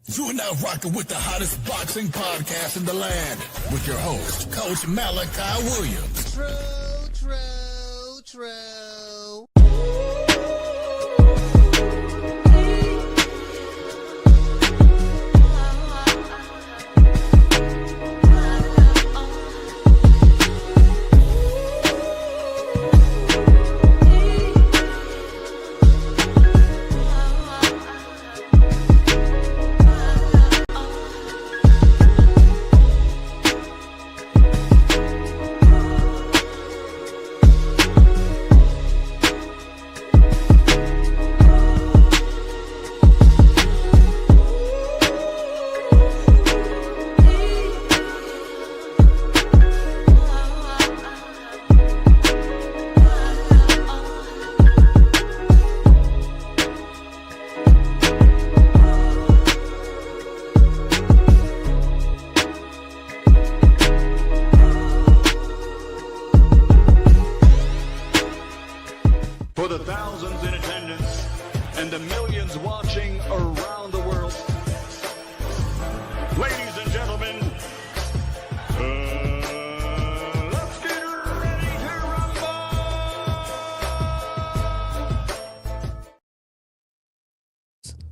You are now rocking with the hottest boxing podcast in the land with your host, Coach Malachi Williams. True. For the thousands in attendance and the millions watching around the world, ladies and gentlemen, let's get ready to rumble!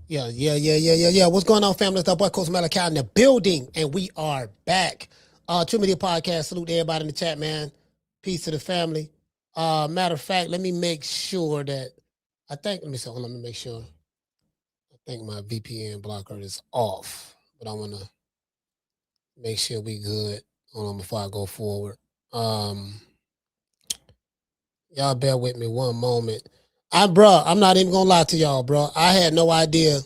Yeah. What's going on, family? It's our boy Coach Malachi in the building, and we are back. True Media Podcast. Salute to everybody in the chat, man. Peace to the family. Matter of fact, let me make sure that let me make sure. I think my VPN blocker is off, but I want to make sure we good. Hold on before I go forward. Y'all bear with me one moment. I'm not even gonna lie to y'all, bro. I had no idea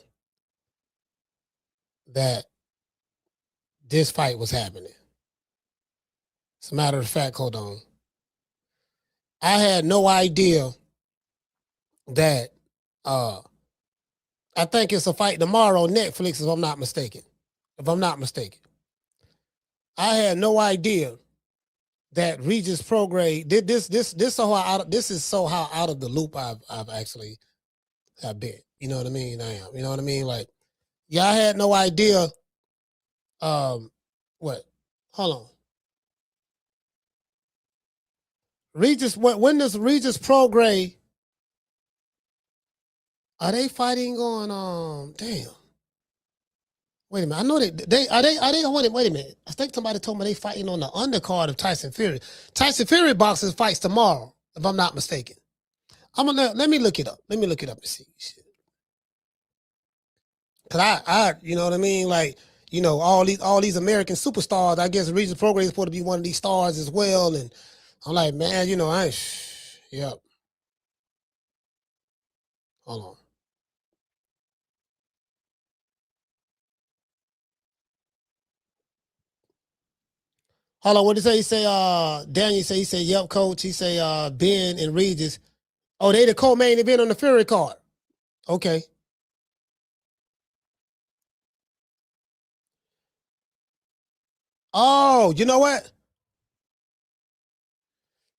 that this fight was happening. As a matter of fact, hold on. I had no idea that I think it's a fight tomorrow on Netflix, if I'm not mistaken. I had no idea that Regis Prograis did this is so how out of the loop I've actually have been. You know what I mean? I am. You know what I mean? Like, yeah, I had no idea. What? Hold on. When does Regis Prograis, are they fighting on damn. Wait a minute. I know wait a minute. I think somebody told me they fighting on the undercard of Tyson Fury. Tyson Fury boxes fights tomorrow, if I'm not mistaken. Let me look it up. Let me look it up and see. Cause I you know what I mean? Like, you know, all these American superstars, I guess Regis Prograis is supposed to be one of these stars as well. And I'm like, man, you know, yep. Hold on. Hold on, what did he say? Daniel he said, yep, coach. He say Ben and Regis. Oh, they the co-main event on the Fury card. Okay. Oh, you know what?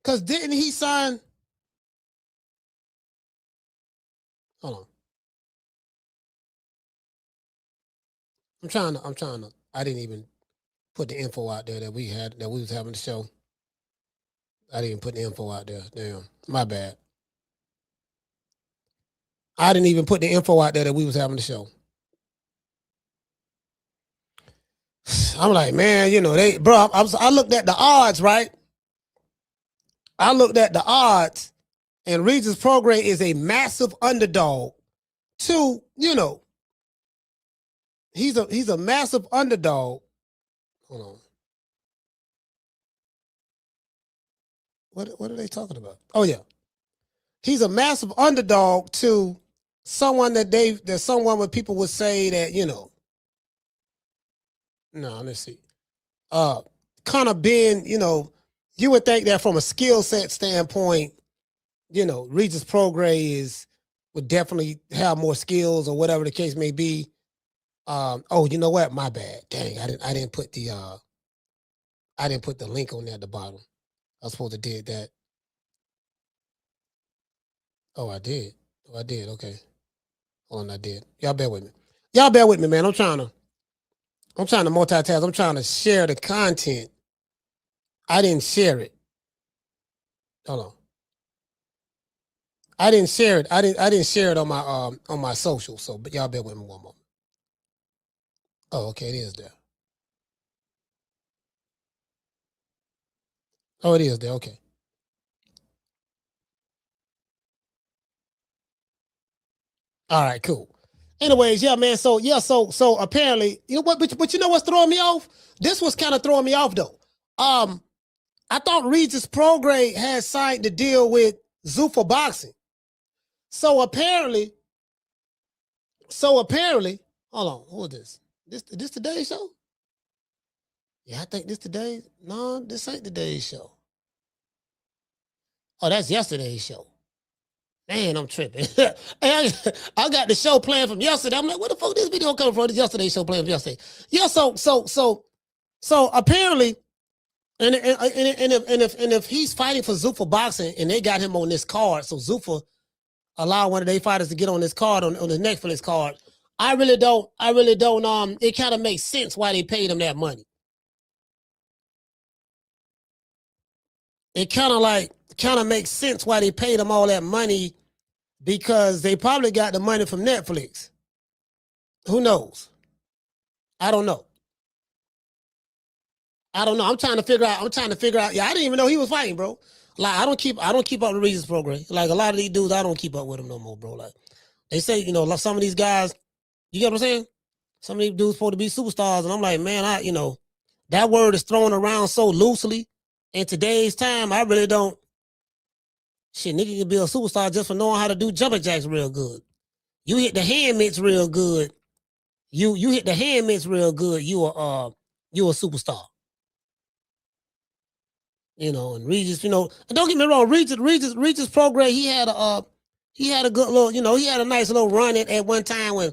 Because didn't he sign? Hold on. I'm trying to. I didn't even put the info out there that we was having the show. I didn't put the info out there. Damn, my bad. I didn't even put the info out there that we was having the show. I'm like, man, you know, I looked at the odds, right? I looked at the odds, and Regis Prograis is a massive underdog to, you know, he's a massive underdog. Hold on. What are they talking about? Oh yeah. He's a massive underdog to someone that someone where people would say that, you know. No, let's see. Conor Benn, you know, you would think that from a skill set standpoint, you know, Regis Prograis would definitely have more skills or whatever the case may be. Oh, you know what? My bad. Dang, I didn't put the link on there at the bottom. I was supposed to did that. Oh, I did. Okay. Hold on, I did. Y'all bear with me. Man. I'm trying to I'm trying to multitask. I'm trying to share the content. I didn't share it. Hold on. I didn't share it. I didn't share it on my social. So, but y'all bear with me one moment. Oh, okay, it is there. Oh, it is there. Okay. All right, cool. Anyways, yeah, man. So apparently, you know what? But you know what's throwing me off? This was kind of throwing me off though. I thought Regis Prograis had signed the deal with Zuffa Boxing. So apparently, hold on, who is this? This today's show? Yeah, I think this today. No, this ain't today's show. Oh, that's yesterday's show. Man, I'm tripping. I got the show planned from yesterday. I'm like, where the fuck this video coming from? This yesterday's show planned from yesterday. Yeah, so apparently, and if he's fighting for Zuffa Boxing and they got him on this card, so Zuffa allow one of their fighters to get on this card on the Netflix card. I really don't. It kind of makes sense why they paid him that money. It kind of makes sense why they paid him all that money, because they probably got the money from Netflix. Who knows? I don't know. I'm trying to figure out. Yeah, I didn't even know he was fighting, bro. Like, I don't keep up with Regis Prograis. Like, a lot of these dudes, I don't keep up with them no more, bro. Like, they say, you know, like some of these guys, you get what I'm saying? Some of these dudes supposed to be superstars, and I'm like, man, that word is thrown around so loosely in today's time. I really don't. Shit, nigga can be a superstar just for knowing how to do jumping jacks real good. You hit the hand mitts real good. You hit the hand mitts real good. You a superstar. You know, and Regis, you know, and don't get me wrong, Regis Prograis, he had a good little, you know, he had a nice little run at one time when,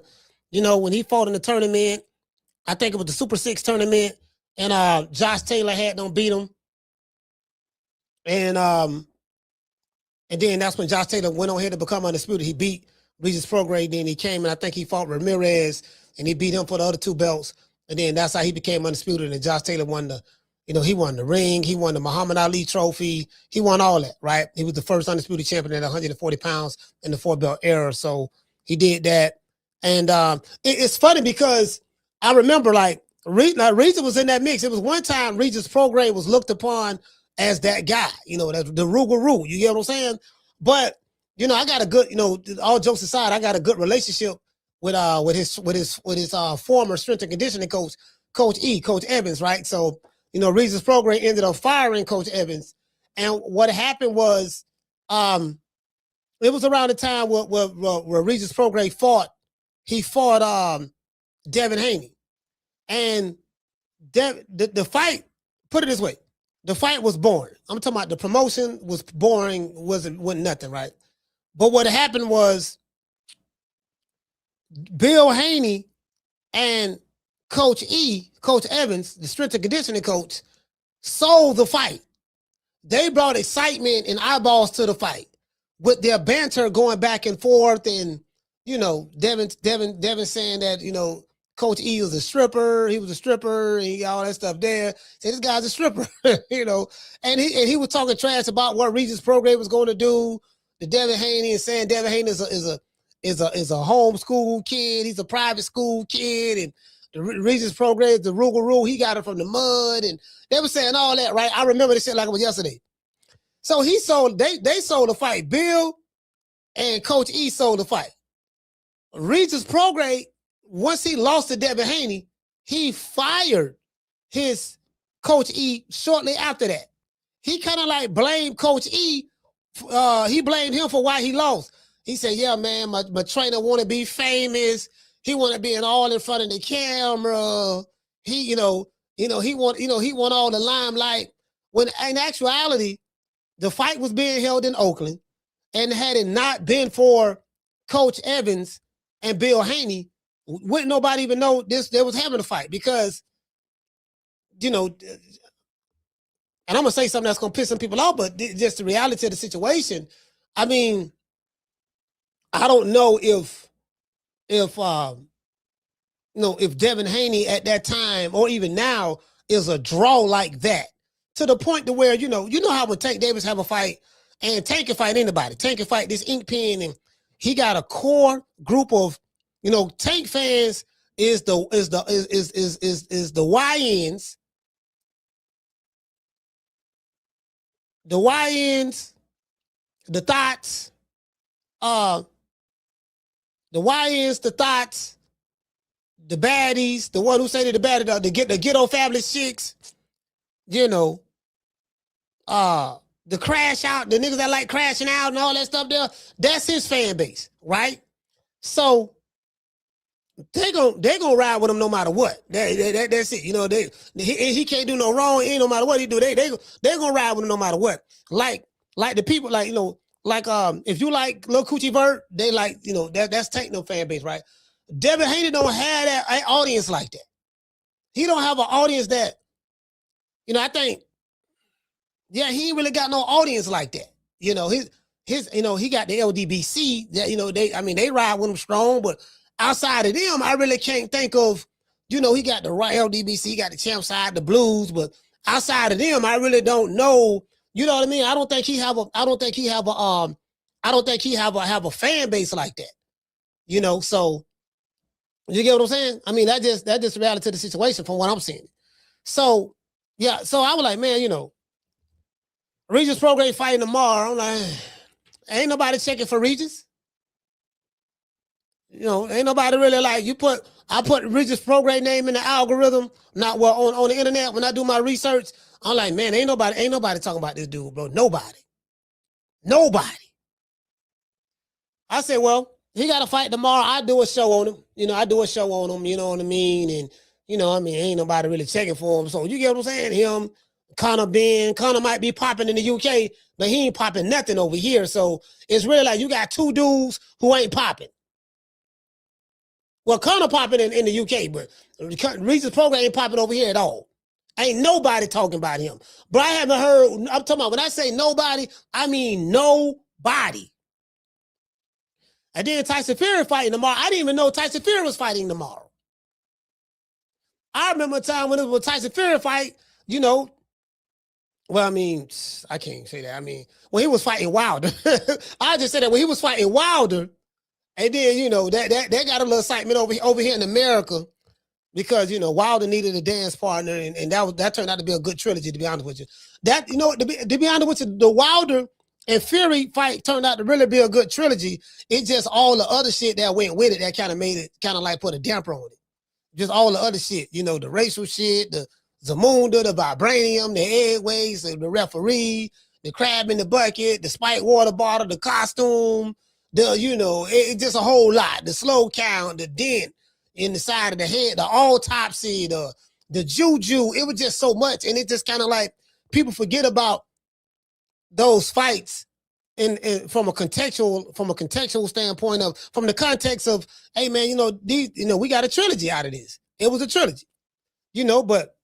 you know, when he fought in the tournament. I think it was the Super 6 tournament, and Josh Taylor had them beat him. And then that's when Josh Taylor went on here to become undisputed. He beat Regis Prograis, then he came and I think he fought Ramirez and he beat him for the other 2 belts. And then that's how he became undisputed. And Josh Taylor won he won the ring, he won the Muhammad Ali trophy, he won all that, right? He was the first undisputed champion at 140 pounds in the 4-belt era. So he did that. And it's funny because I remember like Regis was in that mix. It was one time Regis Prograis was looked upon as that guy, you know, the Rougarou, you get what I'm saying? But, you know, I got a good, you know, all jokes aside, I got a good relationship with his former strength and conditioning coach, Coach Evans, right? So, you know, Regis Prograis ended up firing Coach Evans. And what happened was, it was around the time where Regis Prograis fought Devin Haney. And the fight, put it this way, the fight was boring. I'm talking about the promotion was boring, wasn't nothing, right? But what happened was Bill Haney and Coach Evans, the strength and conditioning coach, sold the fight. They brought excitement and eyeballs to the fight with their banter going back and forth, and you know, Devin saying that, you know, Coach E was a stripper, he was a stripper, and all that stuff there. Say this guy's a stripper, you know, and he was talking trash about what Regis Prograis was going to do to Devin Haney, and saying Devin Haney is a homeschool kid, he's a private school kid, and the Regis Prograis, the Rougarou, he got it from the mud, and they were saying all that, right? I remember this shit like it was yesterday. So they sold the fight. Bill and Coach E sold the fight. Regis Prograis, once he lost to Devin Haney, he fired his Coach E shortly after that. He kind of like blamed Coach E. He blamed him for why he lost. He said, yeah, man, my trainer want to be famous. He want to be all in front of the camera. He want all the limelight. When in actuality, the fight was being held in Oakland, and had it not been for Coach Evans and Bill Haney, wouldn't nobody even know they was having a fight, because, you know, and I'm gonna say something that's gonna piss some people off, but just the reality of the situation. I mean, I don't know if if Devin Haney at that time or even now is a draw like that, to the point to where, you know how when Tank Davis have a fight, and Tank can fight anybody. Tank can fight this ink pen, and he got a core group of, Tank fans is the YNs, the thoughts, the YNs, the thoughts, the baddies, the one who say the baddie, the ghetto fabulous chicks, the crash out, the niggas that like crashing out and all that stuff there, that's his fan base, right? So they gonna ride with him no matter what. That's it. He can't do no wrong. Ain't no matter what he do. They gonna ride with him no matter what. Like the people, if you like Lil Coochie Vert, they like, that's Tank no fan base, right? Devin Haney don't have that audience like that. He don't have an audience that, I think, he ain't really got no audience like that. He got the LDBC that, they ride with him strong, but outside of them, I really can't think of, he got the right LDBC, he got the champ side, the blues, but outside of them, I really don't know. You know what I mean? I don't think he have a fan base like that. So you get what I'm saying? I mean, that just the reality of the situation from what I'm seeing. So so I was like, man, Regis Prograis fighting tomorrow. I'm like, ain't nobody checking for Regis. Ain't nobody really like, I put Regis Prograis name in the algorithm, not on the internet when I do my research. I'm like, man, ain't nobody talking about this dude, bro. Nobody. I said, well, he got to fight tomorrow. I do a show on him. I do a show on him, you know what I mean? And, ain't nobody really checking for him. So you get what I'm saying? Him, Conor Benn. Conor might be popping in the UK, but he ain't popping nothing over here. So it's really like you got two dudes who ain't popping. Well, Conor popping in the UK, but Regis Prograis ain't popping over here at all. Ain't nobody talking about him. But I haven't heard, I'm talking about, when I say nobody, I mean nobody. And then Tyson Fury fighting tomorrow. I didn't even know Tyson Fury was fighting tomorrow. I remember a time when it was a Tyson Fury fight, well, I mean, I can't say that. I mean, when he was fighting Wilder, I just said that when he was fighting Wilder, and then, that got a little excitement over here in America because, Wilder needed a dance partner, and that turned out to be a good trilogy, to be honest with you. That, to be honest with you, the Wilder and Fury fight turned out to really be a good trilogy. It's just all the other shit that went with it that kind of made it like put a damper on it. Just all the other shit, the racial shit, the Zamunda, the vibranium, the airways, the referee, the crab in the bucket, the spiked water bottle, the costume, it's just a whole lot. The slow count, the dent in the side of the head, the autopsy, the juju. It was just so much, and it just kind of like people forget about those fights, and from a contextual standpoint from the context of, hey man, we got a trilogy out of this. It was a trilogy, but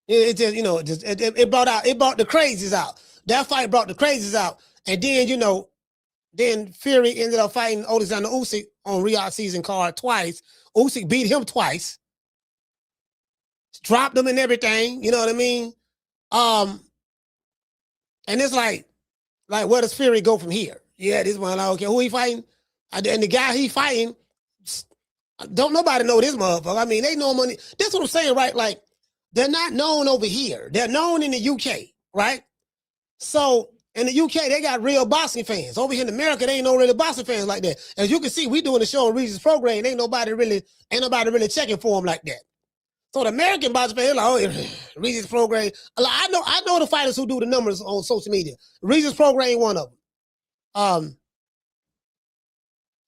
it just it brought the crazies out. That fight brought the crazies out, and then then Fury ended up fighting Alexander Usyk on Riyadh season card twice. Usyk beat him twice, dropped him and everything. You know what I mean? And it's like where does Fury go from here? Yeah, this one, like, okay, who he fighting? And the guy he fighting, don't nobody know this motherfucker. I mean, they know money. That's what I'm saying, right? Like, they're not known over here. They're known in the UK, right? So in the UK, they got real boxing fans. Over here in America, they ain't no really boxing fans like that. As you can see, we doing the show on Regis Prograis, and ain't nobody really checking for him like that. So the American boxing fans, like, oh, Regis Prograis. Like, I know the fighters who do the numbers on social media. Regis Prograis ain't one of them.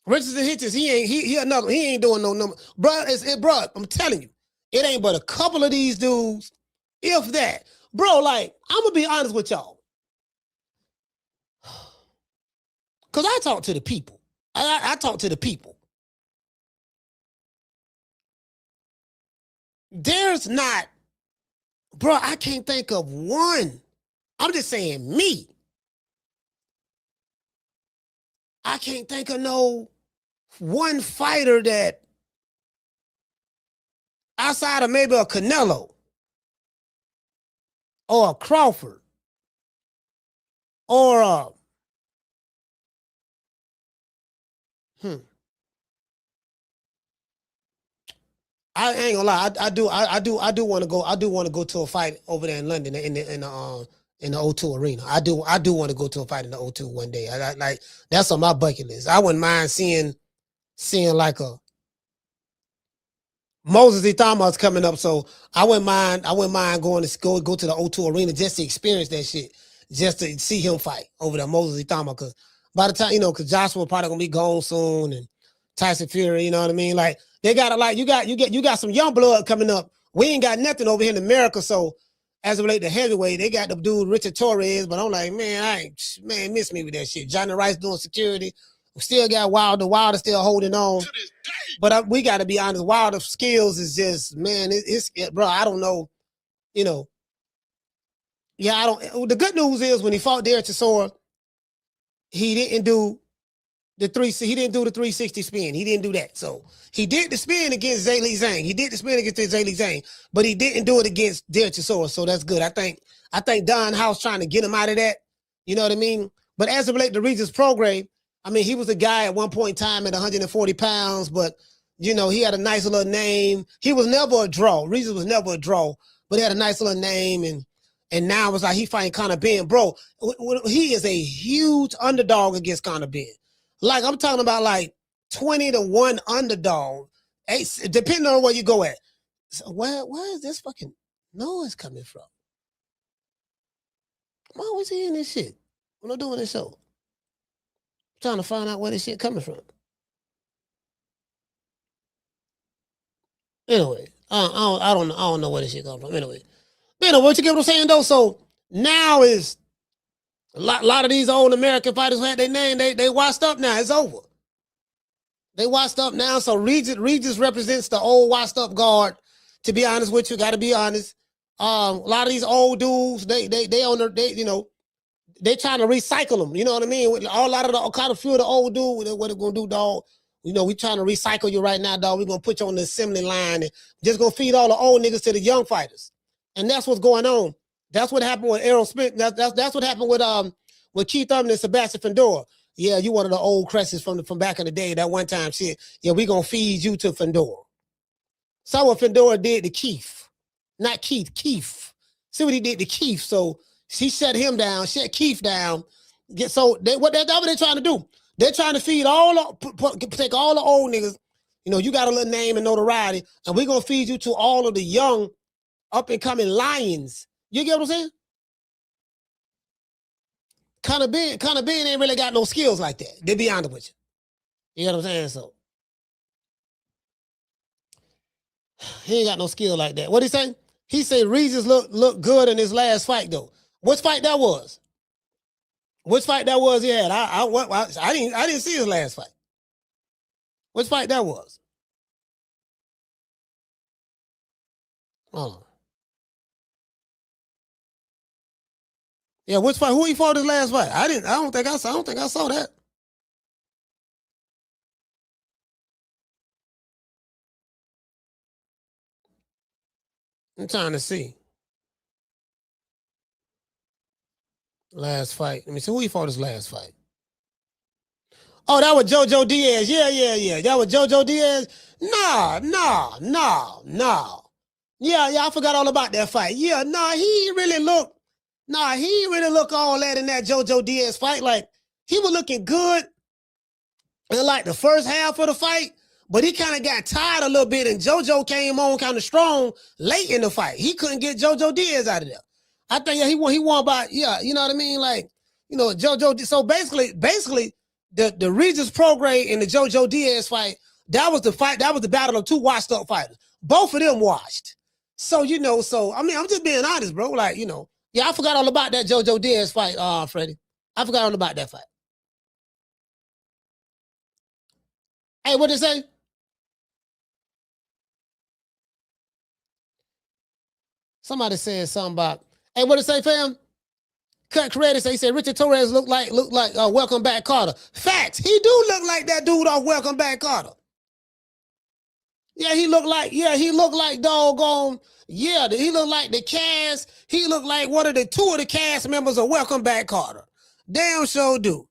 Richards and Hitches, he another. He ain't doing no number, bro. Bro, I'm telling you, it ain't but a couple of these dudes, if that, bro. Like, I'm gonna be honest with y'all. Because I talk to the people. I talk to the people. There's not, bro, I can't think of one. I'm just saying me. I can't think of no one fighter that outside of maybe a Canelo or a Crawford or a I ain't gonna lie. I do want to go. I do want to go to a fight over there in London in the O2 arena. I do want to go to a fight in the O2 one day. Like that's on my bucket list. I wouldn't mind seeing like a Moses Ithama's coming up, so I wouldn't mind going to go to the O2 arena just to experience that shit, just to see him fight over there, Moses Ithama. Because by the time because Joshua probably gonna be gone soon, and Tyson Fury, you know what I mean? Like they got you got some young blood coming up. We ain't got nothing over here in America, so as it relates to heavyweight, they got the dude Richard Torres, but I'm like, man, miss me with that shit. Johnny Rice doing security. We still got Wilder. Wilder still holding on. But we got to be honest. Wilder's skills is just, man, bro, I don't know. Yeah, I don't. The good news is when he fought Derek Chisora, he didn't do the 360 spin. He didn't do that. So he did the spin against Zhang Zhang, but he didn't do it against Derek Chisora. So that's good. I think Don House trying to get him out of that. You know what I mean? But as it relates to Regis Prograis, I mean, he was a guy at one point in time at 140 pounds, but, he had a nice little name. He was never a draw. Regis was never a draw, but he had a nice little name. And now it's like he fighting Conor Benn. Bro, he is a huge underdog against Conor Benn. Like, I'm talking about like 20-1 underdog, depending on where you go at. So where is this fucking noise coming from? I'm always hearing this shit when I'm doing this show. Trying to find out where this shit coming from. Anyway, I don't know where this shit coming from. Anyway, what you get what I'm saying though? So now is a lot of these old American fighters who had their name, they washed up now. It's over. They washed up now. So Regis represents the old washed up guard. To be honest with you, got to be honest. A lot of these old dudes, they trying to recycle them. You know what I mean? A lot of the kind of few of the old dudes, what they gonna do, dog? We trying to recycle you right now, dog. We're gonna put you on the assembly line and just gonna feed all the old niggas to the young fighters. And that's what's going on. That's what happened with Errol Smith. That's what happened with Keith Urban and Sebastian Fendora. Yeah, you one of the old cresses from back in the day, that one time shit. Yeah, we gonna feed you to Fendora. So what Fendora did to Keith. Not Keith, Keith. See what he did to Keith. So she shut him down, shut Keith down. That's what they're trying to do. They're trying to feed take all the old niggas. You got a little name and notoriety, and we're gonna feed you to all of the young, up and coming lions. You get what I'm saying? Conor Benn ain't really got no skills like that. To be honest with you. You know what I'm saying? So he ain't got no skill like that. What he say? He said Regis looked good in his last fight though. Which fight that was? Which fight that was he had? I didn't see his last fight. Which fight that was? Hold on. Yeah, which fight? Who he fought his last fight? I don't think I saw that. I'm trying to see. Last fight. Let me see who he fought his last fight. Oh, that was JoJo Diaz. Yeah. That was JoJo Diaz. No. Yeah, I forgot all about that fight. Yeah, he ain't really look all that in that JoJo Diaz fight. Like, he was looking good in like the first half of the fight, but he kind of got tired a little bit, and JoJo came on kind of strong late in the fight. He couldn't get JoJo Diaz out of there. I think he won by, you know what I mean? Like, JoJo. So basically, the Regis Prograis and the JoJo Diaz fight, that was the battle of two washed up fighters. Both of them washed. So, I mean, I'm just being honest, bro. Like, yeah, I forgot all about that JoJo Diaz fight, Freddie. I forgot all about that fight. Hey, what did it say? Somebody said something about, hey, what did it say, fam? Cut credit. He said Richard Torres looked like Welcome Back Carter. Facts. He do look like that dude off Welcome Back Carter. Yeah, he looked like doggone. Yeah, he looked like the cast. He looked like two of the cast members of Welcome Back, Carter. Damn sure do.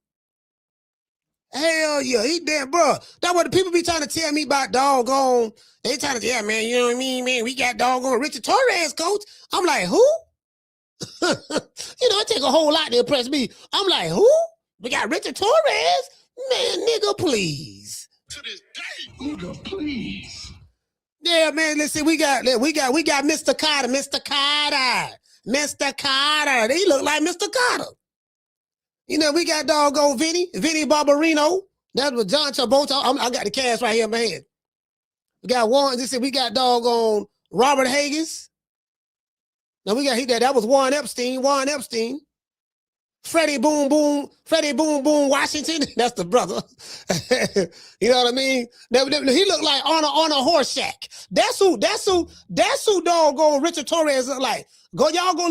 Hell yeah, he damn, bro. That's what the people be trying to tell me about doggone. They trying to, yeah, man, you know what I mean, man? We got doggone Richard Torres, coach. I'm like, who? It take a whole lot to impress me. I'm like, who? We got Richard Torres? Man, nigga, please. To this day, nigga, please. Yeah, man. Listen, we got Mr. Carter, Mr. Carter, Mr. Carter. He look like Mr. Carter. We got doggone Vinny Barbarino. That was John Travolta. I got the cast right here in my head. We got we got doggone Robert Haggis. Now we got that was Warren Epstein. Freddie Boom Boom Washington. That's the brother. You know what I mean? He looked like on a horse shack. That's who doggone Richard Torres look like. Y'all go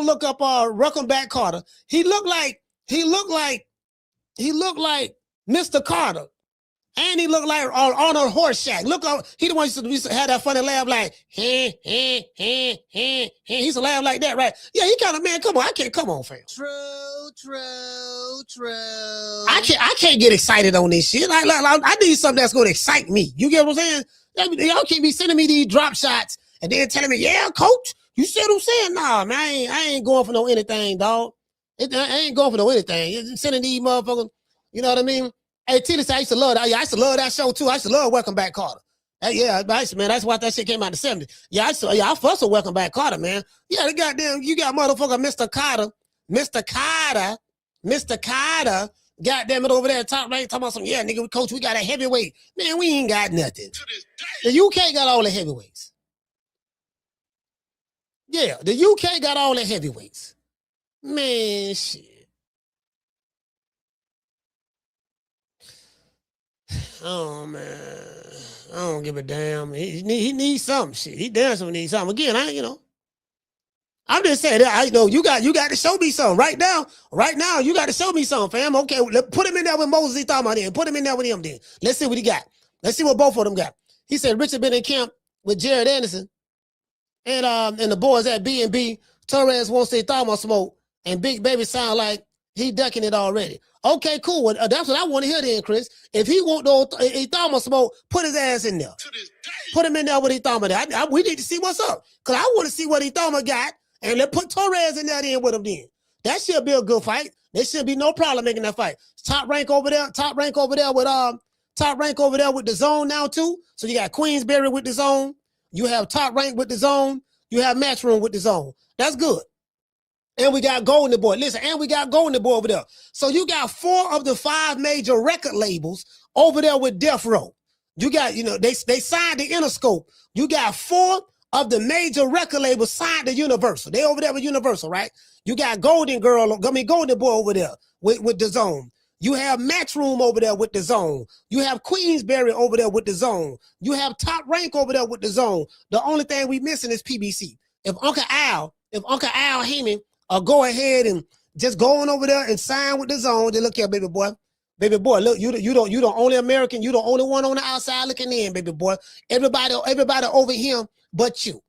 look up Welcome Back, Carter. He looked like Mr. Carter. And he looked like on a horse shack. Look up, he the one used to have that funny laugh like, he used to laugh like that, right? Yeah, he kind of, man, come on, fam. True. I can't get excited on this shit. Like, I need something that's going to excite me. You get what I'm saying? Y'all can't be sending me these drop shots and then telling me, yeah, coach, you see what I'm saying? Nah, man, I ain't going for no anything, dog. I ain't going for no anything. Sending these motherfuckers, you know what I mean? Hey, Tilly, I used to love that. I used to love that show too. I used to love Welcome Back, Carter. Yeah, man, that's why that shit came out in the 70s. Yeah, I fuss with Welcome Back, Carter, man. Yeah, the goddamn, you got motherfucker Mr. Carter, goddamn it over there top right, talking about some, yeah, nigga, coach, we got a heavyweight. Man, we ain't got nothing. The UK got all the heavyweights. Yeah, the UK got all the heavyweights. Man, shit. Oh man, I don't give a damn. He needs something. Shit, he damn sure needs something. Again, I'm just saying that you got to show me something right now. Right now, you got to show me something, fam. Okay, put him in there with Moses. He thought about it. Put him in there with him. Then let's see what he got. Let's see what both of them got. He said Richard been in camp with Jared Anderson, and the boys at B&B. Torres won't say thermal smoke, and Big Baby sound like he ducking it already. Okay, cool. Well, that's what I want to hear then, Chris. If he want the thermal smoke, put his ass in there. Put him in there with his thermal. We need to see what's up. Because I want to see what he thermal got. And let's put Torres in there then with him then. That should be a good fight. There should be no problem making that fight. Top rank over there with the zone now too. So you got Queensberry with the zone. You have Top Rank with the zone. You have Matchroom with the zone. That's good. And we got Golden Boy. Listen, and we got Golden Boy over there. So you got 4 of the 5 major record labels over there with Death Row. You got, they signed the Interscope. You got 4 of the major record labels signed to Universal. They over there with Universal, right? You got Golden Boy over there with the zone. You have Matchroom over there with the zone. You have Queensberry over there with the zone. You have Top Rank over there with the zone. The only thing we missing is PBC. If Uncle Al Heyman go ahead and just go on over there and sign with the zone, then look here, baby boy. Baby boy, look, you the only American, you the only one on the outside looking in, baby boy. Everybody over here but you.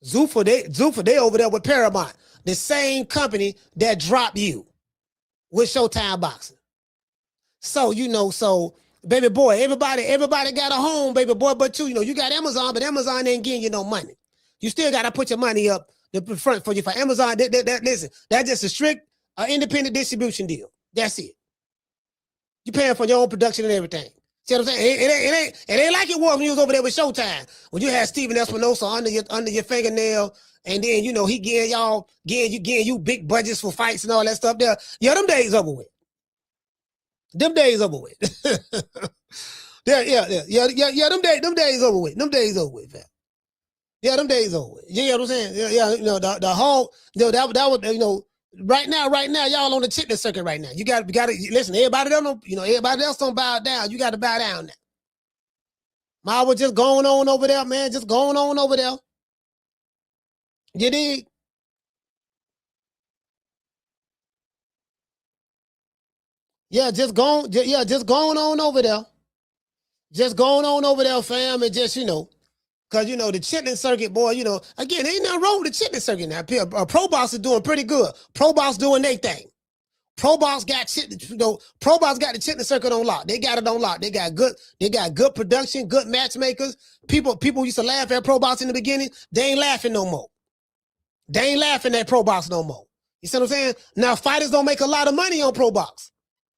Zuffa, they over there with Paramount, the same company that dropped you with Showtime Boxing. So, baby boy, everybody got a home, baby boy, but you got Amazon, but Amazon ain't getting you no money. You still got to put your money up the front for you. For Amazon, listen, that's just a strict independent distribution deal. That's it. You paying for your own production and everything. See what I'm saying? It ain't like it was when you was over there with Showtime. When you had Steven Espinosa under your fingernail, and then he getting you big budgets for fights and all that stuff there. Yeah, them days over with. Them days over with. Yeah. Them days over with. Them days over with, fam. Yeah, them days over with. You know what I'm saying? Yeah. The whole, that was, right now, y'all on the chitlin circuit right now. You got to listen. Everybody else don't bow down. You got to bow down now. Ma was just going on over there, man. Just going on over there. You dig? just going on over there. Just going on over there, fam, and just, because, the chitlin circuit, boy, again, ain't nothing wrong with the chitlin circuit now. Pro Box is doing pretty good. Pro Box doing their thing. Pro Box got Pro Box got the chitlin circuit on lock. They got it on lock. They got good production, good matchmakers. People used to laugh at Pro Box in the beginning. They ain't laughing no more. They ain't laughing at Pro Box no more. You see what I'm saying? Now, fighters don't make a lot of money on Pro Box.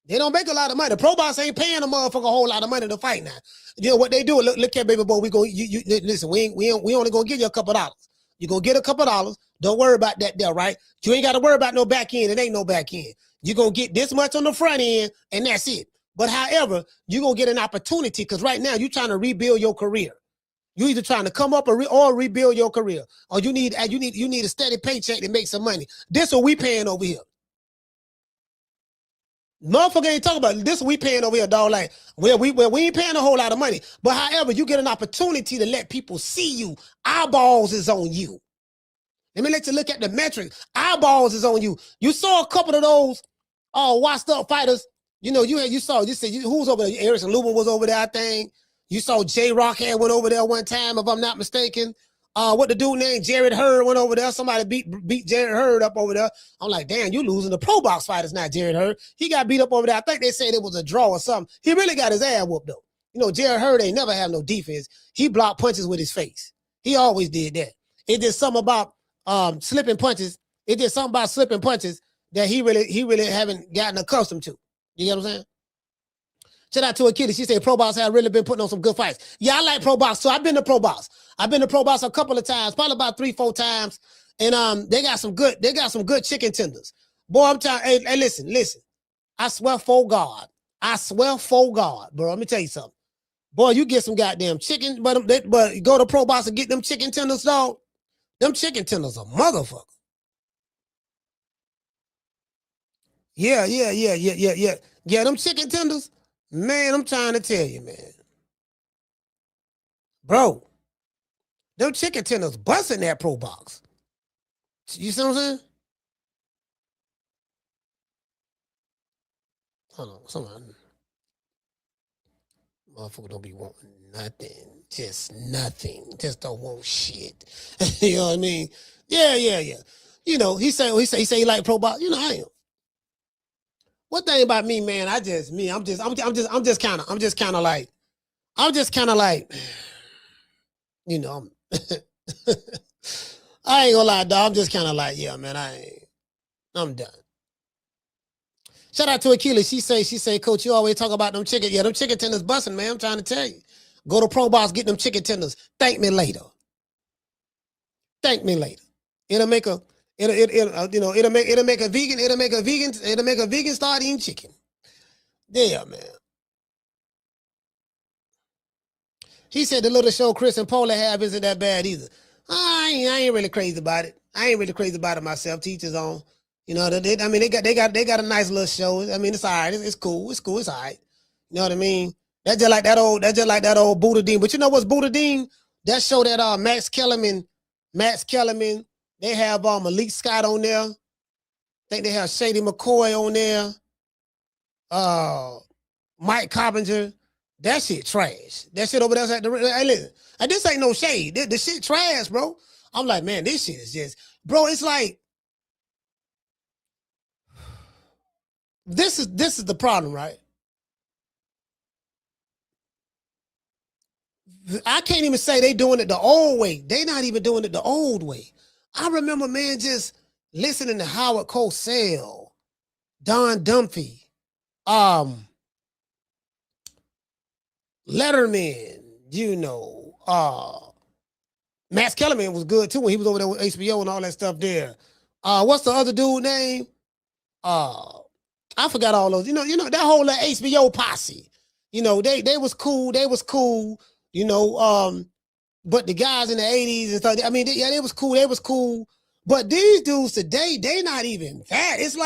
They don't make a lot of money. The Pro Box ain't paying a motherfucker a whole lot of money to fight now. You know what they do? Look here, baby boy. Listen. We only gonna give you a couple dollars. You gonna get a couple dollars. Don't worry about that there, right? You ain't got to worry about no back end. It ain't no back end. You gonna get this much on the front end, and that's it. But however, you gonna get an opportunity because right now you trying to rebuild your career. You either trying to come up or rebuild your career, or you need a steady paycheck to make some money. This what we paying over here. Motherfucker ain't talking about this. We paying over here, dog. Like, we ain't paying a whole lot of money. But however, you get an opportunity to let people see you. Eyeballs is on you. Let me let you look at the metrics. Eyeballs is on you. You saw a couple of those washed up fighters. You said who's over there? Erickson Lubin was over there, I think. You saw J Rock had went over there one time, if I'm not mistaken. What the dude named Jared Hurd went over there. Somebody beat Jared Hurd up over there. I'm like, damn, you losing the Pro Box fighters, not Jared Hurd. He got beat up over there. I think they said it was a draw or something. He really got his ass whooped though. Jared Hurd ain't never have no defense. He blocked punches with his face. He always did that. It did something about slipping punches. It did something about slipping punches that he really haven't gotten accustomed to. You get what I'm saying? Shout out to a kid. She said Pro Box have really been putting on some good fights. Yeah, I like Pro Box. So I've been to Pro Box. I've been to Pro Box a couple of times, probably about 3-4 times. And they got some good chicken tenders. Boy, I'm telling hey, listen. I swear for God, bro. Let me tell you something. Boy, you get some goddamn chicken, but you go to Pro Box and get them chicken tenders, dog. Them chicken tenders are motherfucker. Yeah. Yeah, them chicken tenders. Man, I'm trying to tell you, man. Bro, them chicken tenders busting that Pro Box. You see what I'm saying? Hold on, someone. Motherfucker don't be wanting nothing. Just nothing. Just don't want shit. You know what I mean? Yeah. He say he like Pro Box. I am. One thing about me, man, I'm just kind of like, I ain't gonna lie, dog. I'm just kind of like, yeah, man, I'm done. Shout out to Akila. She say, Coach, you always talk about them chicken. Yeah, them chicken tenders busting, man. I'm trying to tell you. Go to Pro Box, get them chicken tenders. Thank me later. It'll make a vegan start eating chicken. Yeah, man. He said the little show Chris and Paula have isn't that bad either. I ain't really crazy about it. I ain't really crazy about it myself. Teachers on. They got a nice little show. I mean, it's all right. It's cool. It's all right. You know what I mean? That's just like that old Buddha Dean. But you know what's Buddha Dean? That show that Max Kellerman, they have Malik Scott on there. I think they have Shady McCoy on there. Mike Coppinger. That shit trash. That shit over there. Hey, listen. And this ain't no shade. The shit trash, bro. I'm like, man, this shit is just, bro. It's like, this is the problem, right? I can't even say they doing it the old way. They not even doing it the old way. I remember, man, just listening to Howard Cosell, Don Dumphy, Letterman, Max Kellerman was good too when he was over there with HBO and all that stuff there. What's the other dude name? I forgot all those. That whole HBO posse. They was cool. They was cool. But the guys in the 80s and stuff, I mean, they was cool. They was cool. But these dudes today, they not even that. It's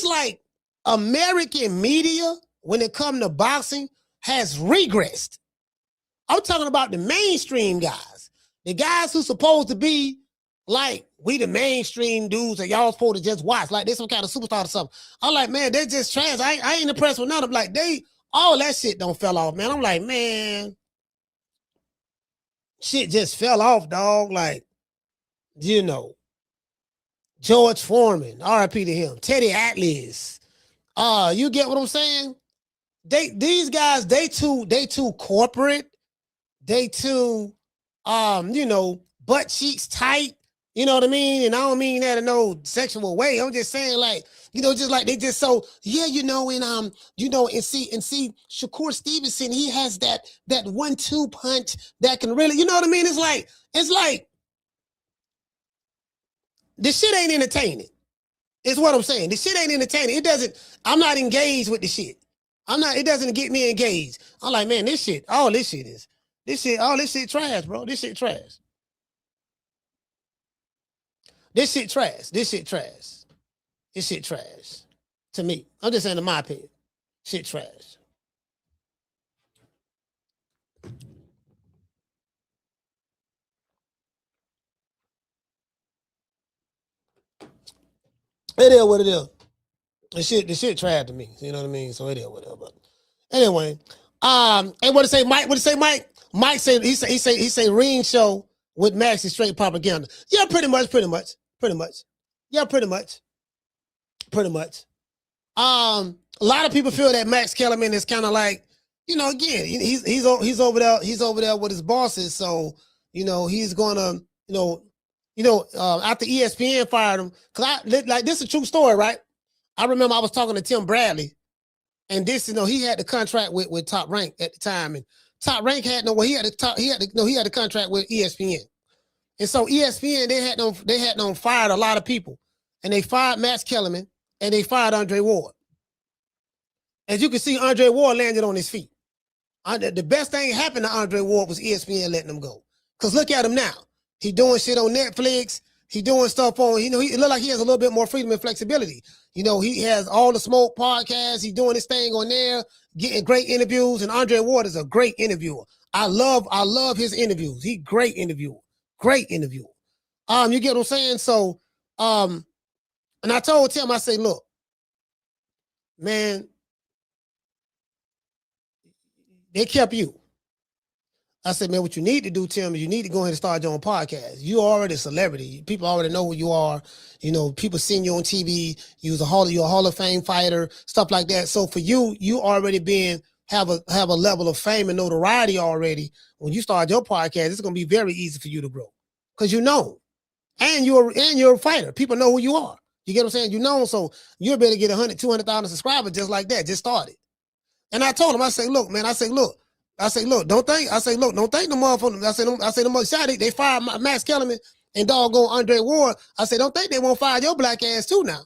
like American media, when it comes to boxing, has regressed. I'm talking about the mainstream guys. The guys who's supposed to be like we the mainstream dudes that y'all supposed to just watch, like they some kind of superstar or something. I'm like, man, they just trash. I ain't impressed with none of them. Like all that shit don't fell off, man. I'm like, man, shit just fell off, dog. Like, George Foreman, R.I.P. to him. Teddy Atlas. You get what I'm saying? These guys, they too corporate. They too, butt cheeks tight. You know what I mean? And I don't mean that in no sexual way. I'm just saying, like, just like they just so, yeah, and see, Shakur Stevenson, he has that 1-2 punch that can really, you know what I mean? It's like this shit ain't entertaining. Is what I'm saying. This shit ain't entertaining. I'm not engaged with the shit. It doesn't get me engaged. I'm like, man, all this shit trash, bro. This shit trash. This shit trash. This shit trash. This shit trash. To me. I'm just saying in my opinion. Shit trash. It is what it is. The shit trash to me. You know what I mean? So it is whatever. But anyway, and what to say, Mike? What to say, Mike? Mike said he say ring show with Max is straight propaganda. Yeah, pretty much. Yeah, pretty much. A lot of people feel that Max Kellerman is kind of like, again, he's over there with his bosses, so he's gonna, after ESPN fired him, cause this is a true story, right? I remember I was talking to Tim Bradley, and this, he had the contract with Top Rank at the time, and Top Rank he had the contract with ESPN. And so ESPN, they had fired a lot of people. And they fired Max Kellerman and they fired Andre Ward. As you can see, Andre Ward landed on his feet. The best thing that happened to Andre Ward was ESPN letting him go. Because look at him now. He doing shit on Netflix. He doing stuff on, it look like he has a little bit more freedom and flexibility. He has all the smoke podcasts. He's doing his thing on there, getting great interviews. And Andre Ward is a great interviewer. I love his interviews. He's great interviewer. Great interviewer. You get what I'm saying? So, and I told Tim, I say, look, man, they kept you. I said, man, what you need to do, Tim, is you need to go ahead and start your own podcast. You're already a celebrity. People already know who you are. People seeing you on TV. You're a Hall of Fame fighter, stuff like that. So for you already have a level of fame and notoriety already. When you start your podcast, it's going to be very easy for you to grow because and you're a fighter. People know who you are. You get what I'm saying? So you'll be able to get 100, 200,000 subscribers just like that. Just start it. And I told him, I say, look, man, don't think the motherfuckers. I say the motherfuckers, they fired Max Kellerman and doggone Andre Ward. I say, don't think they won't fire your black ass too now.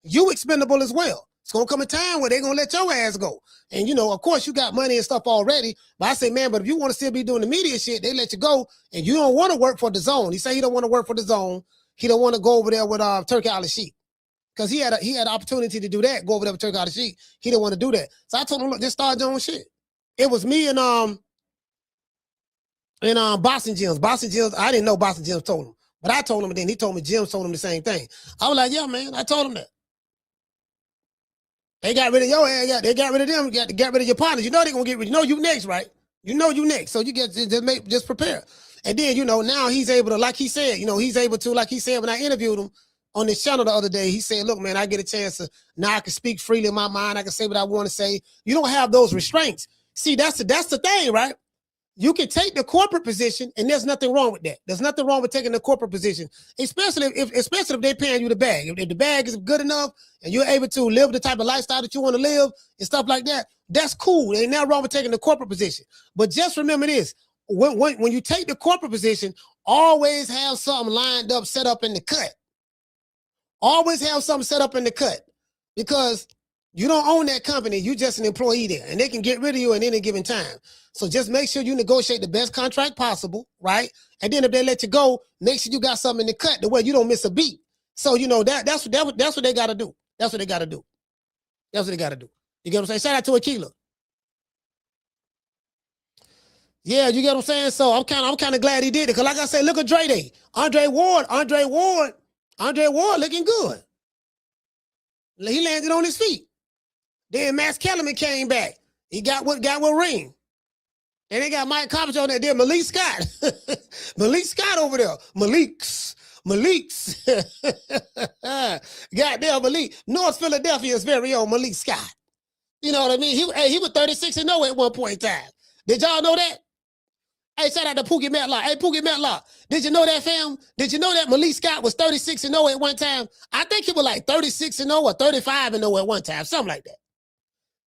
You expendable as well. It's going to come a time where they're going to let your ass go. And, of course, you got money and stuff already. But I say, man, but if you want to still be doing the media shit, they let you go. And you don't want to work for the zone. He say he don't want to work for the zone. He don't want to go over there with Turkey Al-Sheikh. Because he had an opportunity to do that, go over there with Turkey Al-Sheikh. He didn't want to do that. So I told him, look, just start your own shit. It was me and Boston Gyms. Boston Gyms, I didn't know Boston Gyms told him. But I told him, and then he told me Jim told him the same thing. I was like, yeah, man, I told him that. They got rid of your ass. They got rid of them. Got rid of your partners. They're going to get rid of you. You next, right? You next. So you just prepare. And then, now he's able to, like he said, like he said when I interviewed him on this channel the other day, he said, look, man, I get a chance to, now I can speak freely in my mind. I can say what I want to say. You don't have those restraints. See, that's the thing, right? You can take the corporate position, and there's nothing wrong with that. There's nothing wrong with taking the corporate position, especially if they're paying you the bag. If the bag is good enough and you're able to live the type of lifestyle that you want to live and stuff like that, that's cool. Ain't nothing wrong with taking the corporate position. But just remember this: when you take the corporate position, always have something lined up, set up in the cut. Always have something set up in the cut, because you don't own that company. You're just an employee there, and they can get rid of you at any given time. So just make sure you negotiate the best contract possible, right? And then if they let you go, make sure you got something in the cut the way you don't miss a beat. So, that's what they got to do. That's what they got to do. That's what they got to do. You get what I'm saying? Shout out to Aquila. Yeah, you get what I'm saying? So I'm kind of glad he did it. Cause like I said, look at Dre Day. Andre Ward looking good. He landed on his feet. Then Max Kellerman came back. He got what ring. Then they got Mike Coppage on there. Then Malik Scott. Malik Scott over there. Malik's. Goddamn Malik. North Philadelphia's very own Malik Scott. You know what I mean? He was 36-0 at one point in time. Did y'all know that? Hey, shout out to Pookie Matlock. Hey, Pookie Matlock. Did you know that, fam? Did you know that Malik Scott was 36-0 at one time? I think he was like 36-0 or 35-0 at one time. Something like that.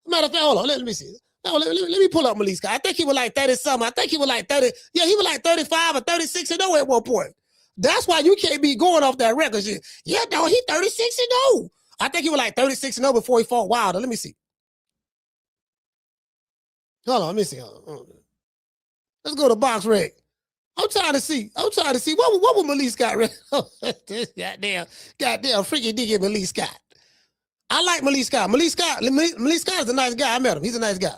Matter of fact, hold on. Let me see. No, let me pull up Malik Scott. I think he was like 30-something. I think he was like 30. Yeah, he was like 35 or 36-0 at one point. That's why you can't be going off that record shit. Yeah, no, he 36-0. I think he was like 36-0 before he fought Wilder. Let me see. Hold on, let me see. Hold on. Let's go to Box Rec. I'm trying to see what would Malik Scott this goddamn freaky dicky Malik Scott. I like Malik Scott. Malik Scott is a nice guy. I met him. He's a nice guy.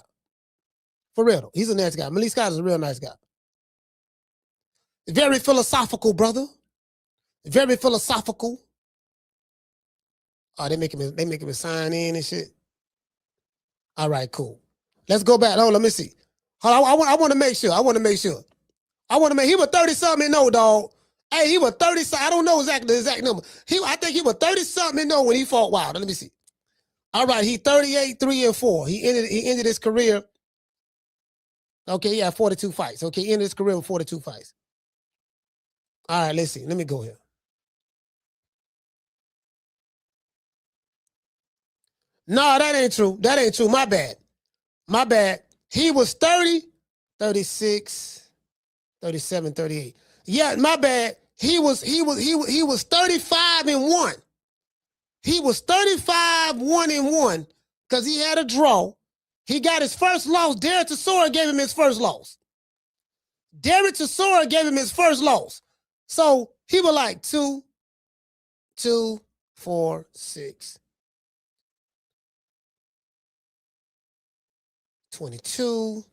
For real though. He's a nice guy. Malik Scott is a real nice guy. Very philosophical, brother. Very philosophical. Oh, they making me sign in and shit. All right, cool. Let's go back. Hold on, let me see. Hold on, I want to make sure. He was 30-something, no, dog. Hey, he was 30. I don't know exactly the exact number. I think he was 30-something, no, when he fought Wilder. Let me see. All right, he 38-3-4. He ended his career. Okay, he had 42 fights. Okay, he ended his career with 42 fights. All right, let's see. Let me go here. No, that ain't true. My bad. He was 30, 36, 37, 38. Yeah, my bad. He was 35-1. He was 35-1-1 because he had a draw. He got his first loss. Derek Chisora gave him his first loss. So he was like 2, 4, 6, 22.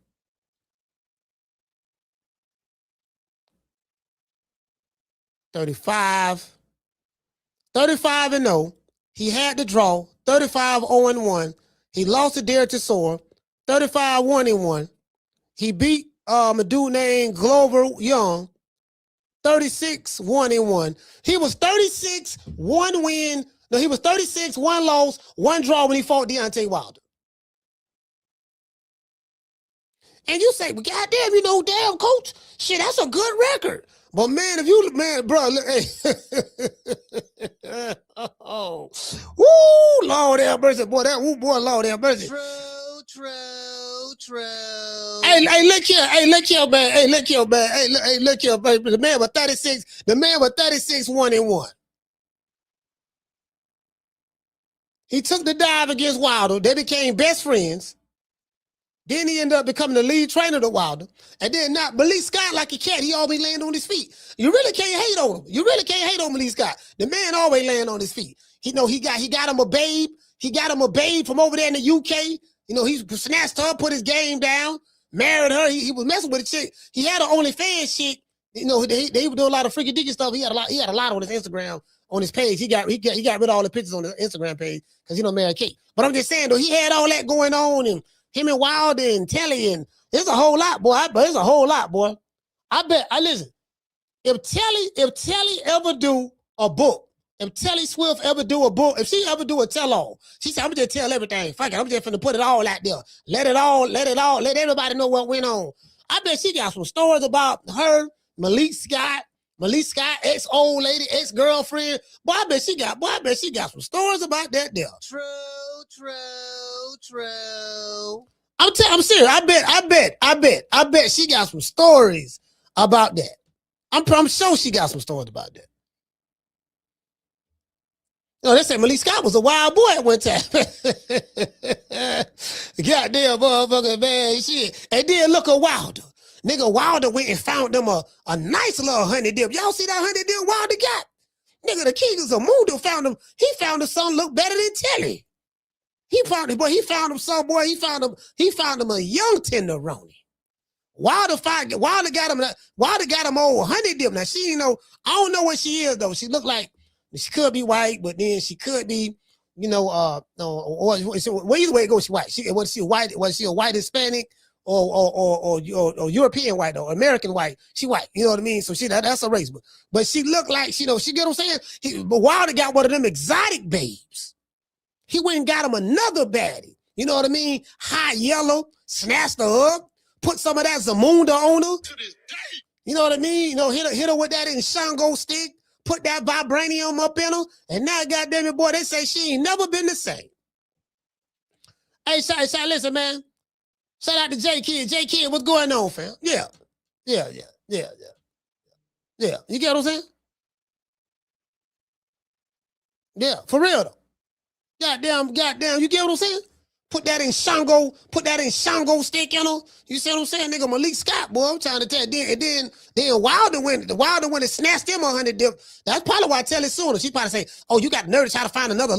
35-0. He had the draw. 35-0-1. He lost to Derek Chisora. 35-1-1. He beat a dude named Glover Young. 36-1-1. He was 36-1 win. No, he was 36, 1 loss, 1 draw when he fought Deontay Wilder. And you say, well, goddamn, damn, coach, shit, that's a good record. But man, bro, look, hey. Oh, woo, Lord have mercy, boy, Lord have mercy. True. Hey, look here, man. Hey, look here, man. The man was 36-1-1. He took the dive against Wilder. They became best friends. Then he ended up becoming the lead trainer to Wilder. And then now, Malik Scott, like a cat, he always land on his feet. You really can't hate on him. You really can't hate on Malik Scott. The man always land on his feet. He got him a babe. He got him a babe from over there in the UK. He snatched her, put his game down, married her. He was messing with a chick. He had an OnlyFans chick. They were doing a lot of freaky dicky stuff. He had a lot on his Instagram, on his page. He got rid of all the pictures on his Instagram page because married Kate. But I'm just saying though, he had all that going on, and him and Wilder and Telly, and it's a whole lot, boy. It's a whole lot, boy. Listen, if Telly ever do a book, if Telly Swift ever do a book, if she ever do a tell-all, she said, I'm gonna just tell everything. Fuck it, I'm just finna put it all out there. Let everybody know what went on. I bet she got some stories about her, Malik Scott, ex-old lady, ex-girlfriend. Boy, I bet she got some stories about that there. True. I'm serious. I bet she got some stories about that. I'm sure she got some stories about that. They said Malik Scott was a wild boy at one time. Goddamn motherfucker, man, shit. And then look at Wilder. Nigga, Wilder went and found them a nice little honey dip. Y'all see that honey dip Wilder got? Nigga, the king is a mood found him. He found the son look better than Telly. He found him, a young tenderoni. Wilder got him over 100 them. Now she, I don't know what she is though. She look like she could be white, but then she could be, or either way it goes, she white. Was she white? Was she a white Hispanic or European white or American white? She white. You know what I mean? So that's a race, but she looked like she get what I'm saying. But Wilder got one of them exotic babes. He went and got him another baddie. You know what I mean? Hot yellow, snatched her up, put some of that Zamunda on her. To this day. You know what I mean? Hit her with that Shango stick, put that vibranium up in her, and now, goddamn it, boy, they say she ain't never been the same. Hey, listen, man. Shout out to J Kid. J Kid, what's going on, fam? Yeah. You get what I'm saying? Yeah, for real though. Goddamn, you get what I'm saying? Put that in Shango stick, You see what I'm saying? Nigga, Malik Scott, boy, I'm trying to tell you. And then Wilder went and snatched him 100 dip. That's probably why I tell it sooner. She probably say, oh, you got nerve to try to find another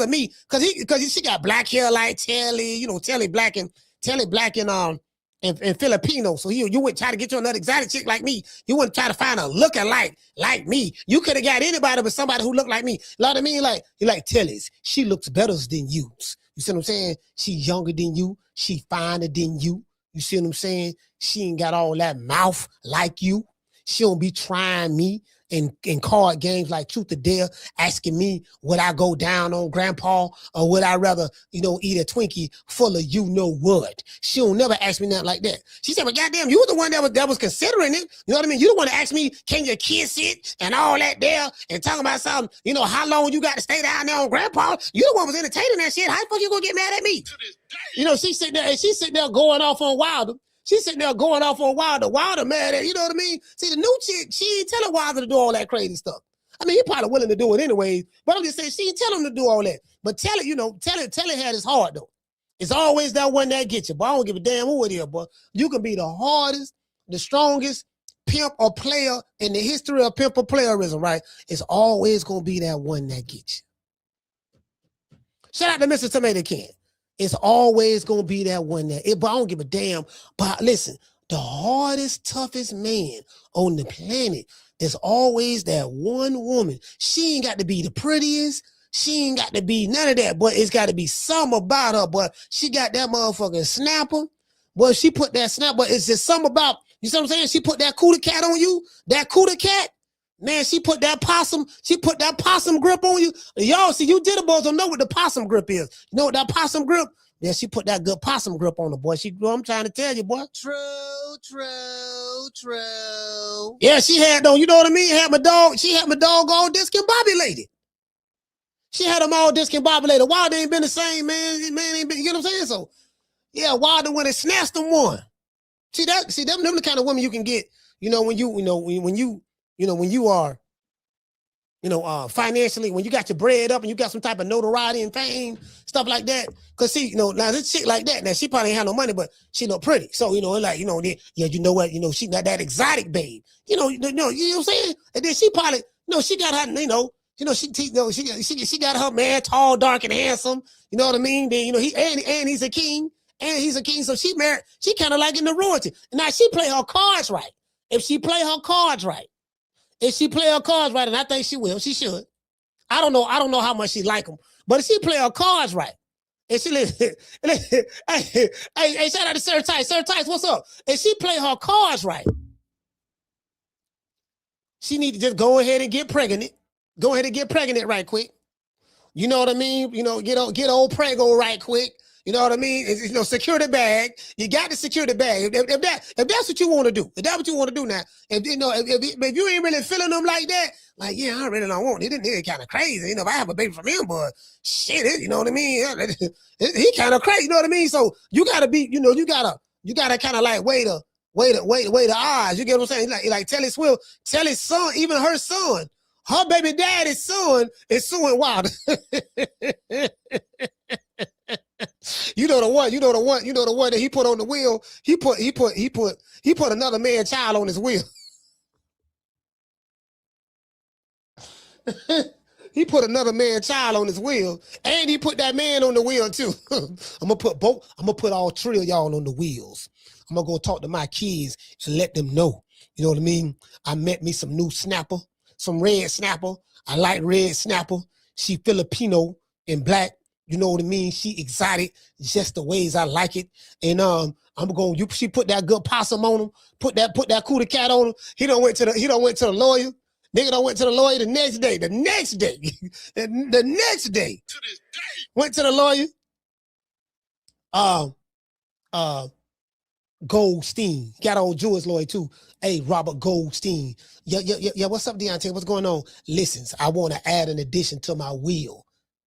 me. Cause she got black hair like Telly, Telly black and Filipino. So you wouldn't try to get you another exotic chick like me. You wouldn't try to find a looking like me. You could have got anybody but somebody who looked like me. You know what I mean? You like Telly's. She looks better than you. You see what I'm saying? She younger than you. She finer than you. You see what I'm saying? She ain't got all that mouth like you. She don't be trying me in card games like Truth or Dare, asking me would I go down on Grandpa or would I rather, eat a Twinkie full of what. She don't never ask me nothing like that. She said, well, goddamn, you were the one that was considering it. You know what I mean? You the one to ask me, can you kiss it and all that there and talking about something, how long you got to stay down there on Grandpa. You the one was entertaining that shit. How the fuck you gonna get mad at me? She sit there going off on Wilder. She's sitting there going off on Wilder. Wilder mad at, you know what I mean? See, the new chick, she ain't telling Wilder to do all that crazy stuff. I mean, he probably willing to do it anyway, but I'm just saying she ain't telling him to do all that. But tell it had his heart though. It's always that one that gets you, but I don't give a damn who it is, boy. You can be the hardest, the strongest pimp or player in the history of pimp or playerism, right? It's always going to be that one that gets you. Shout out to Mr. Tomato Can. It's always going to be that one but I don't give a damn. But listen, the hardest, toughest man on the planet, there's always that one woman. She ain't got to be the prettiest. She ain't got to be none of that, but it's got to be something about her. But she got that motherfucking snapper. But she put that snap, but it's just something about, you see what I'm saying? She put that cooter cat on you, that cooter cat. Man, she put that possum grip on you. Y'all see, you jitterbugs don't know what the possum grip is. You know what that possum grip? Yeah, she put that good possum grip on the boy. I'm trying to tell you, boy. True. Yeah, she had though, you know what I mean? She had my dog all discombobulated. She had him all discombobulated. Wilder ain't been the same, man. Man ain't been, you know what I'm saying? So, yeah, Wilder went and snatched them one. See, them the kind of women you can get, when you are, financially, when you got your bread up and you got some type of notoriety and fame, stuff like that. Cause see, now this chick like that, now she probably ain't have no money, but she look pretty. So, you know what, she got that exotic babe. You know what I'm saying? And then she probably, she got her, she got her man tall, dark, and handsome. You know what I mean? Then, he's a king. And he's a king. So she married, she kind of like in the royalty. Now she play her cards right. If she play her cards right, and I think she will, she should. I don't know how much she like them, but if she play her cards right, and she hey, shout out to Sir Tice. Sir Tice, what's up? If she play her cards right, she need to just go ahead and get pregnant. Go ahead and get pregnant right quick. You know what I mean? Get old Prego right quick. You know what I mean? Secure the bag. You got to secure the bag. If that's what you want to do, if that's what you want to do now, if you ain't really feeling them like that, like, yeah, I really don't want it. It's kind of crazy. If I have a baby from him, but shit, you know what I mean? He kind of crazy. You know what I mean? So you gotta be, you gotta kind of like weigh the odds. You get what I'm saying? Like Telly Swift, Telly's son, even her son, her baby daddy's son is suing Wilder. You know the one that he put on the wheel. He put another man's child on his wheel. He put another man's child on his wheel, and he put that man on the wheel too. I'm gonna put all three of y'all on the wheels. I'm gonna go talk to my kids and let them know. You know what I mean? I met me some new snapper, some red snapper. I like red snapper. She Filipino and black. You know what I mean? She exotic, just the ways I like it. And she put that good possum on him, put that cootie cat on him. He don't went to the lawyer. Nigga don't went to the lawyer the next day. The next day. The next day. To this day. Went to the lawyer. Goldstein. Got an old Jewish lawyer too. Hey, Robert Goldstein. Yeah. What's up, Deontay? What's going on? Listen, I want to add an addition to my will.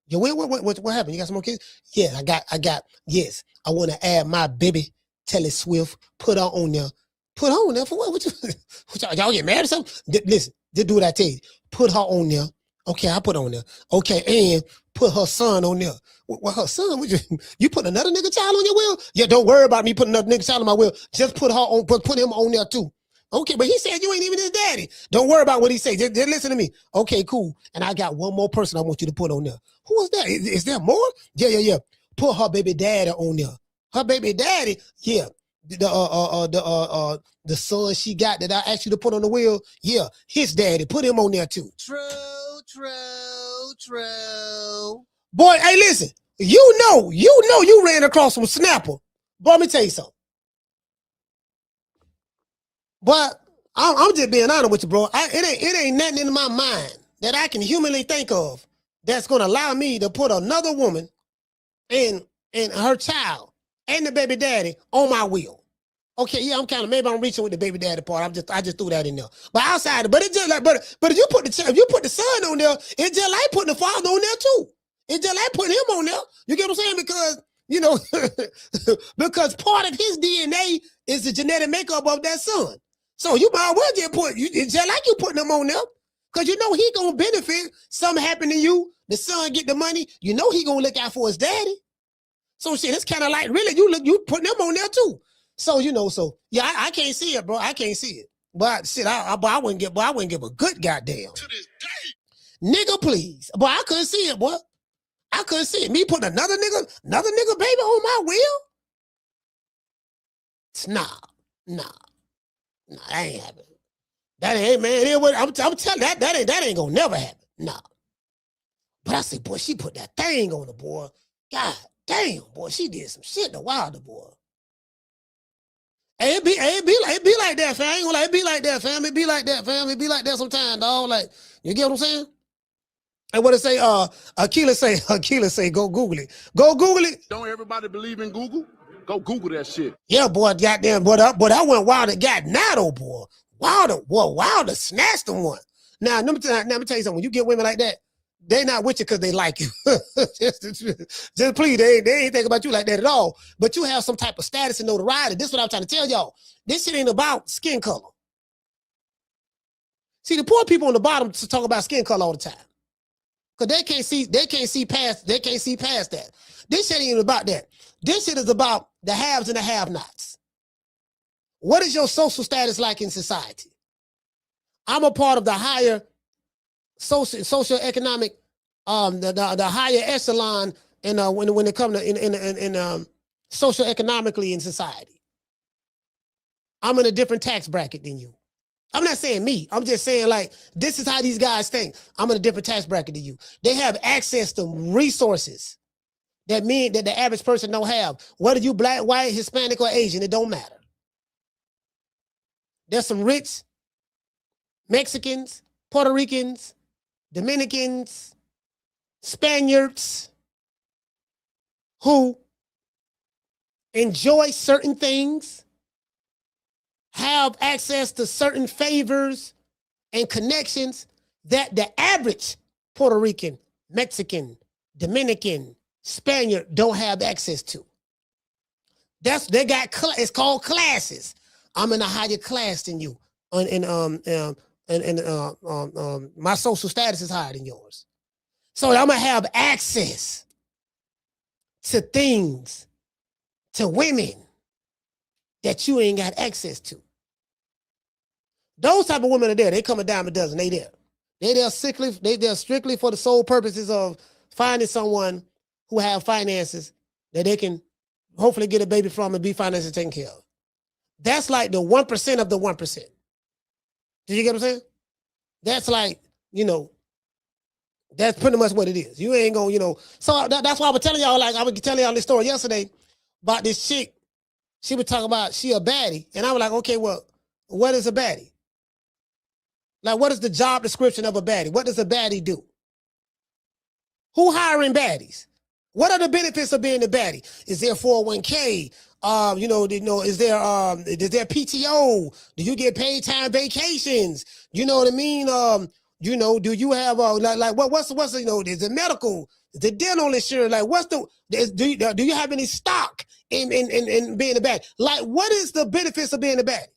Yo, what happened? You got some more kids? Yeah, I got, yes. I want to add my baby, Taylor Swift, put her on there. Put her on there for what? Y'all get mad or something? Listen, just do what I tell you. Put her on there. Okay, I put her on there. Okay, and put her son on there. Well, her son, you put another nigga child on your will? Yeah, don't worry about me putting another nigga child on my will. Just put her on, put him on there too. Okay, but he said you ain't even his daddy. Don't worry about what he said. Just listen to me. Okay, cool. And I got one more person I want you to put on there. Who is that? Is there more? Yeah. Put her baby daddy on there. Her baby daddy, yeah. The son she got that I asked you to put on the wheel, yeah, his daddy. Put him on there too. True. Boy, hey, listen. You know you ran across some snapper. Boy, let me tell you something. But I'm just being honest with you, bro. It ain't nothing in my mind that I can humanly think of that's gonna allow me to put another woman and her child and the baby daddy on my wheel. Okay, yeah, maybe I'm reaching with the baby daddy part. I just threw that in there. But outside, but it's just like, but if you put the son on there, it's just like putting the father on there too. It's just like putting him on there. You get what I'm saying? Because because part of his DNA is the genetic makeup of that son. So you might well just it's just like you putting him on there. Because he gonna benefit. Something happen to you, the son get the money, he gonna look out for his daddy. So shit, it's kind of like really you putting them on there too. So yeah, I can't see it, bro. I can't see it. But shit, I wouldn't give a good goddamn. To this day. Nigga, please. Boy, I couldn't see it, boy. I couldn't see it. Me putting another nigga baby on my wheel? Nah, that ain't happening. That ain't, man. I'm telling you, that ain't gonna never happen. Nah. But I say, boy, she put that thing on the boy. God damn, boy, she did some shit to Wilder, boy. Hey, it be like that, fam. I ain't gonna lie, it be like that, fam. It be like that, fam. It be like that sometimes, dog. Like, you get what I'm saying? And what it say, Akila say, go Google it. Go Google it. Don't everybody believe in Google? Go Google that shit. Yeah, boy, goddamn, boy, that went Wilder got Nato, boy. Wilder snatched him one. Now, let me tell you something. When you get women like that, they not with you because they like you. just please, they ain't think about you like that at all. But you have some type of status and notoriety. This is what I'm trying to tell y'all. This shit ain't about skin color. See, the poor people on the bottom talk about skin color all the time. Because they can't see past that. This shit ain't about that. This shit is about the haves and the have-nots. What is your social status like in society? I'm a part of the higher social economic, the higher echelon when it comes to in social economically in society. I'm in a different tax bracket than you. I'm not saying me. I'm just saying like this is how these guys think. I'm in a different tax bracket than you. They have access to resources that the average person don't have. Whether you black, white, Hispanic, or Asian, it don't matter. There's some rich Mexicans, Puerto Ricans, Dominicans, Spaniards who enjoy certain things, have access to certain favors and connections that the average Puerto Rican, Mexican, Dominican, Spaniard don't have access to. It's called classes. I'm in a higher class than you. My social status is higher than yours. So I'm gonna have access to things, to women that you ain't got access to. Those type of women are there. They come a dime a dozen. They there. They there strictly for the sole purposes of finding someone who have finances that they can hopefully get a baby from and be financially taken care of. That's like the 1% of the 1%. Do you get what I'm saying? That's like, that's pretty much what it is. You ain't gonna, so that's why I was telling y'all, like I was telling y'all this story yesterday about this chick. She was talking about she a baddie. And I was like, okay, well, what is a baddie? Like, what is the job description of a baddie? What does a baddie do? Who hiring baddies? What are the benefits of being a baddie? Is there 401k? Is there PTO? Do you get paid time vacations? You know what I mean? Do you have what's is it medical? Is it dental insurance? Like do you have any stock in being a baddie? Like, what is the benefits of being a baddie?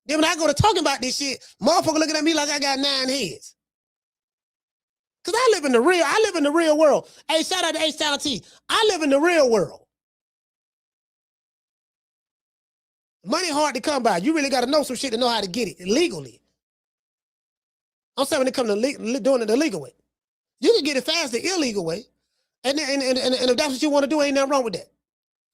Then when I go to talking about this shit, motherfucker looking at me like I got 9 heads. Cause I live in the real world. Hey, shout out to H-Town T. I live in the real world. Money hard to come by. You really got to know some shit to know how to get it legally. I'm saying when it comes to doing it the legal way. You can get it fast the illegal way. And if that's what you want to do, ain't nothing wrong with that.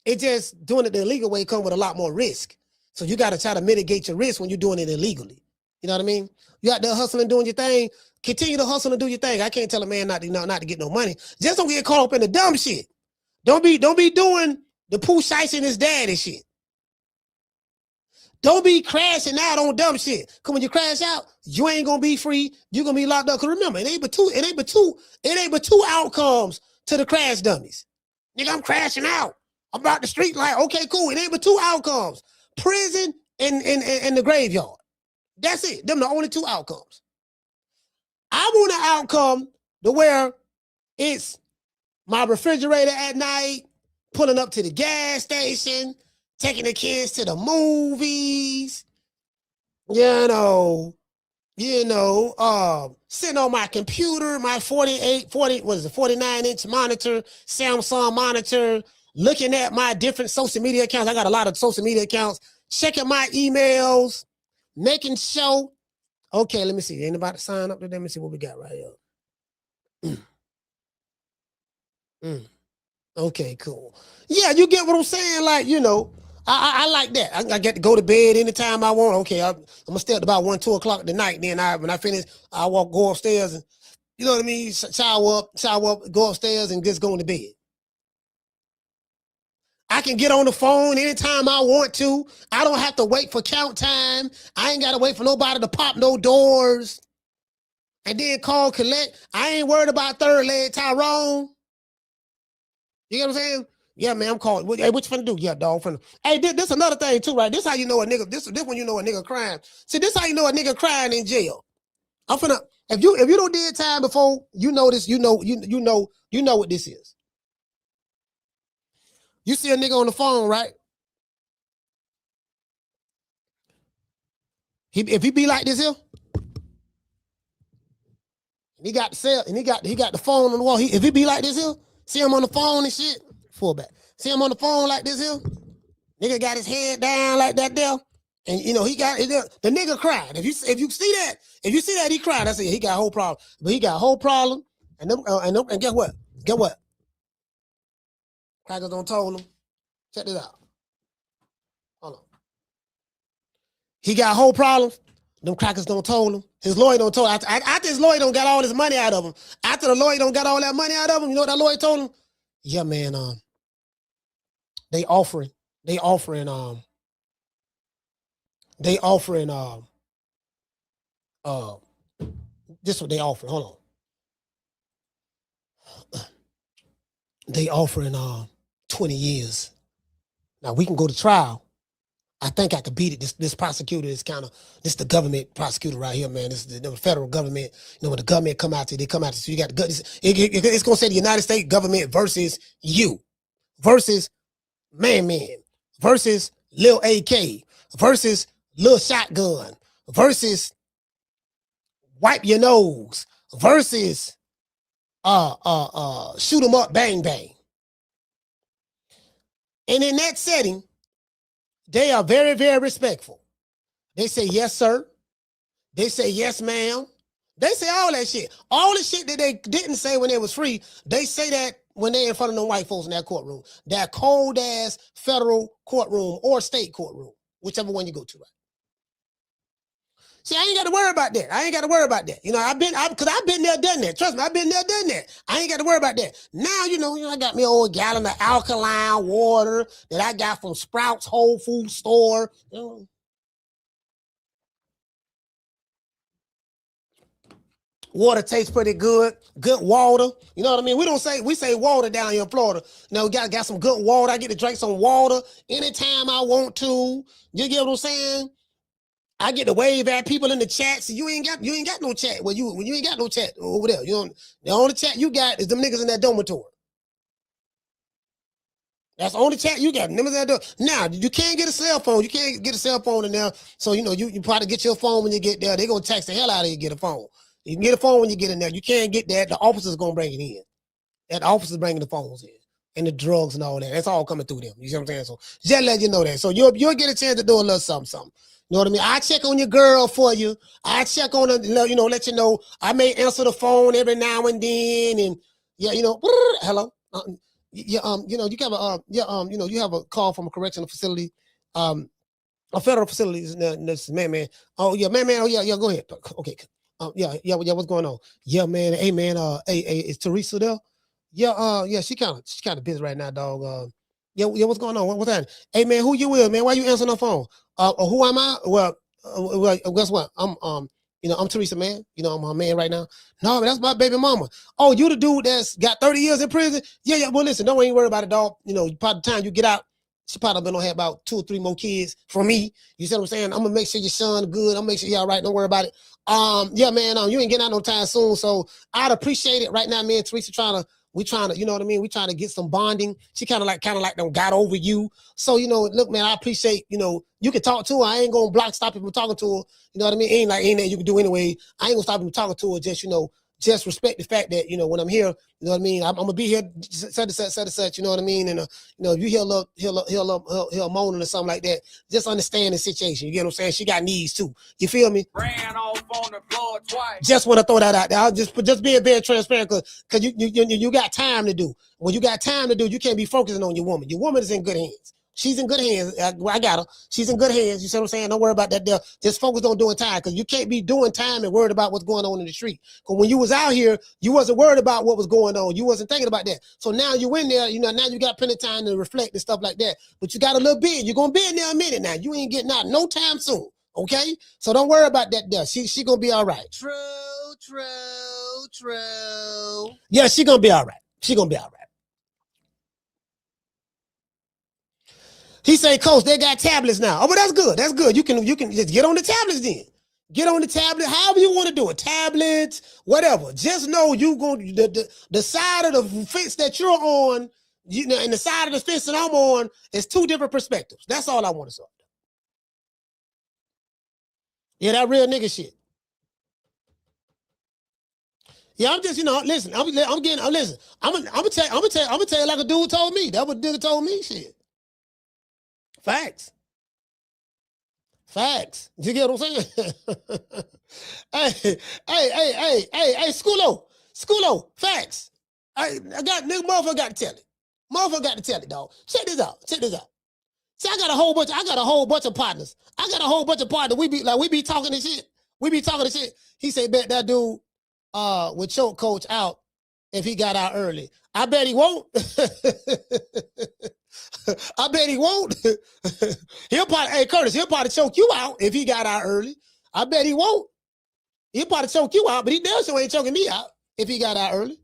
It's just doing it the illegal way comes with a lot more risk. So you got to try to mitigate your risk when you're doing it illegally. You know what I mean? You out there hustling, doing your thing. Continue to hustle and do your thing. I can't tell a man not to get no money. Just don't get caught up in the dumb shit. Don't be doing the poo shice and his dad and shit. Don't be crashing out on dumb shit. Cause when you crash out, you ain't gonna be free. You're gonna be locked up. Cause remember, it ain't but two outcomes to the crash dummies. Nigga, I'm crashing out. I'm about the street like, okay, cool. It ain't but 2 outcomes. Prison and the graveyard. That's it. Them the only 2 outcomes. I want an outcome to where it's my refrigerator at night, pulling up to the gas station, taking the kids to the movies, sitting on my computer, my 49-inch monitor, Samsung monitor, looking at my different social media accounts. I got a lot of social media accounts, checking my emails, making sure. Okay, let me see. Ain't about to sign up to them. Let me see what we got right here. Okay, cool. Yeah, you get what I'm saying? Like, I like that. I get to go to bed anytime I want. Okay, I'm gonna stay up about 1, 2 o'clock at the night. Then when I finish, I go upstairs and, you know what I mean? Shower up, go upstairs and just go into bed. I can get on the phone anytime I want to. I don't have to wait for count time. I ain't got to wait for nobody to pop no doors and then call collect. I ain't worried about third leg Tyrone. You get what I'm saying? Yeah, man, I'm calling. Hey, what you finna do? Yeah, dog. Hey, this another thing too, right? This how you know a nigga. This when you know a nigga crying. See, this how you know a nigga crying in jail. If you don't did time before, you know this. You know what this is. You see a nigga on the phone, right? If he be like this here, and he got the cell, and he got the phone on the wall. If he be like this here, see him on the phone and shit, fullback. See him on the phone like this here, nigga got his head down like that there, and he got the nigga cried. If you see that he cried, I say he got a whole problem. But he got a whole problem, and guess what? Get what? Crackers don't told him. Check this out. Hold on. He got whole problems. Them crackers don't told him. His lawyer don't told him. After his lawyer don't got all his money out of him. After the lawyer don't got all that money out of him, you know what that lawyer told him? Yeah, man. They offering. This what they offering. Hold on. They offering 20 years. Now we can go to trial. I think I could beat it. This prosecutor is this the government prosecutor right here, man. This is the federal government. When the government come out to, they come out to, so you got the it's gonna say the United States government versus you, versus man, versus Lil AK, versus Lil Shotgun, versus Wipe Your Nose, versus Shoot 'em Up, Bang Bang. And in that setting, they are very, very respectful. They say, yes, sir. They say, yes, ma'am. They say all that shit. All the shit that they didn't say when it was free, they say that when they're in front of them white folks in that courtroom. That cold ass federal courtroom or state courtroom, whichever one you go to, right? See, I ain't got to worry about that. I ain't got to worry about that. You know, I've been there, done that. Trust me, I've been there, done that. I ain't got to worry about that. Now, you know, I got me an old gallon of alkaline water that I got from Sprouts Whole Food Store. You know. Water tastes pretty good. Good water. You know what I mean? We say water down here in Florida. You know, got some good water. I get to drink some water anytime I want to. You get what I'm saying? I get to wave at people in the chat. So you ain't got no chat. When you ain't got no chat over there. You know, the only chat you got is them niggas in that dormitory. That's the only chat you got. Now, you can't get a cell phone. You can't get a cell phone in there. So, you know, you probably get your phone when you get there. They're going to tax the hell out of you to get a phone. You can get a phone when you get in there. You can't get that. The officer's going to bring it in. That officer's bringing the phones in. And the drugs and all that. That's all coming through them. You see what I'm saying? So, just let you know that. So, you'll get a chance to do a little something. You know what I mean? I check on your girl for you. I check on her, you know, let you know. I may answer the phone every now and then, and yeah, you know, hello, you know, you have a, you know, you have a call from a correctional facility, a federal facility. This man. Oh yeah, man. Oh yeah, go ahead. Okay. Yeah. What's going on? Yeah, man. Hey, man. Hey, is Teresa there? Yeah. She kind of busy right now, dog. Yeah. What's going on? What's that? Hey, man. Who you with, man? Why you answering the phone? Who am I? Well, guess what? You know, I'm Teresa, man. You know, I'm her man right now. No, that's my baby mama. Oh, you the dude that's got 30 years in prison? Yeah. Well, listen, don't even worry about it, dog. You know, by the time you get out, she probably been gonna have about 2 or 3 more kids from me. You see what I'm saying? I'm gonna make sure your son good. I'm gonna make sure you're all right. Don't worry about it. Yeah, man. You ain't getting out no time soon, so I'd appreciate it right now, man. Teresa we trying to, you know what I mean? We trying to get some bonding. She kind of like them got over you. So, you know, look, man, I appreciate, you know, you can talk to her. I ain't gonna stop people talking to her. You know what I mean? Ain't that you can do anyway. I ain't gonna stop people talking to her. Just, you know, just respect the fact that, you know, when I'm here, you know what I mean? I'm gonna be here, such, you know what I mean? And, you know, if you hear moaning or something like that, just understand the situation. You get what I'm saying? She got needs too. You feel me? Ran off on the floor twice. Just want to throw that out there. I'll just being very transparent because you got time to do. When you got time to do, you can't be focusing on your woman. Your woman is in good hands. She's in good hands. I got her. She's in good hands. You see what I'm saying? Don't worry about that. Just focus on doing time because you can't be doing time and worried about what's going on in the street. Because when you was out here, you wasn't worried about what was going on. You wasn't thinking about that. So now you in there, you know, now you got plenty of time to reflect and stuff like that. But you got a little bit. You're going to be in there a minute now. You ain't getting out no time soon. Okay? So don't worry about that there. She going to be all right. True. Yeah, she going to be all right. She going to be all right. He say, Coach, they got tablets now. Oh, but that's good. That's good. You can just get on the tablets then. Get on the tablet, however you want to do it. Tablets, whatever. Just know you going the side of the fence that you're on, you know, and the side of the fence that I'm on is 2 different perspectives. That's all I want to say. Yeah, that real nigga shit. Yeah, I'm just, you know, listen. Listen. I'm gonna tell you like a dude told me. That what nigga told me. Shit. Facts. You get what I'm saying? hey, Schoolo, facts. I got nigga motherfucker got to tell it. Motherfucker got to tell it, dog. Check this out. See, I got a whole bunch of partners. We be talking this shit. He said, bet that dude would choke Coach out if he got out early. I bet he won't. I bet he won't. Curtis, he'll probably choke you out if he got out early. I bet he won't. He'll probably choke you out, but he damn sure ain't choking me out if he got out early.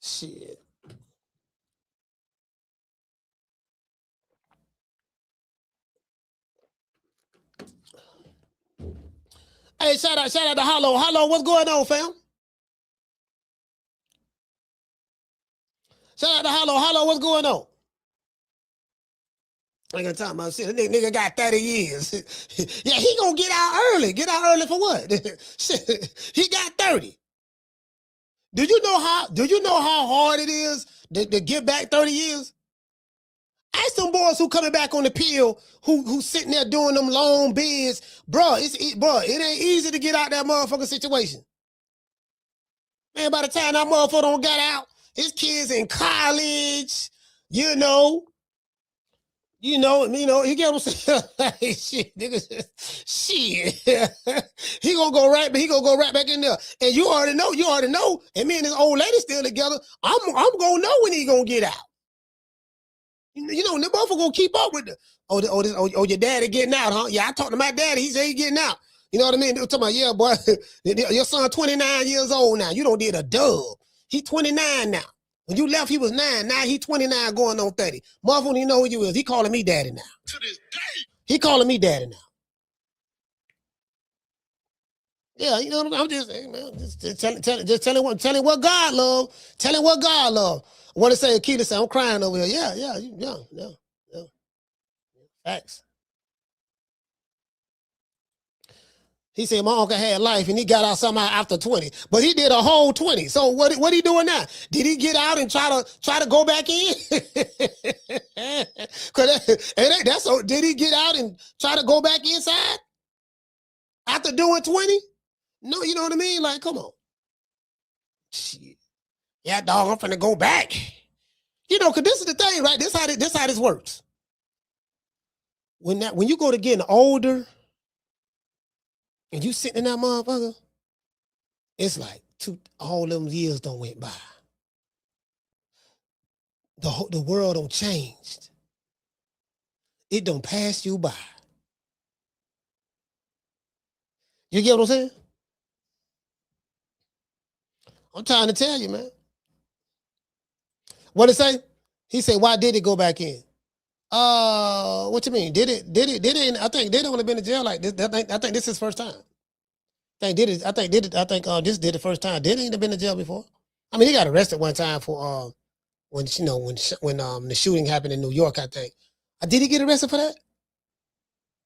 Shit. Hey, shout out to Hollow. Hollow, what's going on, fam? Shout out to Hollow. Hollow, what's going on? I ain't gonna talk about shit. That nigga got 30 years. Yeah, he gonna get out early. Get out early for what? He got 30. Do you know how hard it is to get back 30 years? Ask them boys who coming back on the pill, who sitting there doing them long bids. Bro, it ain't easy to get out that motherfucking situation. Man, by the time that motherfucker don't get out, His kids in college, you know. He get what I'm saying. Like, shit, nigga, shit. he gonna go right back in there. And you already know. And me and this old lady still together. I'm gonna know when he gonna get out. You know, the motherfucker gonna keep up with the your daddy getting out, huh? Yeah, I talked to my daddy. He said he getting out. You know what I mean? They were talking about, yeah, boy, your son 29 years old now. You don't did a dub. He 29 now. When you left, he was 9. Now he 29 going on 30. Motherfucker, you know who you is. He calling me daddy now. To this day. He calling me daddy now. Yeah, you know what I'm just saying, man. Just tell him what God love. Tell him what God love. I want to say, Keita said, I'm crying over here. Yeah. Facts. He said my uncle had life and he got out somehow after 20, but he did a whole 20. So what he doing now? Did he get out and try to go back in? Did he get out and try to go back inside after doing 20? No, you know what I mean? Like, come on. Shit. Yeah, dog, I'm finna go back. You know, because this is the thing, right? This how this works. When you go to getting older and you sitting in that motherfucker, it's like all them years don't went by. The world don't changed. It don't pass you by. You get what I'm saying? I'm trying to tell you, man. What it say? He said, why did it go back in? What you mean? Did it? I think they'd only been in jail like this. I think this is his first time. I think this did the first time. Did he ain't been in jail before? I mean, he got arrested one time for when the shooting happened in New York, I think. Did he get arrested for that?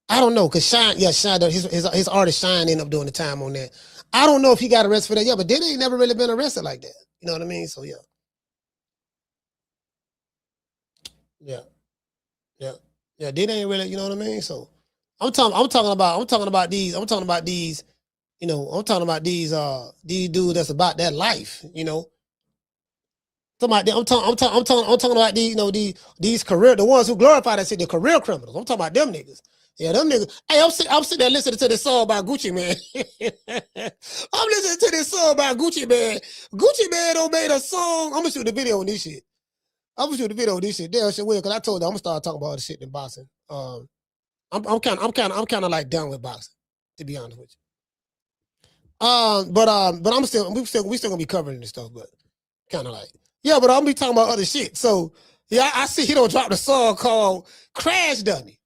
I don't know, cause Shine, his artist Shine ended up doing the time on that. I don't know if he got arrested for that. Yeah, but Diddy ain't never really been arrested like that. You know what I mean? So yeah. Diddy ain't really, you know what I mean? So I'm talking about these dudes that's about that life, you know. I'm talking about these career, the ones who glorify that shit, the career criminals. I'm talking about them niggas. Yeah, them niggas. Hey, I'm sitting there listening to this song by Gucci Man. I'm listening to this song by Gucci Man. Gucci Man don't made a song. I'm gonna shoot the video on this shit. Damn shit weird, because I told you I'm gonna start talking about all this shit in boxing. I'm kind of like done with boxing, to be honest with you. But we still gonna be covering this stuff, but kind of like, yeah, but I'm gonna be talking about other shit. So yeah, I see he don't drop the song called Crash Dummy.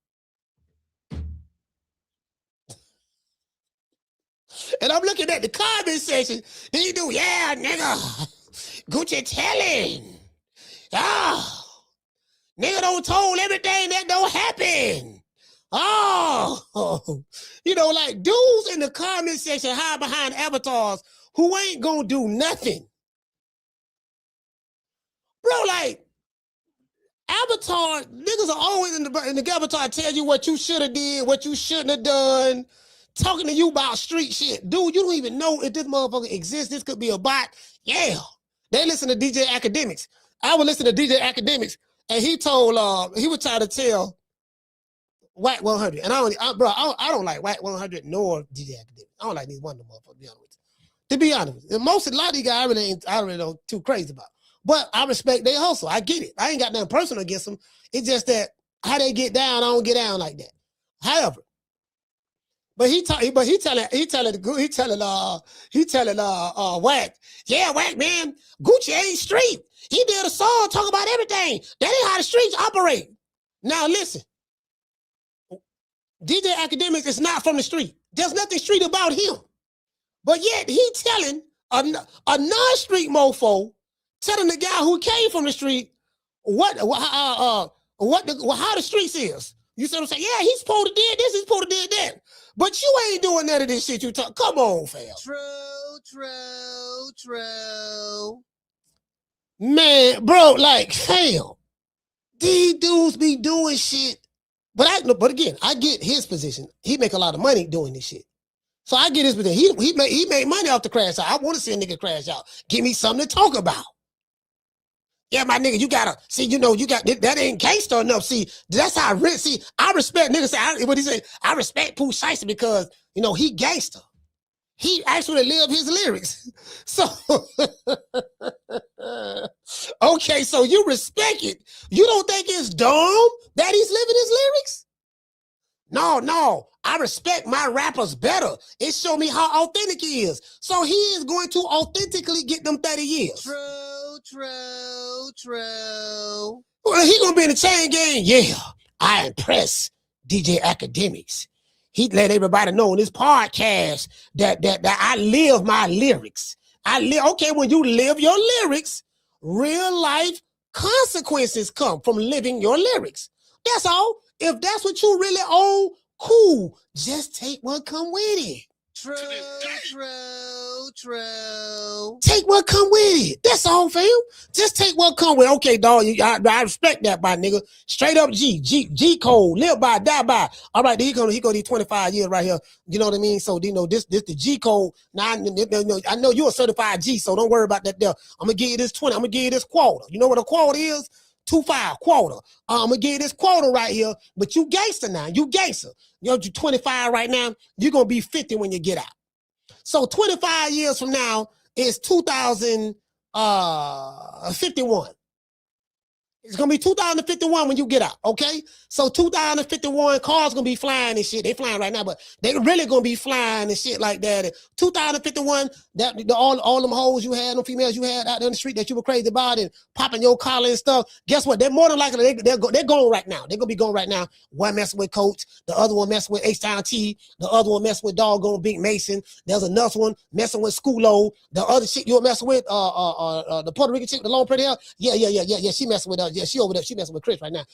And I'm looking at the comment section. Then you do, yeah, nigga. Gucci telling. Oh, nigga don't told everything that don't happen. Oh, you know, like dudes in the comment section hide behind avatars who ain't gonna do nothing. Bro, like, avatar, niggas are always in the avatar tell you what you should have did, what you shouldn't have done, talking to you about street shit. Dude, you don't even know if this motherfucker exists. This could be a bot. Yeah. They listen to DJ Academics. I would listen to DJ Academics, and he was trying to tell White 100. And I don't like White 100 nor DJ Academics. I don't like these one of them motherfuckers, to be honest with you. A lot of these guys I really don't too crazy about. But I respect their hustle. I get it. I ain't got nothing personal against them. It's just that how they get down, I don't get down like that. However, but he telling Wack, yeah, Wack, man, Gucci ain't street. He did a song talking about everything. That ain't how the streets operate. Now listen, DJ Academics is not from the street. There's nothing street about him. But yet he telling a non-street mofo, telling the guy who came from the street how the streets is. You see what I'm saying? Yeah, he's supposed to did this, he's supposed to did that. But you ain't doing none of this shit you talk. Come on, fam. True. Man, bro, like, hell, these dudes be doing shit. But again, I get his position. He make a lot of money doing this shit. So I get his position. He made money off the crash out. I want to see a nigga crash out. Give me something to talk about. Yeah, my nigga, you gotta see. You know, you got that ain't gangster enough. See, that's how I see. I respect niggas. Say what he say. I respect Pooh Shiesty because you know he gangster. He actually lived his lyrics. So, okay, so you respect it. You don't think it's dumb that he's living his lyrics? No. I respect my rappers better. It showed me how authentic he is. So he is going to authentically get them 30 years. True. Well, he gonna be in the chain gang. Yeah, I impress DJ Academics. He let everybody know in this podcast that I live my lyrics. Okay, when you live your lyrics, real life consequences come from living your lyrics. That's all. If that's what you really own, cool. Just take what come with it. True. Take what come with it. That's all, fam. Just take what come with it. Okay, dog, I respect that, my nigga. Straight up G code, live by, die by. All right, he gonna these 25 years right here. You know what I mean? So, you know, this the G code. Now, I know you're a certified G, so don't worry about that there. I'm gonna give you this 20. I'm gonna give you this quarter. You know what a quarter is? 2-5 quarter. I'm gonna give you this quarter right here, but you gangster now. You gangster. You know, you're 25 right now. You're gonna be 50 when you get out. So 25 years from now is 2051. It's gonna be 2051 when you get out, okay? So 2051 cars gonna be flying and shit. They flying right now, but they really gonna be flying and shit like that. 2051, all them hoes you had, them females you had out there in the street that you were crazy about and popping your collar and stuff. Guess what? They're more than likely they're going right now. They're gonna be going right now. One messing with Coach, the other one messing with H-Town T, the other one messing with doggone Big Mason. There's another one messing with Schoolo. The other chick you were messing with, the Puerto Rican chick, the long pretty hair. Yeah. She messing with yeah, she over there. She messing with Chris right now.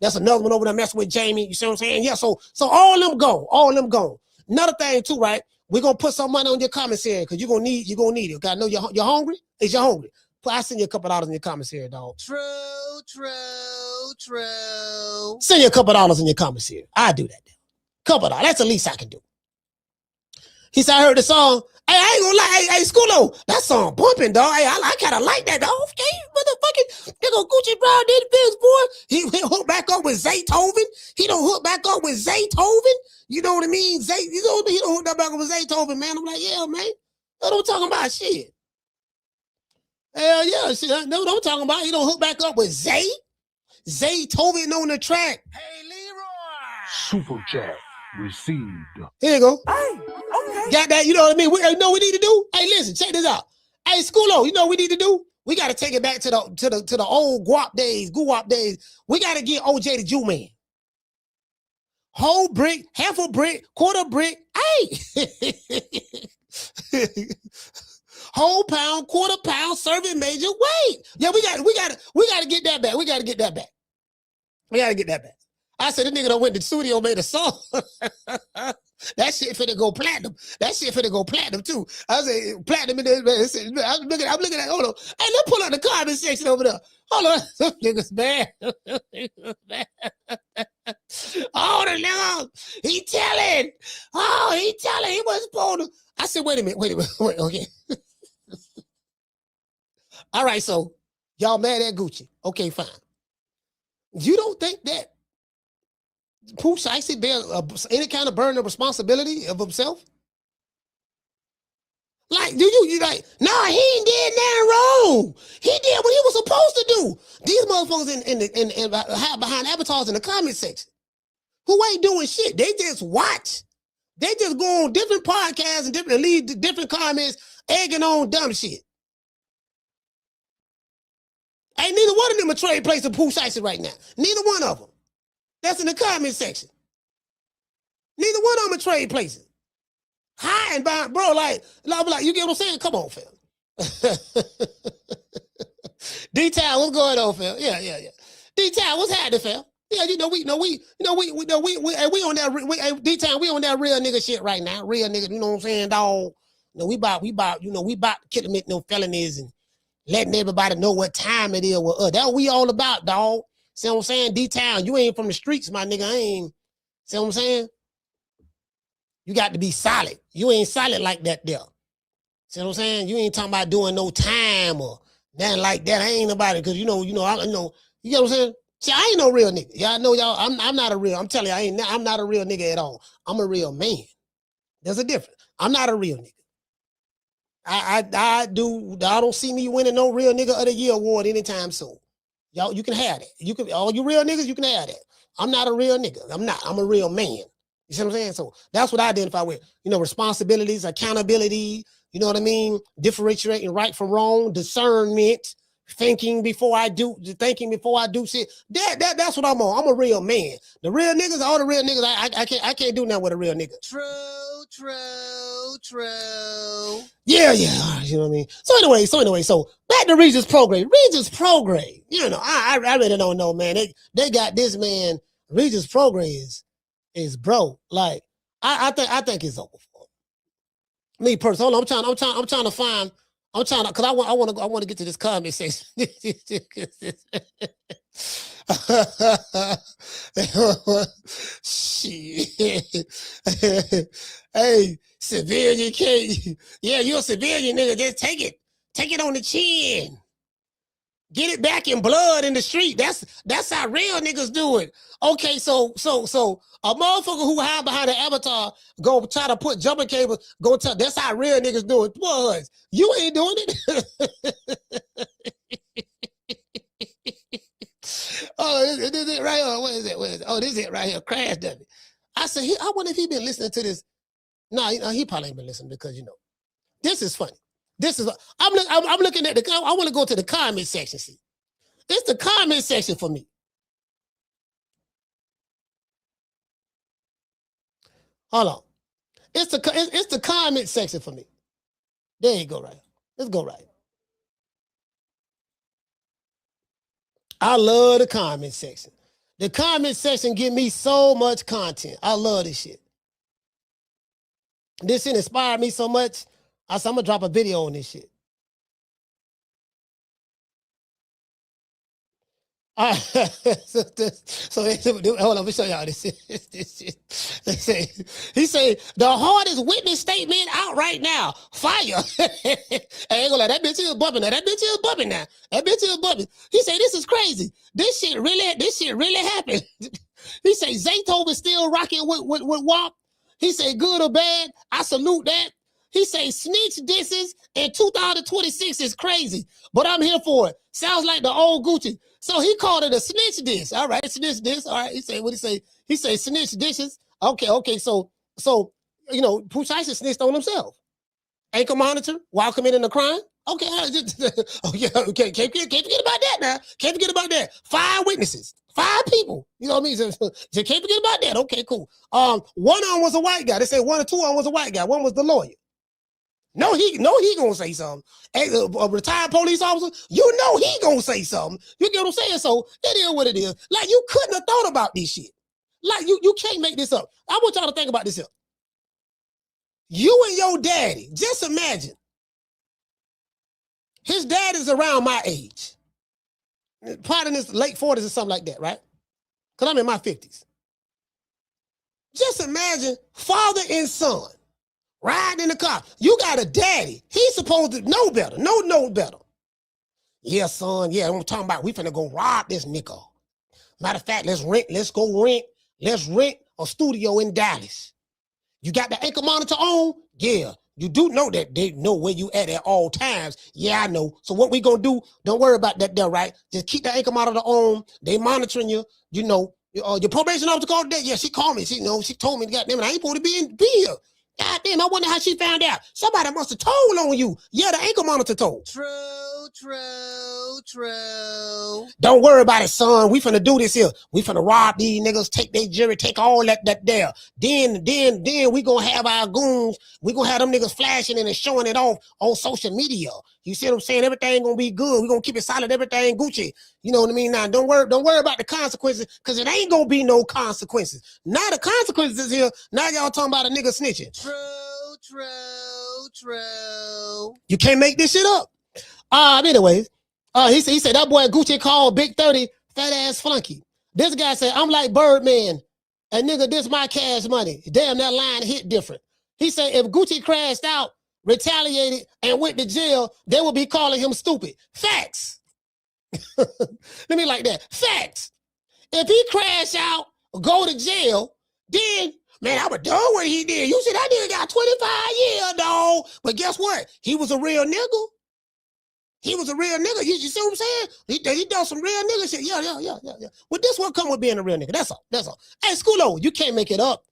That's another one over there messing with Jamie. You see what I'm saying? Yeah, so all them go. Another thing too, right? We're gonna put some money on your commissary because you're gonna need it. Okay, I know you're hungry. Is you hungry? I send you a couple dollars in your commissary, dog. True. Send you a couple dollars in your commissary. I do that. Couple dollars. That's the least I can do. He said, I heard the song. Hey, I ain't gonna lie. Hey, Schoolo, that song bumping, dog. Hey, I kind of like that, dog. Okay, motherfucking, they go Gucci Brown did the biz, boy. He hooked back up with Zaytoven. He don't hook back up with Zaytoven. You know what I mean? He don't hook that back up with Zaytoven, man. I'm like, yeah, man. That's what I'm talking about, shit. Hell yeah, shit. That's what I'm talking about. He don't hook back up with Zaytoven on the track. Hey, Leroy. Super chat received. Here you go. Hey, okay. Got that? You know what I mean? We know what we need to do. Hey, listen, check this out. Hey, Schoolo, you know what we need to do? We got to take it back to the old guap days. We got to get OJ the Jew man. Whole brick, half a brick, quarter brick. Hey, whole pound, quarter pound, serving major weight. Yeah, we got to get that back. We got to get that back. I said, the nigga that went to the studio made a song. That shit finna go platinum. Too. I said, platinum in there. I'm looking at, hold on. Hey, let's pull out the comment section over there. Hold on. Some niggas bad. Oh, the nigga. He telling. He wasn't supposed to. I said, wait a minute. Okay. All right, so y'all mad at Gucci. Okay, fine. You don't think that Pooh Shiesty bear any kind of burden of responsibility of himself? Like, do you like, nah, he ain't did nothing wrong. He did what he was supposed to do. These motherfuckers in behind avatars in the comment section who ain't doing shit. They just watch. They just go on different podcasts and leave different comments, egging on dumb shit. Ain't neither one of them a trade place of Pooh Shiesty right now. Neither one of them. That's in the comment section. Neither one of them are trade places. Hiding by, bro, like, you get what I'm saying? Come on, fam. D-Town, what's going on, fam? Yeah. D-Town, what's happening, fam? Yeah, we on that, D-Town, we on that real nigga shit right now. Real nigga, you know what I'm saying, dog? We about killing no felonies and letting everybody know what time it is with us. That's what we all about, dog. See what I'm saying? D-Town, you ain't from the streets, my nigga. I ain't. See what I'm saying? You got to be solid. You ain't solid like that there. See what I'm saying? You ain't talking about doing no time or Nothing like that. I ain't nobody, because you know, you know what I'm saying? See, I ain't no real nigga. Y'all know y'all, I'm not a real, I'm telling you, I'm not a real nigga at all. I'm a real man. There's a difference. I'm not a real nigga. I don't see me winning no real nigga of the year award anytime soon. Y'all, you can have that. You can, all you real niggas, you can have that. I'm not a real nigga. I'm a real man. You see what I'm saying? So that's what I identify with. You know, responsibilities, accountability, you know what I mean? Differentiating right from wrong, discernment, thinking before I do shit. That's what I'm on. I'm a real man. The real niggas, all the real niggas, I can't do nothing with a real nigga. True. Yeah. You know what I mean? So anyway, back to Regis Prograis. Regis Prograis, you know, I really don't know, man. They got this man, Regis Prograis is bro. Like, I think it's over for him. Me personally, hold on, I'm trying to, cause I want to get to this comment section. Shit. Hey, civilian can't. Yeah, you're a civilian nigga. Just take it on the chin. Get it back in blood in the street. That's how real niggas do it. Okay, so a motherfucker who hide behind an avatar go try to put jumping cables. That's how real niggas do it. Was you ain't doing it? Oh, this is it right here. What is it? Oh, this is it right here. Crash dummy. I said, I wonder if he been listening to this. No, he probably ain't been listening, because, you know, this is funny. This is, I'm looking at I want to go to the comment section. See, it's the comment section for me. Hold on. It's the comment section for me. There you go, right. Let's go right. I love the comment section. The comment section give me so much content. I love this shit. This shit inspired me so much. I said, I'm gonna drop a video on this shit. All right. so hold on, let me show y'all this. He say the hardest witness statement out right now. Fire. I ain't gonna lie, that bitch is bumping now. That bitch is bumping. He say this is crazy. This shit really happened. He say Zaytoven still rocking with WAP. He say good or bad. I salute that. He say snitch disses in 2026 is crazy, but I'm here for it. Sounds like the old Gucci. So he called it a snitch diss. All right, snitch diss. All right, he say what he say? He say snitch dishes. Okay. So you know, Tyson snitched on himself. Ankle monitor while committing a crime. Okay, okay. Can't forget about that now. Can't forget about that. 5 witnesses. 5 people. You know what I mean? So can't forget about that. Okay, cool. One of them was a white guy. They say 1 or 2 of them was a white guy. One was the lawyer. No, he gonna say something. As a retired police officer, you know he gonna say something. You get what I'm saying? So it is what it is. Like, you couldn't have thought about this shit. Like, you can't make this up. I want y'all to think about this here. You and your daddy, just imagine. His dad is around my age. Probably in his late 40s or something like that, right? Because I'm in my 50s. Just imagine father and son riding in the car. You got a daddy. He's supposed to know better. Know better. Yeah, son. Yeah, I'm talking about we finna go rob this nigga. Matter of fact, let's rent a studio in Dallas. You got the ankle monitor on? Yeah. You do know that they know where you at all times. Yeah, I know. So what we gonna do, don't worry about that there, right? Just keep the ankle monitor on. They monitoring you. You know, your probation officer called that. Yeah, she called me. She told me, goddamn it, I ain't supposed to be here. God damn, I wonder how she found out. Somebody must have told on you. Yeah, the ankle monitor told. True. Don't worry about it, son. We finna do this here. We finna rob these niggas, take their jury, take all that there. Then we gonna have our goons. We gonna have them niggas flashing and showing it off on social media. You see what I'm saying? Everything gonna be good. We gonna keep it solid. Everything Gucci. You know what I mean? Now, don't worry about the consequences, because it ain't gonna be no consequences. Now the consequences is here. Now y'all talking about a nigga snitching. True. You can't make this shit up. Anyways, he said that boy Gucci called Big 30 fat ass flunky. This guy said, I'm like Birdman. And nigga, this my cash money. Damn, that line hit different. He said, if Gucci crashed out, retaliated, and went to jail, they will be calling him stupid. Facts. Let me like that. Facts. If he crash out, go to jail, then, man, I would do what he did. You said that nigga got 25 years, dog. But guess what? He was a real nigga. He was a real nigga. You see what I'm saying? He done some real nigga shit. Yeah. Well, this one come with being a real nigga. That's all. Hey, Schoolo, you can't make it up.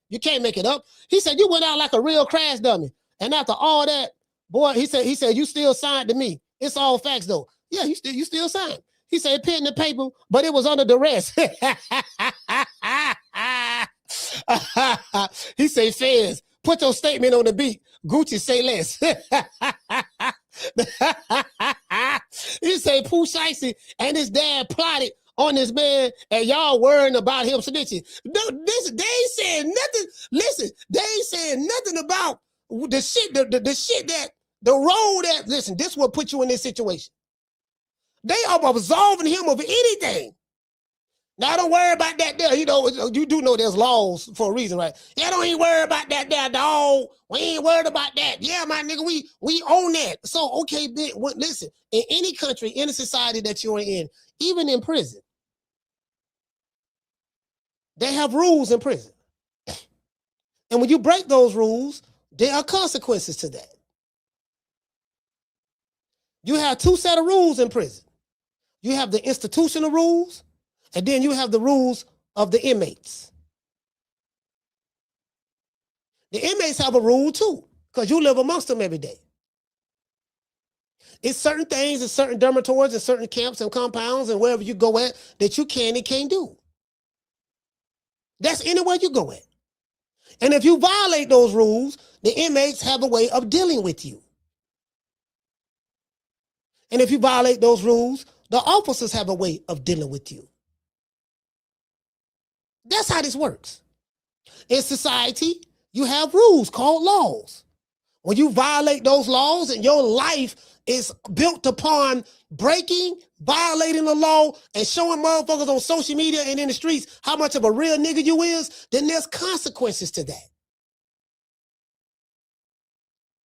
He said you went out like a real crash dummy. And after all that, boy, he said you still signed to me. It's all facts though. Yeah, you still signed. He said pen in the paper, but it was under duress. He said, Fez, put your statement on the beat. Gucci say less. He said Pooh Shiesty and his dad plotted on this man, and y'all worrying about him snitching. They ain't saying nothing. Listen, they ain't saying nothing about the shit, the shit that, the role that, listen, this will put you in this situation. They are absolving him of anything. Now, don't worry about that there. You know, you do know there's laws for a reason, right? Yeah, don't even worry about that there, dog. We ain't worried about that. Yeah, my nigga, we own that. So, okay, listen, in any country, in a society that you're in, even in prison, they have rules in prison. And when you break those rules, there are consequences to that. You have two sets of rules in prison. You have the institutional rules, and then you have the rules of the inmates. The inmates have a rule too, because you live amongst them every day. It's certain things in certain dormitories and certain camps and compounds and wherever you go at that you can and can't do. That's anywhere you go at. And if you violate those rules, the inmates have a way of dealing with you. And if you violate those rules, the officers have a way of dealing with you. That's how this works. In society, you have rules called laws. When you violate those laws and your life is built upon breaking, violating the law, and showing motherfuckers on social media and in the streets how much of a real nigga you is, then there's consequences to that.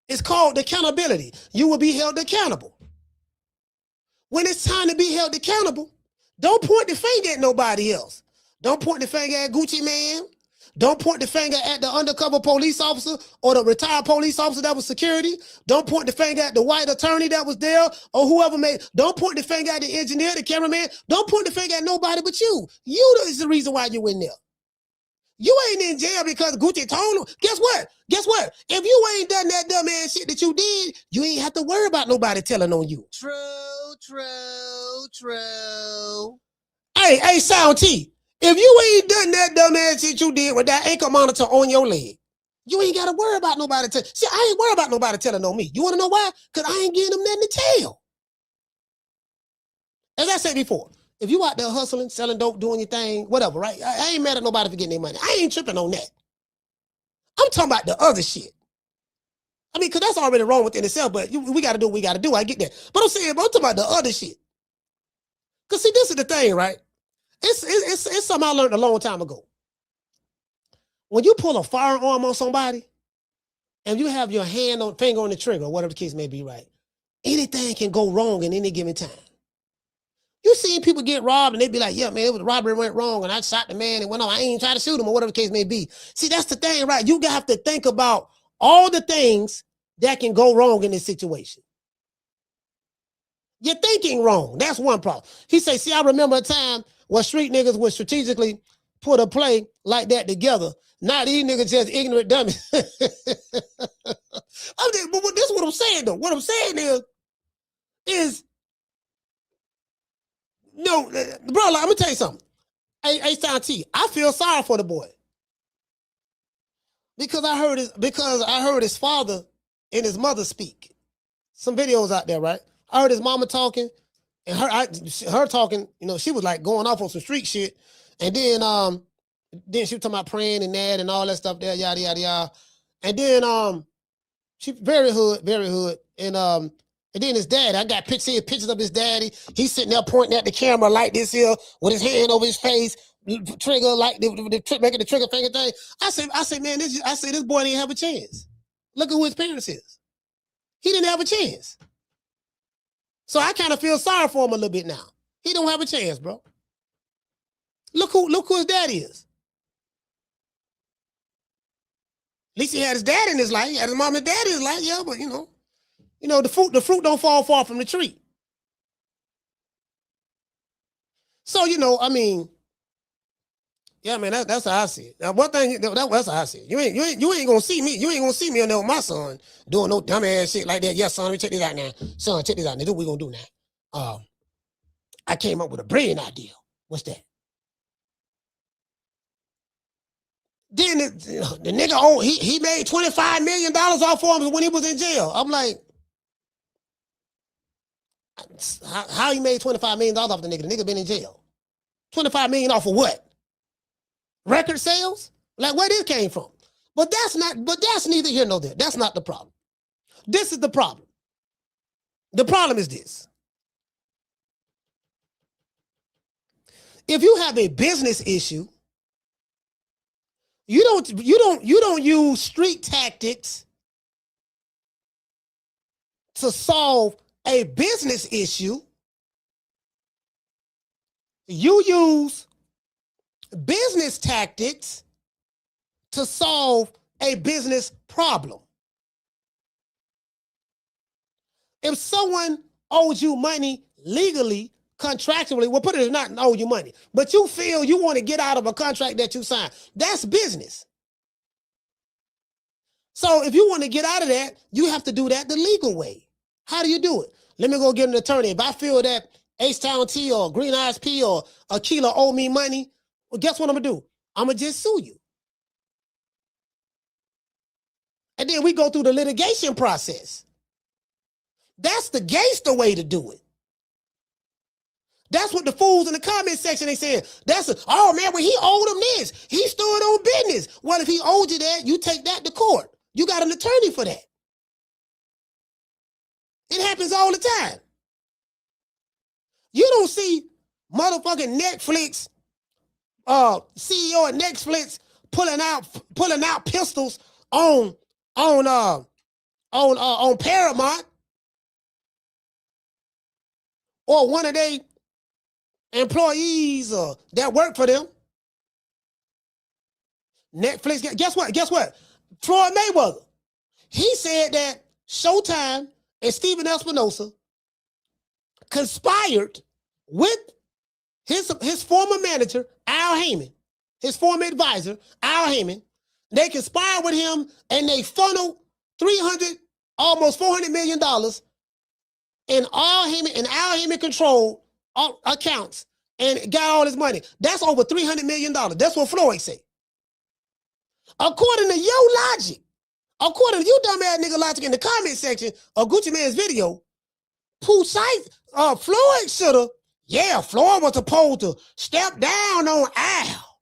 It's called accountability. You will be held accountable. When it's time to be held accountable, don't point the finger at nobody else. Don't point the finger at Gucci Man. Don't point the finger at the undercover police officer or the retired police officer that was security. Don't point the finger at the white attorney that was there or whoever made. Don't point the finger at the engineer, the cameraman. Don't point the finger at nobody but you. You is the reason why you in there. You ain't in jail because Gucci told him. Guess what? If you ain't done that dumb ass shit that you did, you ain't have to worry about nobody telling on you. True. Hey, Sound T. If you ain't done that dumb ass shit you did with that ankle monitor on your leg, you ain't got to worry about nobody telling. See, I ain't worried about nobody telling on me. You want to know why? Because I ain't getting them nothing to tell. As I said before, if you out there hustling, selling dope, doing your thing, whatever, right? I ain't mad at nobody for getting their money. I ain't tripping on that. I'm talking about the other shit. I mean, because that's already wrong within itself, but we got to do what we got to do. I get that. But I'm talking about the other shit. Because see, this is the thing, right? It's something I learned a long time ago. When you pull a firearm on somebody and you have your finger on the trigger, whatever the case may be, right? Anything can go wrong at any given time. You seen people get robbed and they be like, yeah, man, the robbery went wrong and I shot the man and went on. I ain't trying to shoot him or whatever the case may be. See, that's the thing, right? You have to think about all the things that can go wrong in this situation. You're thinking wrong. That's one problem. He say, see, I remember a time where street niggas would strategically put a play like that together. Now these niggas just ignorant dummies. But this is what I'm saying, though. What I'm saying is no, bro, I'm gonna tell you something. Hey, Sound T, I feel sorry for the boy. Because I heard his father and his mother speak. Some videos out there, right? I heard his mama talking, and her talking, you know, she was like going off on some street shit. And then she was talking about praying and that and all that stuff there, yada, yada, yada. And then she very hood. And then his dad, I got pictures of his daddy. He's sitting there pointing at the camera like this here with his hand over his face, trigger like making the trigger finger thing. I said, man, this boy didn't have a chance. Look at who his parents is. He didn't have a chance. So I kind of feel sorry for him a little bit now. He don't have a chance, bro. Look who his dad is. At least he had his dad in his life. He had his mom and dad in his life. Yeah, but you know, the fruit don't fall far from the tree. So, I mean, yeah, man, that's how I see it. Now, one thing, that's how I see it. You ain't gonna see me. You ain't gonna see me in there with my son doing no dumb ass shit like that. Yes, son, let me check this out now. Son, check this out. Now, this is what we gonna do now. I came up with a brilliant idea. What's that? Then the nigga he made $25 million off for him when he was in jail. I'm like, how he made $25 million off the nigga? The nigga been in jail. $25 million off of what? Record sales? Like where this came from? But that's neither here nor there. That's not the problem. This is the problem. The problem is this. If you have a business issue, you don't use street tactics to solve a business issue. You use business tactics to solve a business problem. If someone owes you money legally, contractually, well, put it as not owe you money, but you feel you want to get out of a contract that you signed, that's business. So if you want to get out of that, you have to do that the legal way. How do you do it? Let me go get an attorney. If I feel that H-Town T or Green Eyes P or Aquila owe me money, well, guess what I'm going to do? I'm going to just sue you. And then we go through the litigation process. That's the gangster way to do it. That's what the fools in the comment section, they saying, oh man, when he owed him this, he stood on business. Well, if he owed you that, you take that to court. You got an attorney for that. It happens all the time. You don't see motherfucking Netflix, CEO of Netflix pulling out pistols on Paramount or one of their employees that work for them. Netflix, guess what? Floyd Mayweather, he said that Showtime and Steven Espinosa conspired with his former manager, Al Heyman, his former advisor, Al Heyman. They conspired with him and they funneled almost $400 million in Al Heyman controlled accounts and got all his money. That's over $300 million. That's what Floyd said. According to your logic, according to you dumbass nigga logic in the comment section of Gucci Man's video, Floyd Floyd was supposed to step down on Al,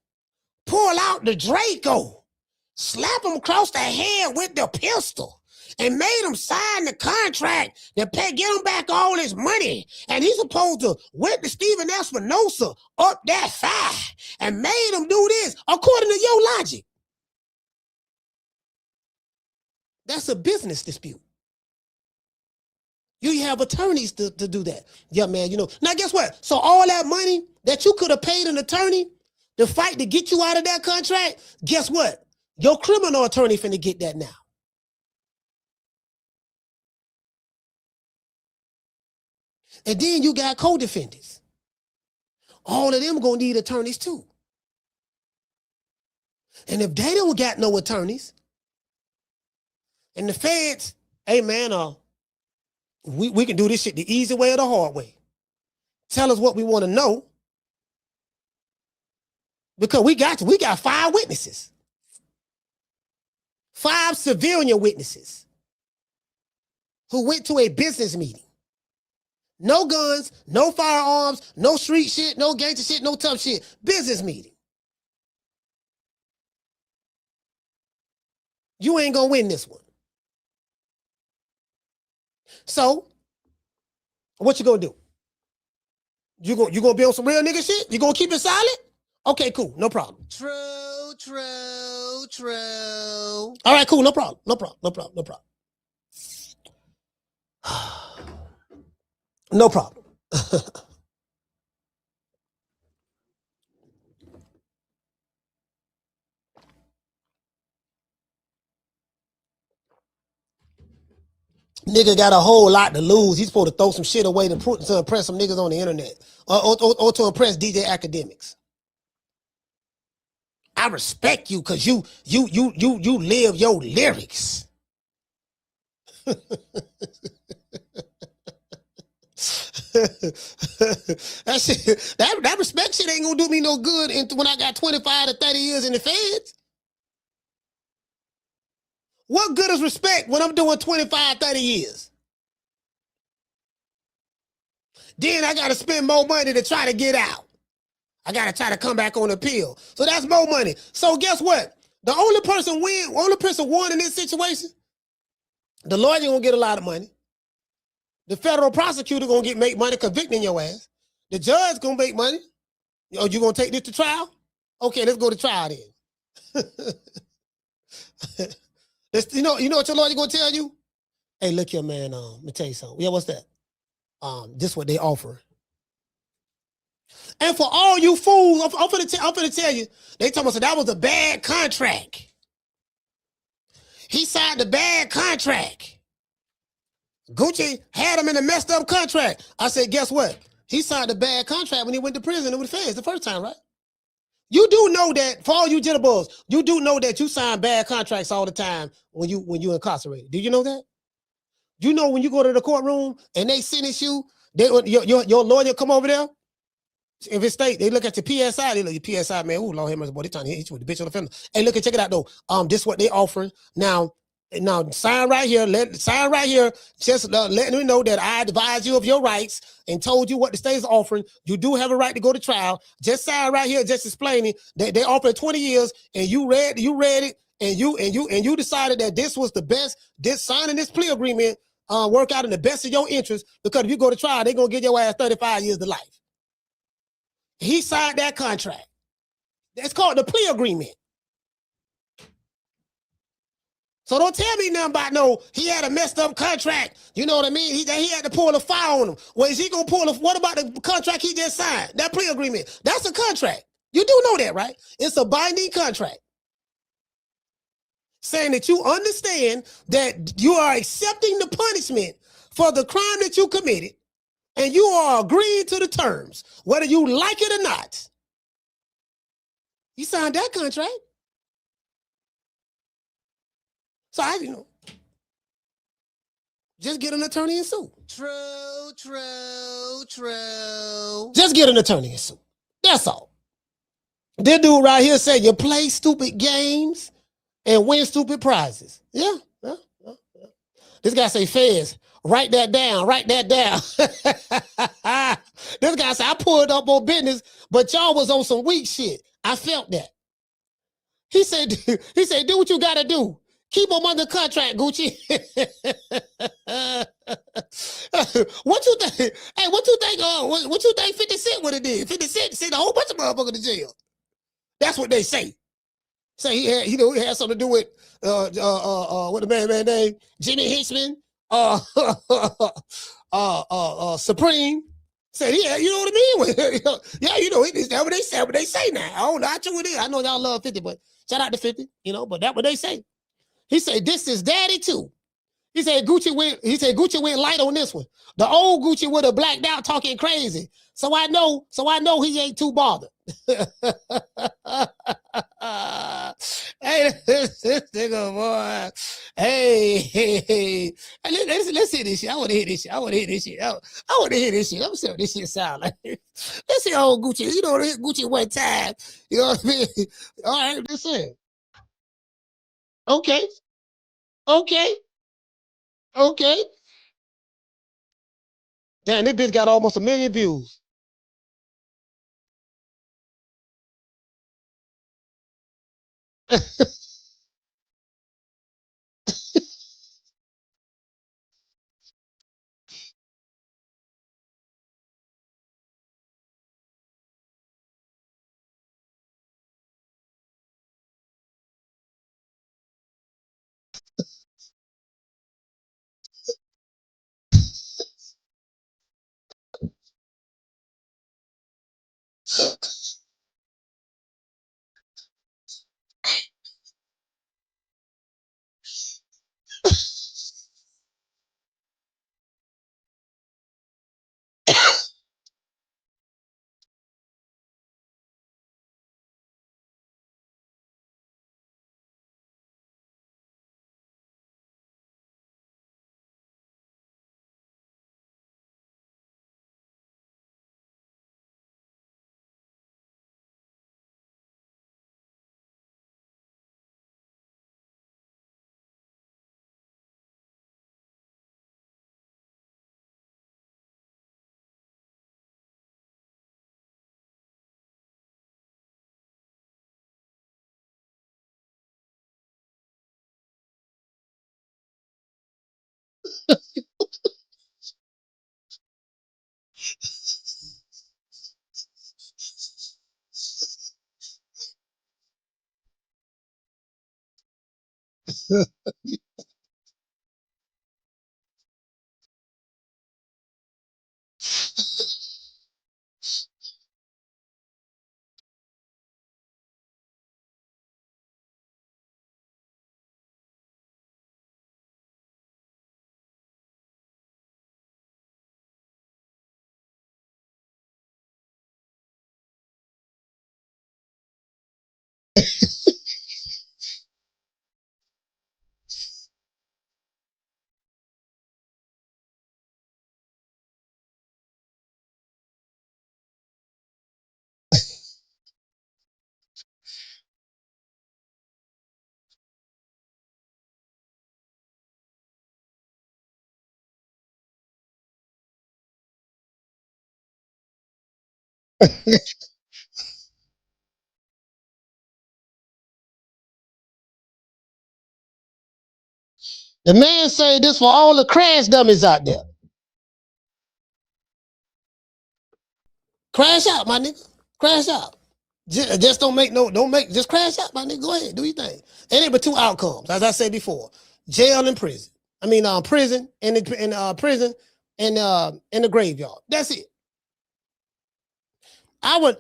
pull out the Draco, slap him across the head with the pistol, and made him sign the contract to get him back all his money. And he's supposed to went to Steven Espinosa up that fire and made him do this, according to your logic. That's a business dispute. You have attorneys to do that. Yeah, man, Now, guess what? So all that money that you could have paid an attorney to fight to get you out of that contract, guess what? Your criminal attorney finna get that now. And then you got co-defendants. All of them gonna need attorneys too. And if they don't got no attorneys, and the feds, hey man, we can do this shit the easy way or the hard way. Tell us what we want to know. Because we got 5 witnesses. 5 civilian witnesses who went to a business meeting. No guns, no firearms, no street shit, no gangster shit, no tough shit. Business meeting. You ain't gonna win this one. So, what you gonna do? You gonna be on some real nigga shit? You gonna keep it silent? Okay, cool, no problem. True. All right, cool, no problem. No problem. Nigga got a whole lot to lose. He's supposed to throw some shit away to impress some niggas on the internet or to impress DJ Academics. I respect you because you live your lyrics. that shit, that respect shit ain't gonna do me no good when I got 25 to 30 years in the feds. What good is respect when I'm doing 25, 30 years? Then I gotta spend more money to try to get out. I gotta try to come back on appeal. So that's more money. So guess what? The only person won in this situation, the lawyer gonna get a lot of money. The federal prosecutor gonna make money convicting your ass. The judge gonna make money. Oh, you gonna take this to trial? Okay, let's go to trial then. you know what your lawyer gonna tell you? Hey, look here, man. Let me tell you something. Yeah, what's that? This is what they offer. And for all you fools, I'm finna tell you, they told us that was a bad contract. He signed a bad contract. Gucci had him in a messed up contract. I said, guess what? He signed a bad contract when he went to prison with the feds the first time, right? You do know that, for all you jitterbugs, you do know that you sign bad contracts all the time when you incarcerated. Do you know that? You know when you go to the courtroom and they sentence you, your lawyer come over there. If it's state, they look at your PSI. They look at your PSI, man. Ooh, Lord have mercy, boy. They trying to hit you with the bitch on the fender. Hey, look, check it out though. This what they offering now. Sign right here. Sign right here. Just letting me know that I advised you of your rights and told you what the state is offering. You do have a right to go to trial. Just sign right here. Just explaining that they offer 20 years, and you read it, and you decided that this was the best. This signing this plea agreement work out in the best of your interest, because if you go to trial, they're gonna give your ass 35 years to life. He signed that contract. That's called the plea agreement. So don't tell me nothing about no, he had a messed up contract. You know what I mean? He had to pull a file on him. Well, is he going to pull what about the contract he just signed? That plea agreement. That's a contract. You do know that, right? It's a binding contract. Saying that you understand that you are accepting the punishment for the crime that you committed, and you are agreeing to the terms, whether you like it or not. You signed that contract. So just get an attorney and sue. True. Just get an attorney and sue. That's all. This dude right here said you play stupid games and win stupid prizes. Yeah. This guy say, Fez, write that down. This guy said, I pulled up on business, but y'all was on some weak shit. I felt that. He said, do what you gotta do. Keep them under contract, Gucci. What you think? Hey, what you think? What you think 50 Cent would have did? 50 Cent sent a whole bunch of motherfuckers to jail. That's what they say. Say he had something to do with what the man name? Jimmy Hitchman, Supreme. Said you know what I mean? Yeah, that's what they say. What they say now. I don't know how true it is. I know y'all love 50, but shout out to 50. But that's what they say. He said, this is daddy too. He said Gucci went light on this one. The old Gucci would have blacked out talking crazy. So I know he ain't too bothered. Hey, this nigga boy. Hey. Let's hear this shit. I want to hear this shit. I want to hear this shit. Let me see what this shit sound like. Let's see old Gucci. Gucci one time. You know what I mean? All right, let's see. Okay. Damn, this bitch got almost 1 million views. The man say this for all the crash dummies out there. Crash out, my nigga. Crash out. Just don't make, just crash out, my nigga. Go ahead, do your thing. It ain't but two outcomes, as I said before: jail and prison. I mean, prison and prison and in the graveyard. That's it. I would,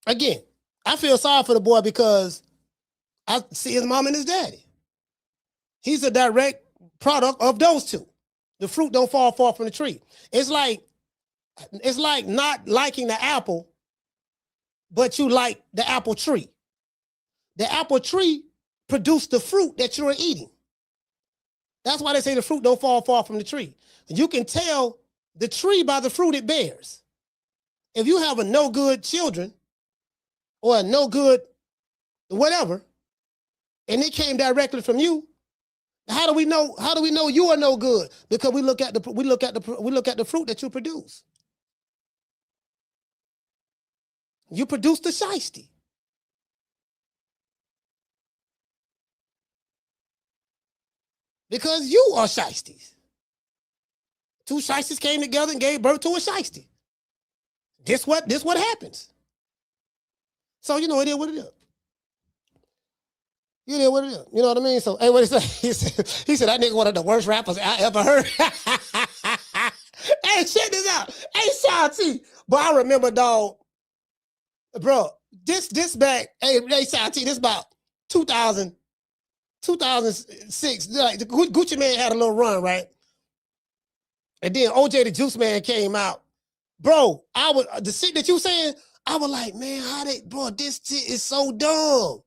again, I feel sorry for the boy because I see his mom and his daddy. He's a direct product of those two. The fruit don't fall far from the tree. It's like not liking the apple, but you like the apple tree. The apple tree produced the fruit that you're eating. That's why they say the fruit don't fall far from the tree. You can tell the tree by the fruit it bears. If you have a no good children or a no good whatever, and it came directly from you, how do we know you are no good? Because we look at the fruit that you produce. You produce the shiesty. Because you are shiesties. Two shiesties came together and gave birth to a shiesty. This what happens. So it is what it is. You know what it is. You know what I mean? So, hey, what he say? He said that nigga one of the worst rappers I ever heard. Hey, check this out. Hey, Sean T. But I remember, dog, bro, this back, hey, Sean T, this about 2006. Like, the Gucci Man had a little run, right? And then OJ the Juice Man came out. Bro, the shit that you saying, I was like, man, this shit is so dumb.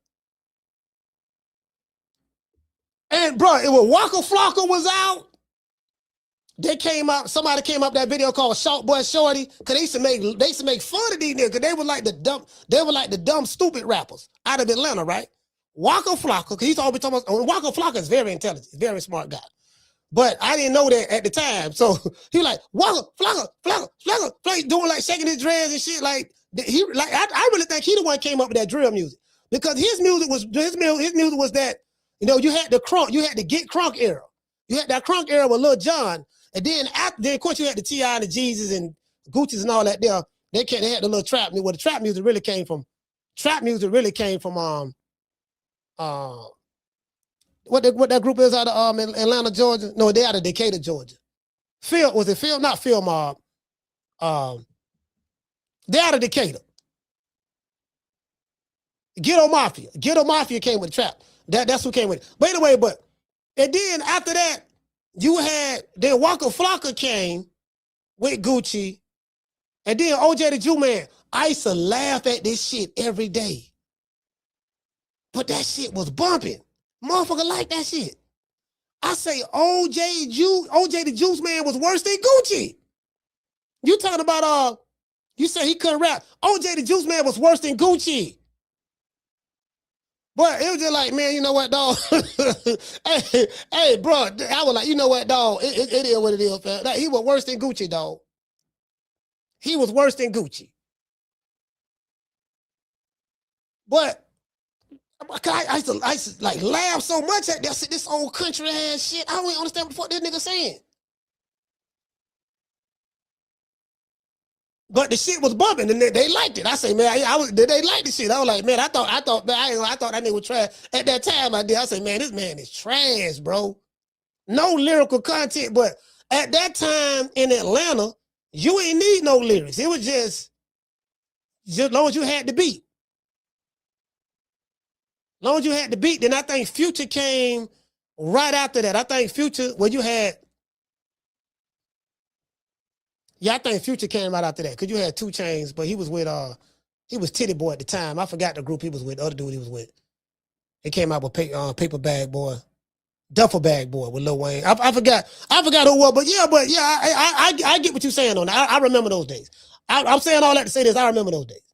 And bro, it was Waka Flocka was out. Somebody came up that video called Short Boy Shorty, because they used to make fun of these niggas, because they were like the dumb, stupid rappers out of Atlanta, right? Waka Flocka, because he's always talking about, Waka Flocka is very intelligent, very smart guy. But I didn't know that at the time. So he was like, Waka Flocka, doing like shaking his dreads and shit. I really think he the one came up with that drill music. Because his music was that, you had the get crunk era. You had that crunk era with Lil Jon. And then of course you had the T.I. and the Jeezus and Gucci's and all that there. They had the little trap music. Well, the trap music really came from what that group is out of Atlanta, Georgia? No, they out of Decatur, Georgia. Phil, was it Phil? Not Phil Mob. They're out of Decatur. Ghetto Mafia. Ghetto Mafia came with the trap. That's who came with it. But anyway, and then after that, you had, then Waka Flocka came with Gucci. And then OJ the Jew Man. I used to laugh at this shit every day. But that shit was bumping. Motherfucker like that shit. I say OJ the Juice Man was worse than Gucci. You talking about, you say he couldn't rap. OJ the Juice Man was worse than Gucci. But it was just like, man, you know what, dog? hey, bro, I was like, you know what, dog? It is what it is, fam. He was worse than Gucci, dog. He was worse than Gucci. But I used to like laugh so much at this old country ass shit. I don't even understand what the fuck this nigga saying. But the shit was bumping, and they liked it. I say, man, did they like the shit? I was like, man, I thought that nigga was trash. At that time, I did. I said, man, this man is trash, bro. No lyrical content, but at that time in Atlanta, you ain't need no lyrics. It was just as long as you had the beat. As long as you had the beat, then I think Future came right after that. I think Future, I think Future came right after that because you had 2 Chainz, but he was with he was Titty Boy at the time. I forgot the group he was with, the other dude he was with. He came out with Paper Bag Boy, Duffel Bag Boy with Lil Wayne. I forgot who it was, but I get what you're saying on that. I remember those days. I'm saying all that to say this. I remember those days.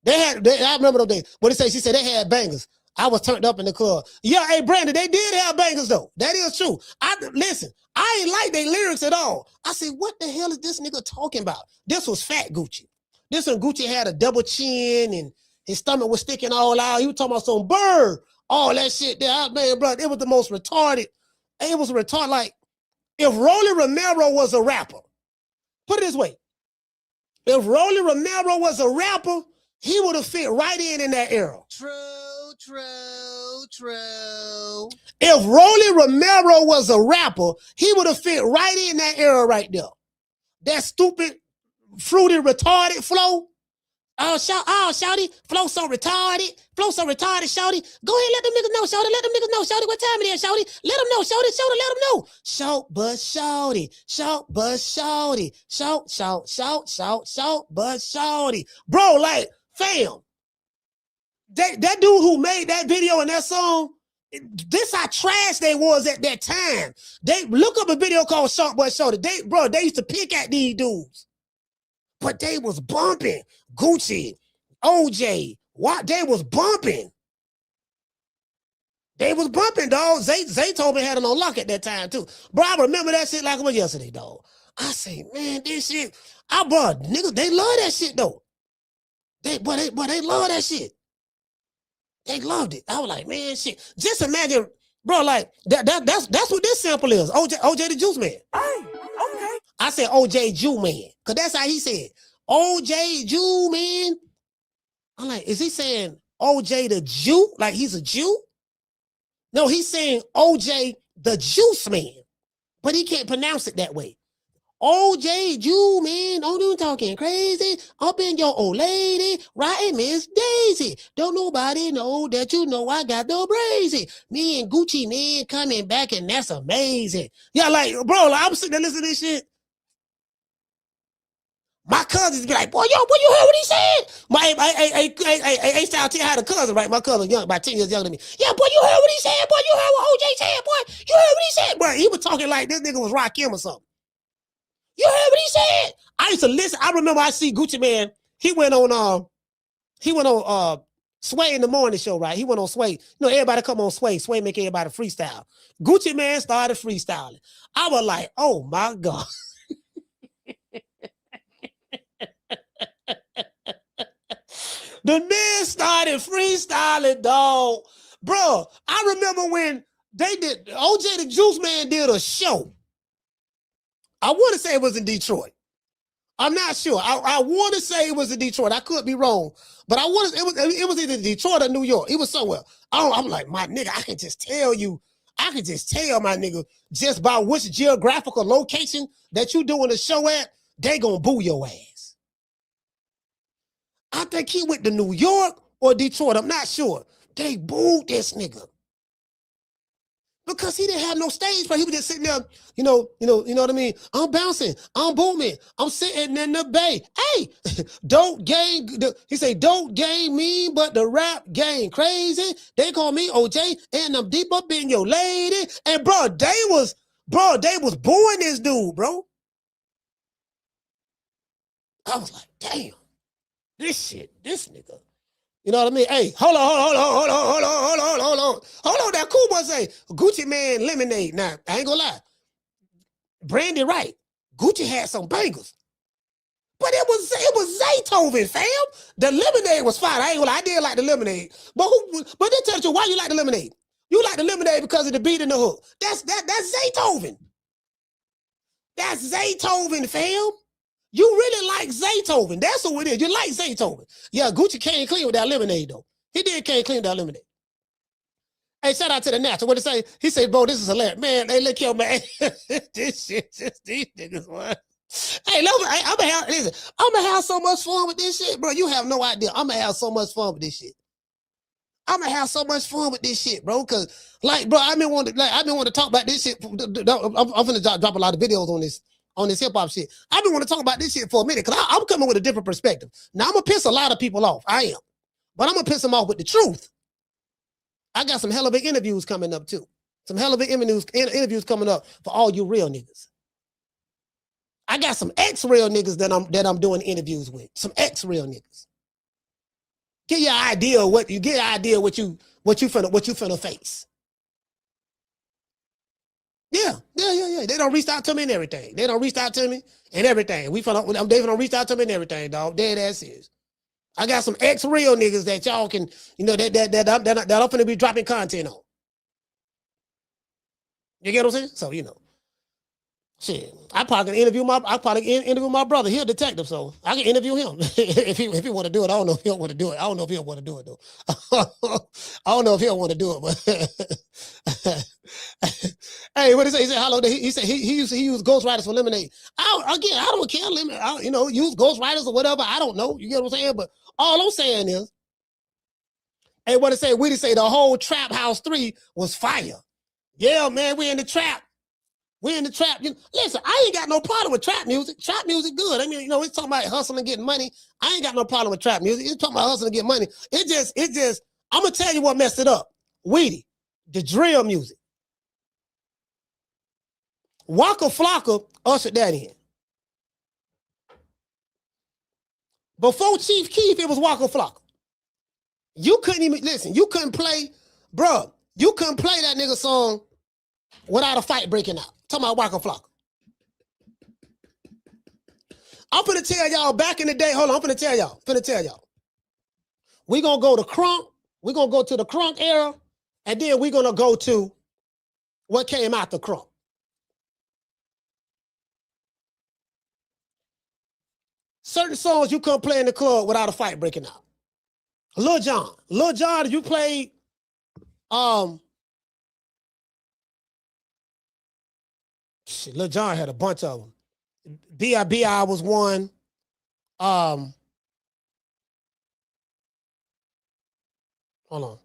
I remember those days. What she said they had bangers. I was turned up in the club. Yeah, hey, Brandon, they did have bangers, though. That is true. Listen, I ain't like their lyrics at all. I said, what the hell is this nigga talking about? This was Fat Gucci. This one, Gucci had a double chin and his stomach was sticking all out. He was talking about some bird, all that shit there. Man, bro, it was the most retarded. It was retarded. Like, if Rolly Romero was a rapper, put it this way. If Rolly Romero was a rapper, he would have fit right in that era. True. If Rolly Romero was a rapper, he would have fit right in that era right there. That stupid, fruity, retarded flow. Shawty, flow so retarded, shawty. Go ahead, let them niggas know, shawty. Let them niggas know, shawty. What time it is, shawty? Let them know, shawty. Let them know. Shout, but shawty. Shout, but shawty. Bro, like, fam. That dude who made that video and that song, this how trash they was at that time. They look up a video called Shout But Shawty. They used to pick at these dudes. But they was bumping. Gucci, OJ, what? They was bumping. They was bumping, dog. Zay told me had it on lock at that time, too. Bro, I remember that shit like it was yesterday, dog. I say, man, this shit, bro, niggas, they love that shit, though. They love that shit. They loved it. I was like, man, shit. Just imagine, bro, like, that's what this sample is. OJ the Juice Man. Hey, okay. I said OJ Jew Man, because that's how he said. OJ Jew Man. I'm like, is he saying OJ the Jew? Like he's a Jew? No, he's saying OJ the Juice Man. But he can't pronounce it that way. OJ Jew Man, don't do talking crazy. Up in your old lady, right, Miss Daisy. Don't nobody know that you know I got the brazy. Me and Gucci Man coming back, and that's amazing. Yeah, like, bro, like, I'm sitting there listening to this shit. My cousins be like, boy, you heard what he said? I tell you how the cousin, right? My cousin young, about 10 years younger than me. Yeah, boy, you heard what he said? Boy, you heard what OJ said? Boy, you heard what he said? Boy, he was talking like this nigga was Rakim or something. You heard what he said? I used to listen. I remember I see Gucci Man. He went on Sway in the morning show, right? He went on Sway. You know, everybody come on Sway. Sway make everybody freestyle. Gucci Man started freestyling. I was like, oh my God. The man started freestyling, dog. Bro, I remember when they did, OJ the Juice Man did a show. I want to say it was in Detroit. I'm not sure. I want to say it was in Detroit. I could be wrong, but it was either Detroit or New York. It was somewhere. I'm like, my nigga, I can just tell my nigga, just by which geographical location that you doing the show at, they gonna boo your ass. I think he went to New York or Detroit. I'm not sure. They booed this nigga. Because he didn't have no stage play. He was just sitting there, you know what I mean? I'm bouncing, I'm booming, I'm sitting in the bay. Hey, don't gang, he say, don't gang mean, but the rap gang crazy. They call me OJ, and I'm deep up in your lady. And bro, they was booing this dude, bro. I was like, damn, this nigga. You know what I mean? Hey, hold on. That cool boy say, Gucci Man lemonade. Now, I ain't gonna lie. Brandy right. Gucci had some bangers. But it was Zaytoven, fam. The lemonade was fine. I ain't gonna lie. I did like the lemonade. But they tell you why you like the lemonade. You like the lemonade because of the beat and the hook. That's Zaytoven. That's Zaytoven, fam. You really like Zaytoven. That's who it is. You like Zaytoven. Yeah, Gucci came clean with that lemonade, though. He did came clean with that lemonade. Hey, shout out to the natural. What did he say? He said, bro, this is hilarious. Man, hey, look here, man. This shit, just these niggas, man. Hey, I'm gonna have so much fun with this shit, bro. You have no idea. I'm gonna have so much fun with this shit. I'm gonna have so much fun with this shit, bro. Cause, like, bro, I've been wanting to talk about this shit. I'm gonna drop a lot of videos on this hip hop shit. I've been wanting to talk about this shit for a minute because I'm coming with a different perspective. Now, I'm gonna piss a lot of people off. I am. But I'm gonna piss them off with the truth. I got some hell of interviews coming up too. Some hell of interviews coming up for all you real niggas. I got some ex-real niggas that I'm doing interviews with. Some ex-real niggas. Get your idea what you finna face. Yeah. They don't reach out to me and everything. They don't reach out to me and everything. They don't reach out to me and everything, dog. Dead ass is. I got some ex-real niggas that y'all can, that I'm finna be dropping content on. You get what I'm saying? So, shit. I probably can interview my brother. He's a detective, so I can interview him if he want to do it. I don't know if he'll want to do it. I don't know if he'll want to do it though. I don't know if he'll want to do it, but hey, what did he say? He said hello. He said he used ghostwriters for lemonade. I don't care. Use ghostwriters or whatever. I don't know. You get what I'm saying? But all I'm saying is, hey, what did it say? We did say the whole Trap House 3 was fire. Yeah, man, we in the trap. We in the trap. Listen, I ain't got no problem with trap music. Trap music good. I mean, it's talking about hustling and getting money. I ain't got no problem with trap music. It's talking about hustling and getting money. It just, I'm going to tell you what messed it up. Weedy, the drill music. Waka Flocka ushered that in. Before Chief Keef, it was Waka Flocka. You couldn't even, listen, you couldn't play that nigga song without a fight breaking out. Talking about Waka Flocka. I'm finna tell y'all back in the day, hold on, I'm finna tell y'all. We're gonna go to Crunk, we're gonna go to the Crunk era, and then we're gonna go to what came after Crunk. Certain songs you couldn't play in the club without a fight breaking out. Lil Jon, you played Lil Jon had a bunch of them. B.I. was one. Hold on.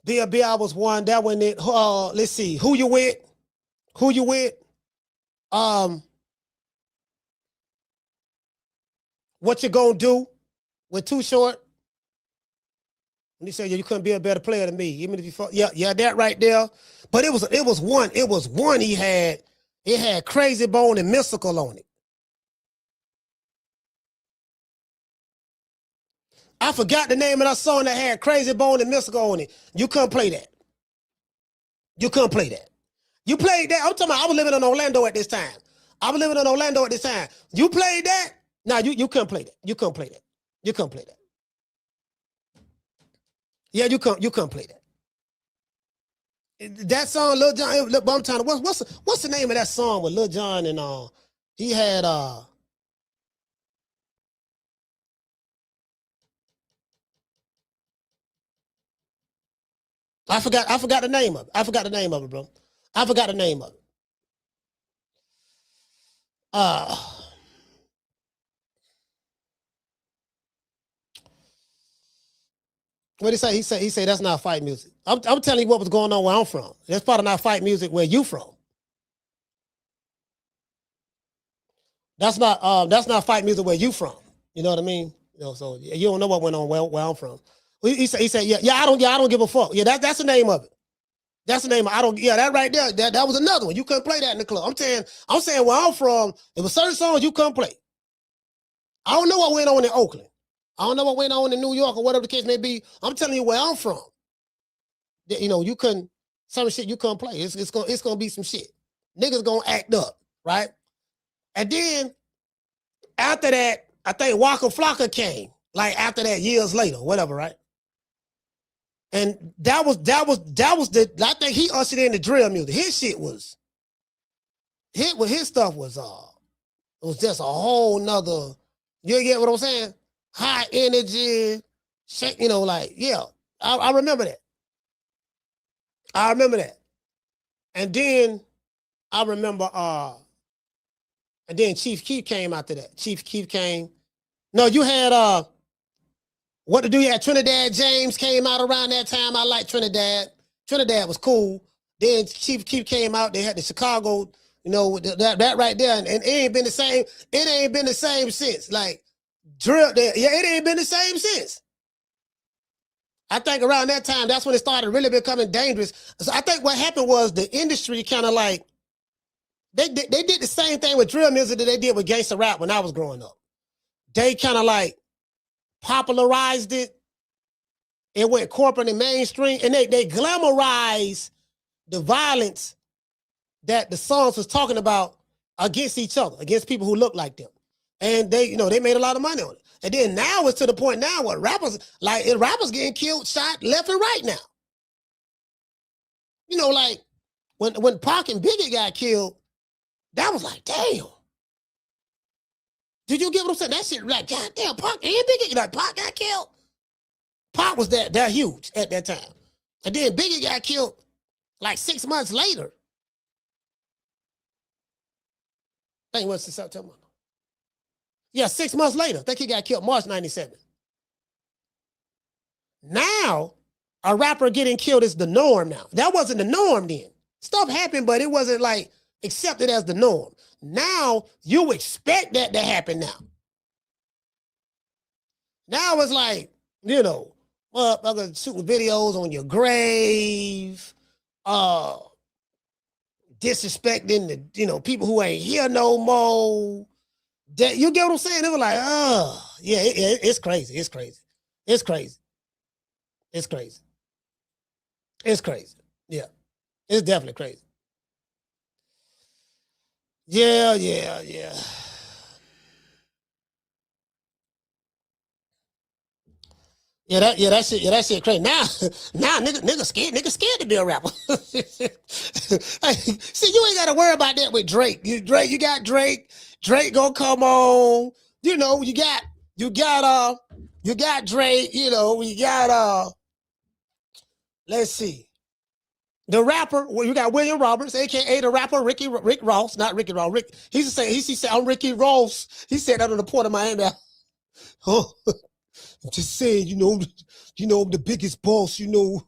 B.I. was one. That one. Let's see. Who you with? What you gonna do with Too Short? And he said, you couldn't be a better player than me. Even if you fought, yeah, that right there. But it was one he had. It had Crazy Bone and Mystical on it. I forgot the name of that song that had Crazy Bone and Mystical on it. You couldn't play that. You played that. I'm talking about I was living in Orlando at this time. You played that? No, you couldn't play that. You couldn't play that. Yeah, you couldn't play that. That song, Lil Jon, I'm trying to, what's the name of that song with Lil Jon and he had I forgot the name of it. Bro. I forgot the name of it. What did he say? He said that's not fight music. I'm telling you what was going on where I'm from. That's part of not fight music where you from. That's not fight music where you from. You know what I mean? You know, so you don't know what went on where I'm from. He said, yeah, I don't give a fuck. Yeah, that's the name of it. That's the name of that right there. That was another one. You couldn't play that in the club. I'm saying where I'm from, there were certain songs you couldn't play. I don't know what went on in Oakland. I don't know what went on in New York or whatever the case may be. I'm telling you where I'm from. You know, you couldn't, some shit you couldn't play. It's gonna be some shit. Niggas gonna act up, right? And then after that, I think Waka Flocka came, like after that, years later, whatever, right? And that was I think he ushered in the drill music. His stuff was it was just a whole nother, you get what I'm saying? High energy, shit, you know, like, yeah, I remember that. I remember that. And then I remember and then Chief Keef came after that. Chief Keef came. No, you had what to do? You had Trinidad James came out around that time. I like Trinidad. Trinidad was cool. Then Chief Keef came out. They had the Chicago, you know, that right there. And it ain't been the same. It ain't been the same since. Like, drill there. Yeah, it ain't been the same since. I think around that time, that's when it started really becoming dangerous. So I think what happened was the industry kind of like, they did the same thing with drill music that they did with gangster rap when I was growing up. They kind of like popularized it. It went corporate and mainstream, and they glamorized the violence that the songs was talking about against each other, against people who look like them. And they made a lot of money on it. And then now it's to the point now where rappers getting killed, shot left and right now. You know, like when Pac and Biggie got killed, that was like, damn. Did you get what I'm saying? That shit like, God damn, Pac and Biggie, like Pac got killed. Pac was that huge at that time. And then Biggie got killed like 6 months later. I think it was September. Yeah, 6 months later. I think he got killed March 97. Now, a rapper getting killed is the norm now. That wasn't the norm then. Stuff happened, but it wasn't like accepted as the norm. Now, you expect that to happen now. Now it's like, you know, motherfuckers shooting videos on your grave, disrespecting the, you know, people who ain't here no more. That, you get what I'm saying? They were like, oh, yeah, it's crazy. It's crazy. It's crazy. It's crazy. It's crazy. Yeah. It's definitely crazy. Yeah. That shit crazy. Now niggas scared to be a rapper. See, you ain't gotta worry about that with Drake. You got Drake. Drake gonna come on. You know, you got Drake, you know, you got let's see. The rapper, well, you got William Roberts, aka the rapper Rick Ross, not Ricky Ross. He said, I'm Ricky Ross. He said that on the Port of Miami. Oh, I'm just saying, you know, I'm the biggest boss, you know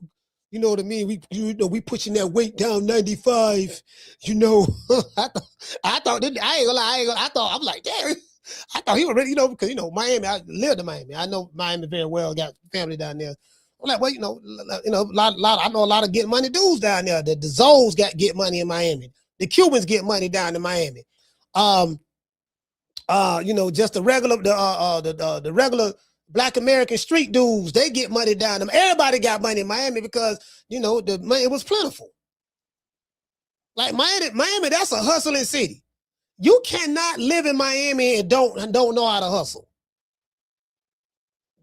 what I mean? We pushing that weight down 95, you know. I thought, I'm like, damn, I thought he was ready, you know, because, you know, Miami, I lived in Miami. I know Miami very well, got family down there. I'm like, well, you know, I know a lot of get money dudes down there. The Zoes get money in Miami. The Cubans get money down in Miami. You know, just the regular Black American street dudes, they get money down them. Everybody got money in Miami because, you know, the money was plentiful. Like Miami, that's a hustling city. You cannot live in Miami and don't know how to hustle.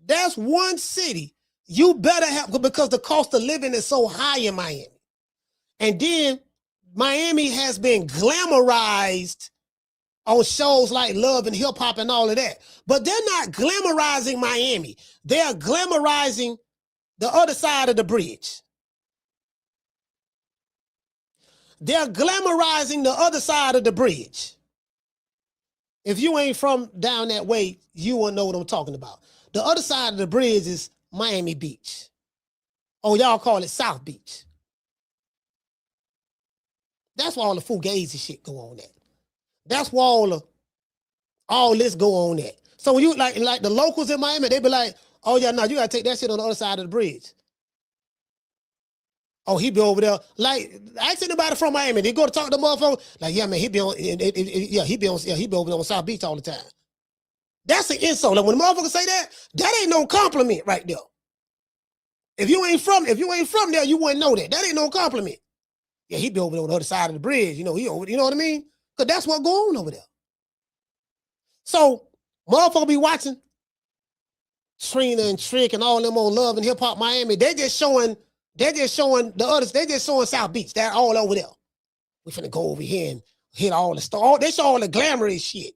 That's one city you better have, because the cost of living is so high in Miami. And then Miami has been glamorized on shows like Love and Hip Hop and all of that. But they're not glamorizing Miami. They're glamorizing the other side of the bridge. They're glamorizing the other side of the bridge. If you ain't from down that way, you won't know what I'm talking about. The other side of the bridge is Miami Beach. Oh, y'all call it South Beach. That's where all the fugazi shit go on at. That's where all this go on at. So when you like the locals in Miami, they be like, oh yeah, no, you gotta take that shit on the other side of the bridge. Oh, he be over there. Like, ask anybody from Miami. They go to talk to the motherfucker. Like, yeah, man, he be over there on South Beach all the time. That's an insult. Like, when the motherfucker say that, that ain't no compliment right there. If you ain't from there, you wouldn't know that. That ain't no compliment. Yeah, he be over there on the other side of the bridge. You know what I mean? Because that's what go on over there. So, motherfucker be watching Trina and Trick and all them on Love and Hip Hop Miami. They're just showing the others. They're just showing South Beach. They're all over there. We finna go over here and hit all the stars. They show all the glamorous shit.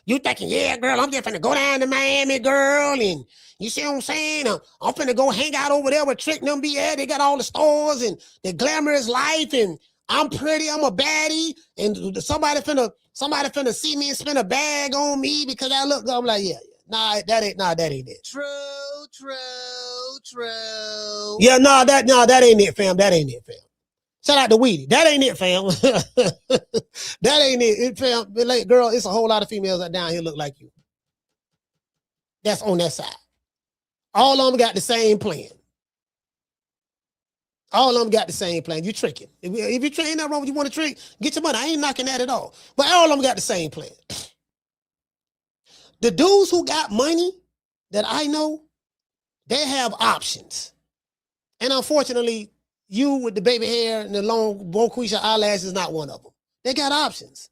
You thinking, yeah, girl, I'm just finna go down to Miami, girl, and you see what I'm saying? I'm finna go hang out over there with Trick and them be at. They got all the stores and the glamorous life, and I'm pretty, I'm a baddie, and somebody finna see me and spend a bag on me because I look good. I'm like, yeah. Nah, that ain't it. True. Yeah, that ain't it, fam. That ain't it, fam. Shout out to Weedy. That ain't it, fam. That ain't it, fam. Like, girl, it's a whole lot of females that down here look like you. That's on that side. All of them got the same plan. All of them got the same plan. You tricking. If you tricking, ain't nothing wrong with you want to trick, get your money. I ain't knocking that at all. But all of them got the same plan. The dudes who got money that I know, they have options. And unfortunately, you with the baby hair and the long Boquisha eyelashes is not one of them. They got options.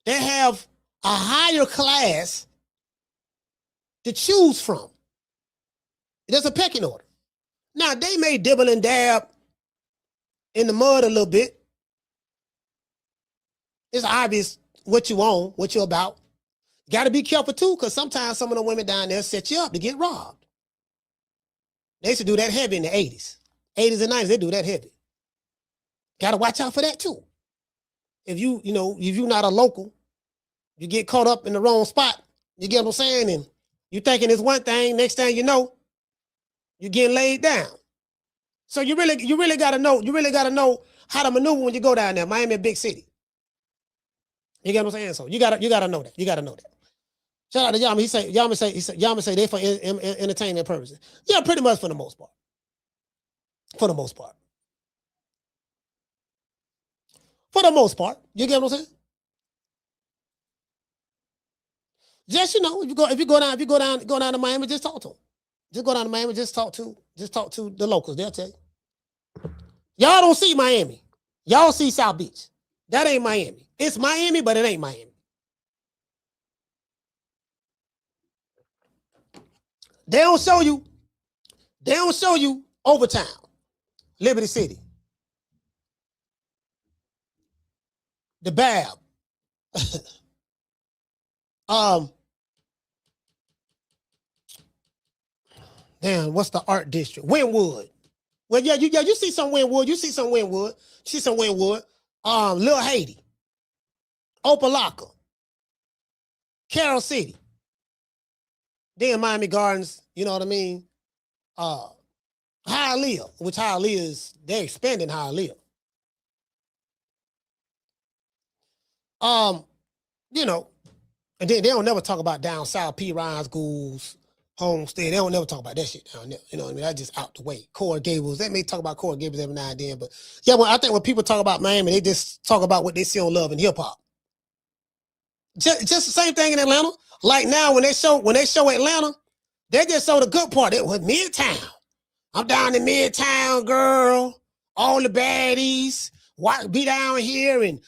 They have a higher class to choose from. There's a pecking order. Now, they may dibble and dab in the mud a little bit. It's obvious what you own, what you're about. Got to be careful too, because sometimes some of the women down there set you up to get robbed. They used to do that heavy in the 80s. 80s and 90s, they do that heavy. Got to watch out for that too. If you're not a local, you get caught up in the wrong spot, you get what I'm saying? And you thinking it's one thing, next thing you know, you're getting laid down. So you really gotta know how to maneuver when you go down there. Miami, a big city. You get what I'm saying? So you gotta know that. You gotta know that. Shout out to Yama. Yama say they for entertainment purposes. Yeah, pretty much for the most part. For the most part. For the most part. You get what I'm saying? Just if you go down to Miami, just talk to them. Just go down to Miami, just talk to the locals. They'll tell you. Y'all don't see Miami. Y'all see South Beach. That ain't Miami. It's Miami, but it ain't Miami. They don't show you Overtown, Liberty City, the Bab. Damn, what's the art district? Wynwood. Well, yeah, you see some Wynwood. You see some Wynwood. Lil Haiti, Opalaka, Carroll City. Then Miami Gardens, you know what I mean? Hialeah, which Hialeah is, they're expanding Hialeah. And then they don't never talk about down south, P. Ryan Schools, Homestead. They don't never talk about that shit down there. You know what I mean? That's just out the way. Coral Gables. They may talk about Coral Gables every now and then, but yeah, I think when people talk about Miami, they just talk about what they see on Love and Hip Hop. Just the same thing in Atlanta. Like now, when they show Atlanta, they just show the good part. It was Midtown. I'm down in Midtown, girl. All the baddies. Be down here, and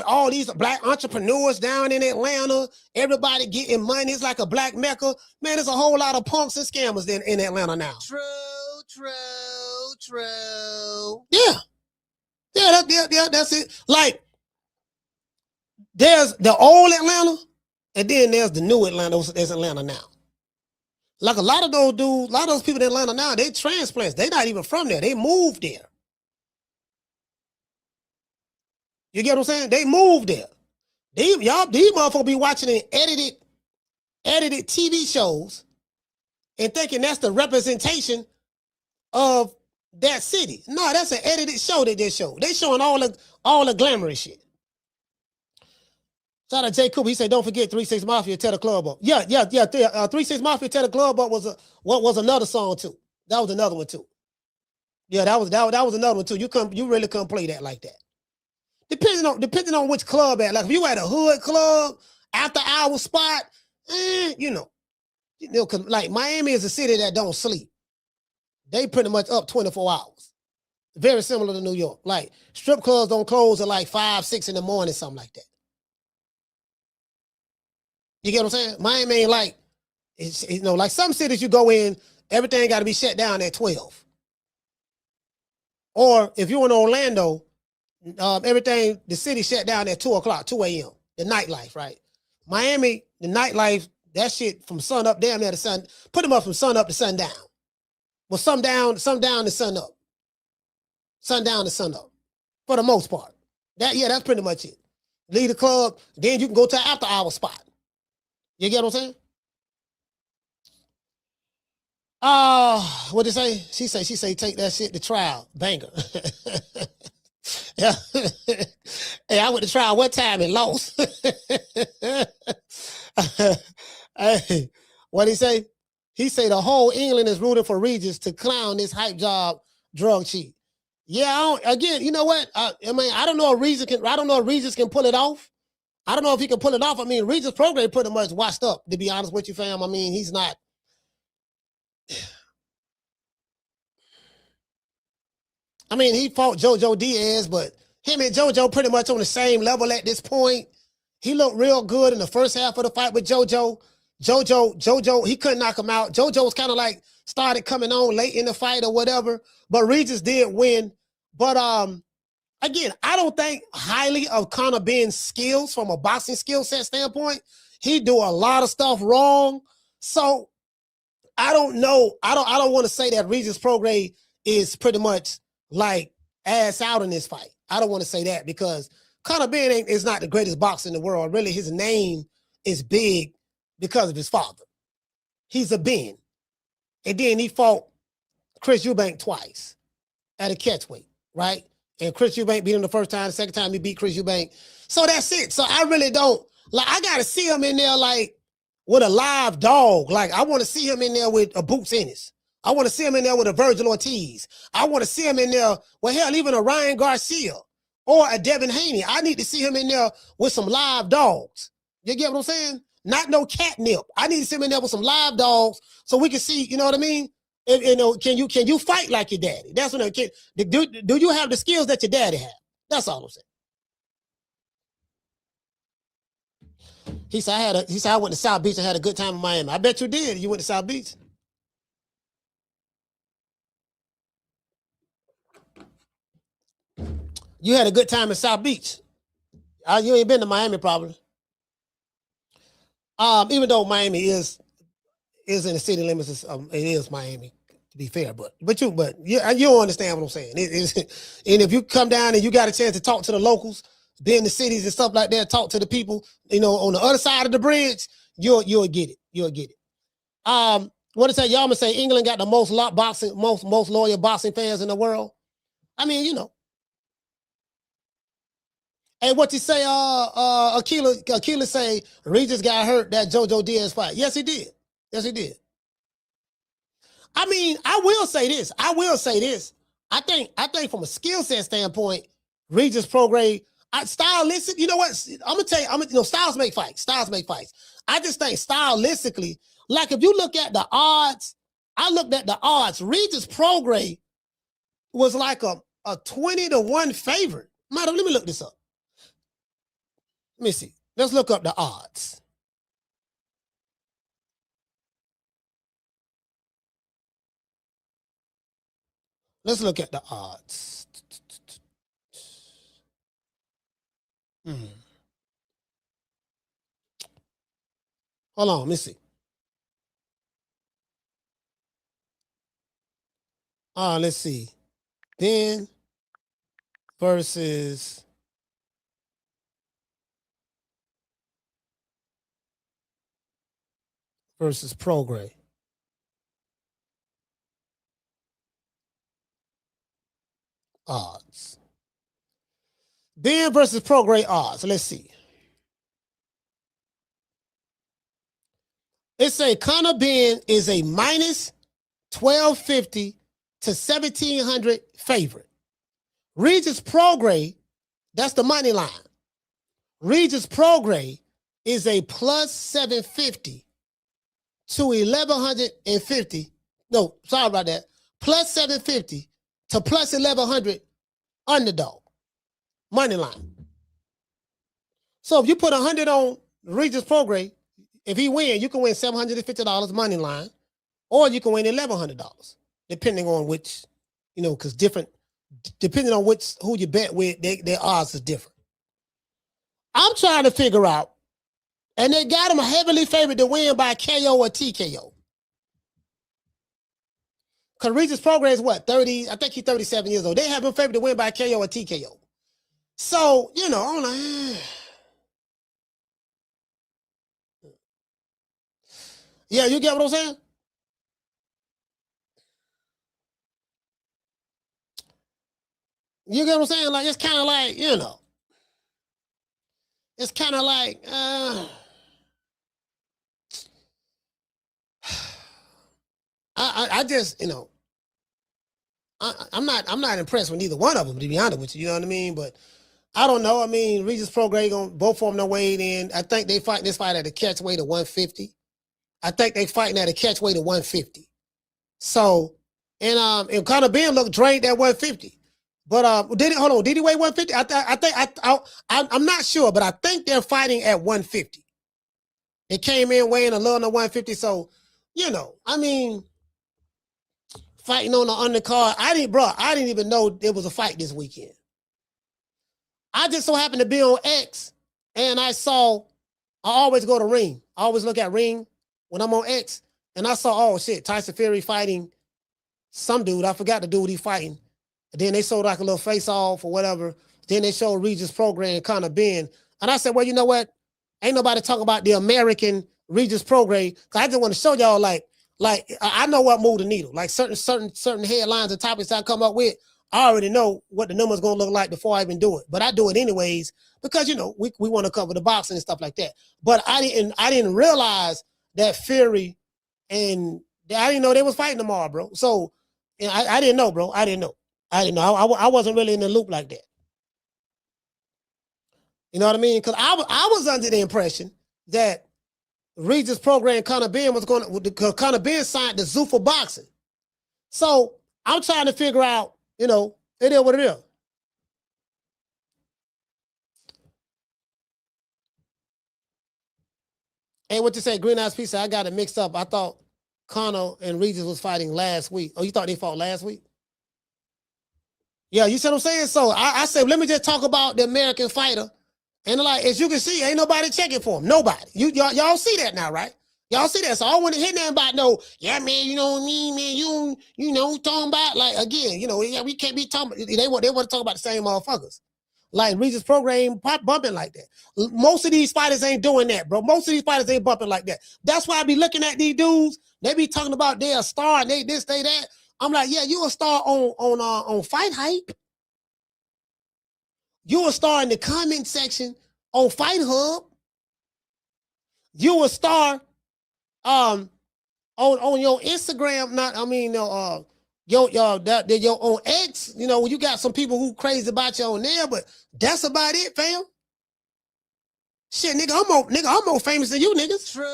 all these black entrepreneurs down in Atlanta. Everybody getting money. It's like a black mecca. Man, there's a whole lot of punks and scammers in Atlanta now. True. Yeah, that's it. Like, there's the old Atlanta, and then there's the new Atlanta. There's Atlanta now. Like a lot of those dudes, a lot of those people in Atlanta now, they transplants. They're not even from there. They moved there. You get what I'm saying? They moved there. These motherfuckers be watching edited TV shows and thinking that's the representation of that city. No, that's an edited show that they show. They showing all the glamorous shit. Shout out to Jay Cooper. He said, "Don't forget 3-6 Mafia, Tear the Club Up." Yeah. 3-6 Mafia, Tear the Club Up was another song too. That was another one too. Yeah, that was another one too. You really couldn't play that like that. Depending on which club at. Like if you at a hood club, after hour spot, cause like Miami is a city that don't sleep. They pretty much up 24 hours. Very similar to New York. Like strip clubs don't close at like 5, 6 in the morning, something like that. You get what I'm saying? Miami ain't like, like some cities you go in, everything got to be shut down at 12. Or if you're in Orlando, the city shut down at 2 o'clock, 2 a.m. The nightlife, right? Miami, the nightlife, that shit from sun up, damn near the sun, put them up from sun up to sundown. Well, sun down to sun up. Sun down to sun up. For the most part. That's pretty much it. Leave the club, then you can go to an after hour spot. You get what I'm saying? What'd they say? She say, take that shit to trial. Banger. Yeah. Hey, I went to trial one time and lost. Hey, what'd he say? He say the whole England is rooting for Regis to clown this hype job drug cheat. Yeah, again, you know what? I don't know if Regis can pull it off. I don't know if he can pull it off. I mean, Regis Prograis pretty much washed up, to be honest with you, fam. I mean, he's not. I mean, he fought JoJo Diaz, but him and JoJo pretty much on the same level at this point. He looked real good in the first half of the fight with JoJo. JoJo, he couldn't knock him out. JoJo was kind of like started coming on late in the fight or whatever, but Regis did win. But again, I don't think highly of Conor Benn's skills from a boxing skill set standpoint. He do a lot of stuff wrong. So I don't know. I don't want to say that Regis Prograis is pretty much like ass out in this fight. I don't want to say that because Conor Benn is not the greatest boxer in the world. Really, his name is big because of his father. He's a Ben. And then he fought Chris Eubank twice at a catchweight, right? And Chris Eubank beat him the first time. The second time he beat Chris Eubank. So that's it. So I really don't, like, I got to see him in there like with a live dog. Like, I want to see him in there with a Boots Ennis. I want to see him in there with a Virgil Ortiz. I want to see him in there, well, hell, even a Ryan Garcia or a Devin Haney. I need to see him in there with some live dogs. You get what I'm saying? Not no catnip. I need to see him in there with some live dogs so we can see, you know what I mean? Can you fight like your daddy? That's what I'm saying. Do you have the skills that your daddy had? That's all I'm saying. He said I went to South Beach and had a good time in Miami. I bet you did. You went to South Beach. You had a good time in South Beach. You ain't been to Miami probably. Even though Miami is in the city limits, it is Miami, to be fair. But you don't understand what I'm saying. And if you come down and you got a chance to talk to the locals, be in the cities and stuff like that, talk to the people, on the other side of the bridge, you'll get it. You'll get it. What is that? Y'all gonna say England got the most loyal boxing fans in the world? I mean, Hey, what you say? Akila say Regis got hurt that JoJo Diaz fight. Yes, he did. Yes, he did. I mean, I will say this. I think from a skill set standpoint, Regis Prograis, stylistic. You know what? I'm gonna tell you. Styles make fights. Styles make fights. I just think stylistically, like if you look at the odds, I looked at the odds. Regis Prograis was like a 20-1 favorite. Let me look this up. Let me see. Let's look up the odds. Let's look at the odds. Hold on, let me see. Let's see. Ben versus versus Prograis. Odds. Benn versus Prograis odds. Let's see. It say Conor Benn is a minus 1250 to 1700 favorite. Regis Prograis, that's the money line. Regis Prograis is a plus 750 to 1150. No, sorry about that. Plus 750 to plus 1100 underdog. Money line. So if you put 100 on Regis Prograis, if he win, you can win $750 money line, or you can win $1,100, depending on which, because depending on who you bet with, their odds is different. I'm trying to figure out, and they got him a heavily favored to win by KO or TKO. Because Regis Prograis is what, 30? I think he's 37 years old. They have him favored to win by KO or TKO. So, I'm like, yeah, you get what I'm saying? You get what I'm saying? Like, it's kind of like, it's kind of like, I just, I'm not impressed with neither one of them, to be honest with you. You know what I mean? But I don't know. I mean, Regis Prograis both of them no weighed in. I think they fight this fight at a catch weight of 150. I think they fighting at a catch weight of 150. So, and Conor Benn looked drained at 150. But did he weigh 150? I'm not sure, but I think they're fighting at 150. They came in weighing a little under 150. So, I mean, fighting on the undercard. I didn't even know there was a fight this weekend. I just so happened to be on X, and I always go to Ring. I always look at Ring when I'm on X, and I saw, oh shit, Tyson Fury fighting some dude. I forgot the dude he fighting. And then they showed like a little face-off or whatever. Then they showed Regis Prograis and Conor Benn. And I said, well, you know what? Ain't nobody talking about the American Regis Prograis. Because I just want to show y'all, like I know what move the needle. Like certain headlines and topics I come up with, I already know what the number's going to look like before I even do it. But I do it anyways because, we want to cover the boxing and stuff like that. But I didn't realize that Fury and I didn't know they was fighting tomorrow, bro. So I didn't know, bro. I didn't know. I wasn't really in the loop like that. You know what I mean? Because I was under the impression that Regis Prograis and Conor Benn was going to, because Conor Benn signed the Zuffa Boxing. So I'm trying to figure out, it is what it is. Hey, what you say? Green Eyes Pizza, I got it mixed up. I thought Conor and Regis was fighting last week. Oh, you thought they fought last week? Yeah, you see what I'm saying? So I said, let me just talk about the American fighter. And like, as you can see, ain't nobody checking for him. Nobody. Y'all see that now, right? Y'all see that. So I don't want to hear nothing about yeah, man, you know what I mean, man, talking about, like, again, yeah, we can't be talking, they want to talk about the same motherfuckers. Like, Regis Prograis ain't bumping like that. Most of these fighters ain't doing that, bro. Most of these fighters ain't bumping like that. That's why I be looking at these dudes. They be talking about they're a star and they this, they that. I'm like, yeah, you a star on Fight Hype. You a star in the comment section on Fight Hub. You a star on your Instagram, your on X, when you got some people who crazy about you on there, but that's about it, fam. Shit, nigga, I'm more famous than you niggas. True.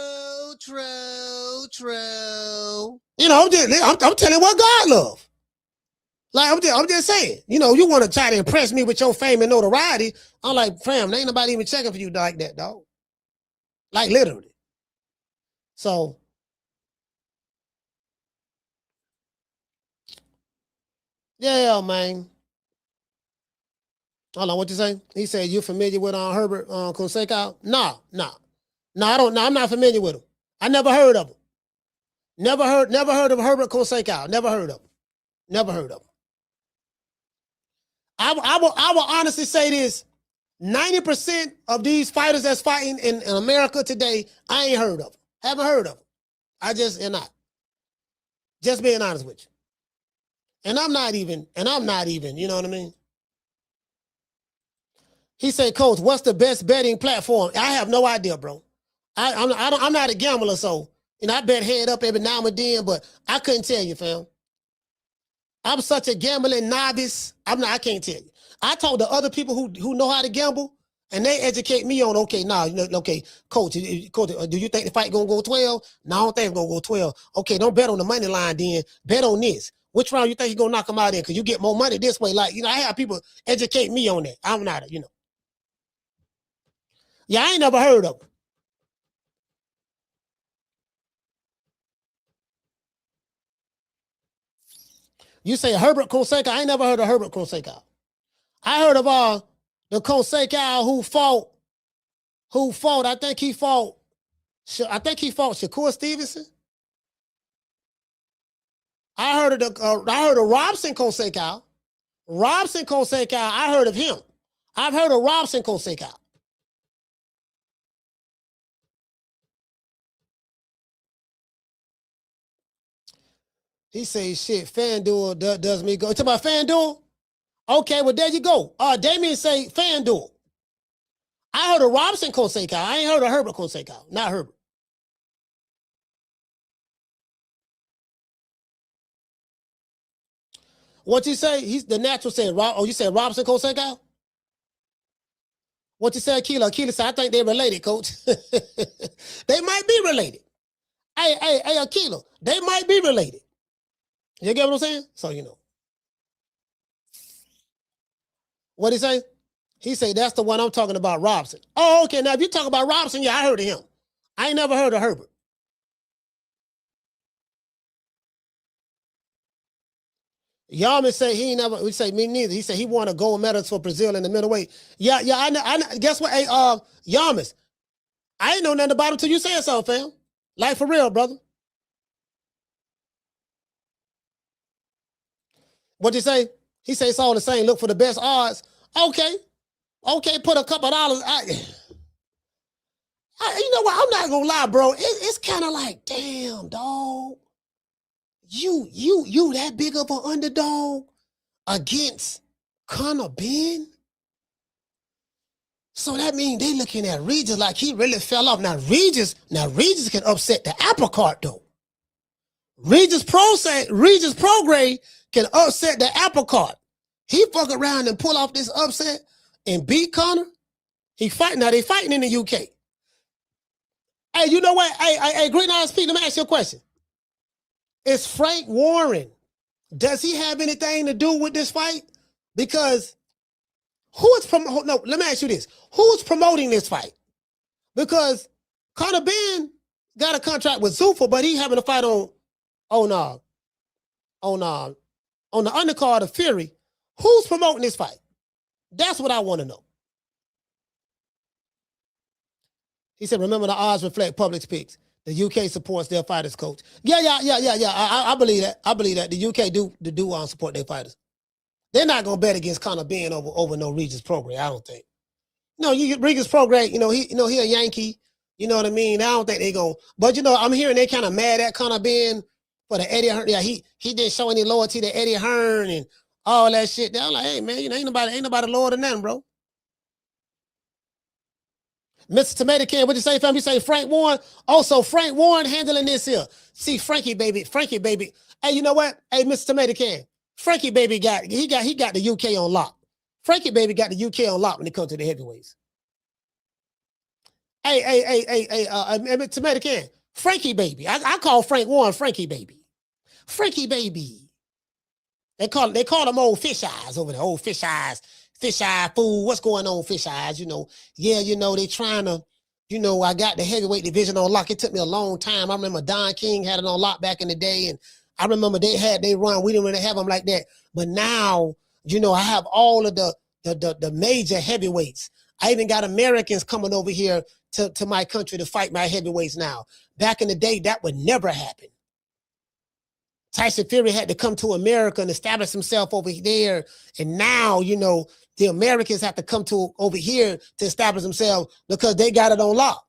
I'm telling what God love. Like, I'm just saying, you want to try to impress me with your fame and notoriety. I'm like, fam, there ain't nobody even checking for you like that, dog. Like, literally. So, yeah, man. Hold on, what you say? He said, you familiar with Herbert Conseca? No, I don't know. I'm not familiar with him. I never heard of him. Never heard of Herbert Conseca. Never heard of him. I will honestly say this. 90% of these fighters that's fighting in America today, I ain't heard of them. Haven't heard of them. I just am not. Just being honest with you. And I'm not even, you know what I mean? He said, Coach, what's the best betting platform? I have no idea, bro. I'm not a gambler, so I bet head up every now and then, but I couldn't tell you, fam. I'm such a gambling novice. I can't tell you. I told the other people who know how to gamble, and they educate me on, okay, Coach, do you think the fight gonna go 12? No, I don't think it's gonna go 12. Okay, don't bet on the money line then. Bet on this. Which round you think you're gonna knock them out in? Because you get more money this way. Like, I have people educate me on that. I'm not, Yeah, I ain't never heard of them. You say Herbert Conseca? I ain't never heard of Herbert Conseca. I heard of the Conseca who fought. I think he fought Shakur Stevenson. I heard of Robson Conseca. Robson Conseca, I heard of him. I've heard of Robson Conseca. He says, shit, FanDuel does me go. You talking about FanDuel? Okay, well, there you go. Damien say FanDuel. I heard of Robson Conseca. I ain't heard of Herbert Conseca. Not Herbert. What you say? He's the natural said. You said Robson Conseca? What you say, Akila? Akila said, I think they're related, Coach. They might be related. Hey, Akila, they might be related. You get what I'm saying? So, What'd he say? He said, that's the one I'm talking about, Robson. Oh, okay. Now, if you talk about Robson, yeah, I heard of him. I ain't never heard of Herbert. Yamas say he ain't never, we say me neither. He said he won a gold medal for Brazil in the middleweight. Yeah, I know. Guess what? Hey, Yamas, I ain't know nothing about him till you said so, fam. Like for real, brother. What'd you say? He say it's all the same. Look for the best odds. Okay, put a couple of dollars. You know what? I'm not gonna lie, bro. It's kind of like, damn, dog. You that big of an underdog against Conor Benn? So that means they looking at Regis like he really fell off. Now Regis can upset the apple cart though. Regis Prograis can upset the apple cart. He fuck around and pull off this upset and beat Conor. They fighting in the UK. Hey, you know what? Hey, Green Eyes Pete, let me ask you a question. Is Frank Warren, does he have anything to do with this fight? Because let me ask you this. Who's promoting this fight? Because Conor Benn got a contract with Zuffa, but he having a fight on the undercard of Fury. Who's promoting this fight? That's what I want to know. He said, remember the odds reflect public's picks. The UK supports their fighters, Coach. Yeah. I believe that. I believe that. The UK do support their fighters. They're not going to bet against Conor Benn over no Regis Prograis, I don't think. No, Regis Prograis, he a Yankee. You know what I mean? I don't think they going to. But, I'm hearing they kind of mad at Conor Benn for the Eddie Hearn. Yeah, he didn't show any loyalty to Eddie Hearn and all that shit. They're like, hey, man, ain't nobody loyal to nothing, bro. Mr. Tomato Can, what'd you say, fam? You say Frank Warren. Also, Frank Warren handling this here. See, Frankie baby. Hey, you know what? Hey, Mr. Tomato Can. Frankie baby got the UK on lock. Frankie baby got the UK on lock when it comes to the heavyweights. Hey, Tomato Can. Frankie baby. I call Frank Warren Frankie baby. Frankie baby. They call them old fish eyes over there. Old fish eyes. Fish eye fool. What's going on, fish eyes? They trying to, I got the heavyweight division on lock. It took me a long time. I remember Don King had it on lock back in the day, and I remember they run. We didn't really have them like that. But now, I have all of the major heavyweights. I even got Americans coming over here to my country to fight my heavyweights now. Back in the day, that would never happen. Tyson Fury had to come to America and establish himself over there. And now, the Americans have to come to over here to establish themselves because they got it on lock.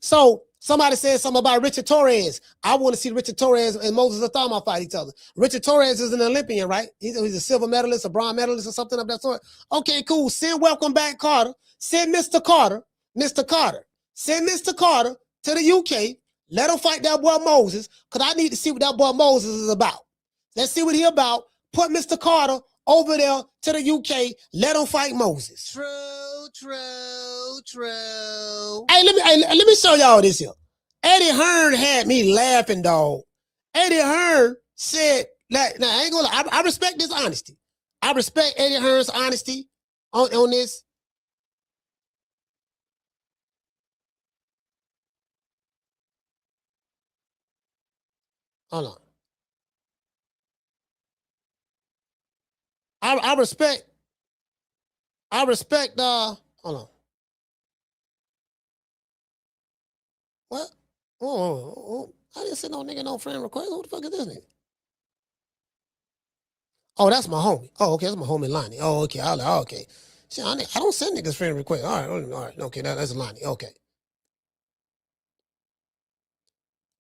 So Somebody said something about Richard Torres. I want to see Richard Torres and Moses Athama fight each other. Richard Torres is an Olympian, right? He's a silver medalist, a bronze medalist, or something of that sort. Okay, cool. Send welcome back Carter. Send Mr. Carter. Mr. Carter. Send Mr. Carter to the UK. Let him fight that boy Moses, because I need to see what that boy Moses is about. Let's see what he about. Put Mr. Carter over there to the UK. Let him fight Moses. True. Hey, let me show y'all this here. Eddie Hearn had me laughing, dog. Eddie Hearn said, now I ain't gonna lie, I respect this honesty. I respect Eddie Hearn's honesty on this. Hold on. I respect, hold on. What? Oh, I didn't send no nigga no friend request. Who the fuck is this nigga? Oh, that's my homie. Oh, okay, that's my homie Lonnie. Oh, okay. Okay. See, I don't send niggas friend request. All right. Okay, that's Lonnie. Okay.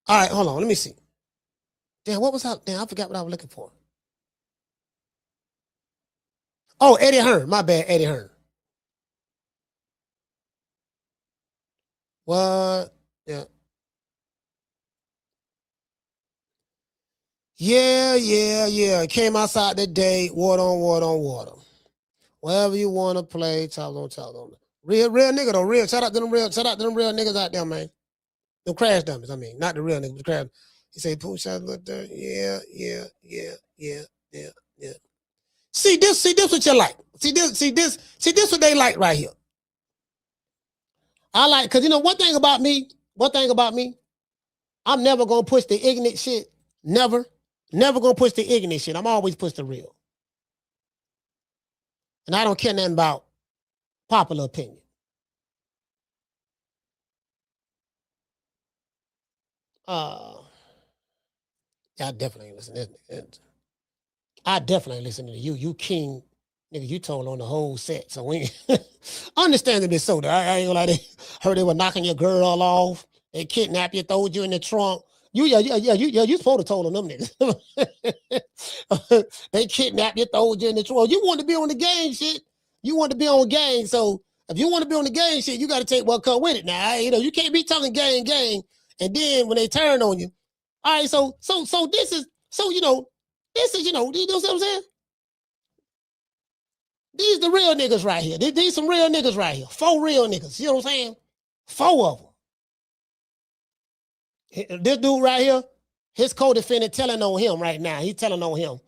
All right, hold on. Let me see. Damn, what was that? Damn, I forgot what I was looking for. Oh, Eddie Hearn. My bad, Eddie Hearn. What? Yeah. Yeah. Came outside today. Water. Wherever you want to play, talk on. Real nigga though. Real. Shout out to them real niggas out there, man. Them crash dummies. I mean, not the real niggas, the crash. He say, "Push out, look there." Yeah. See this what you like. See this what they like right here. I like, cause you know one thing about me, I'm never gonna push the ignorant shit. Never gonna push the ignorant shit. I'm always push the real. And I don't care nothing about popular opinion. Yeah, I definitely ain't listening to this. I definitely ain't listening to you. You king, nigga, you told on the whole set. So we understandably so. I ain't gonna lie, they heard they were knocking your girl off. They kidnapped you, throwed you in the trunk. You supposed to told on them niggas. They kidnapped you, throwed you in the trunk. You want to be on the gang shit. You want to be on gang. So if you want to be on the gang shit, you got to take what come with it. Now, you can't be talking gang, and then when they turn on you. All right, so this is you know what I'm saying? These the real niggas right here. These some real niggas right here. 4 real niggas. You know what I'm saying? 4 of them. This dude right here, his co-defendant telling on him right now. He's telling on him.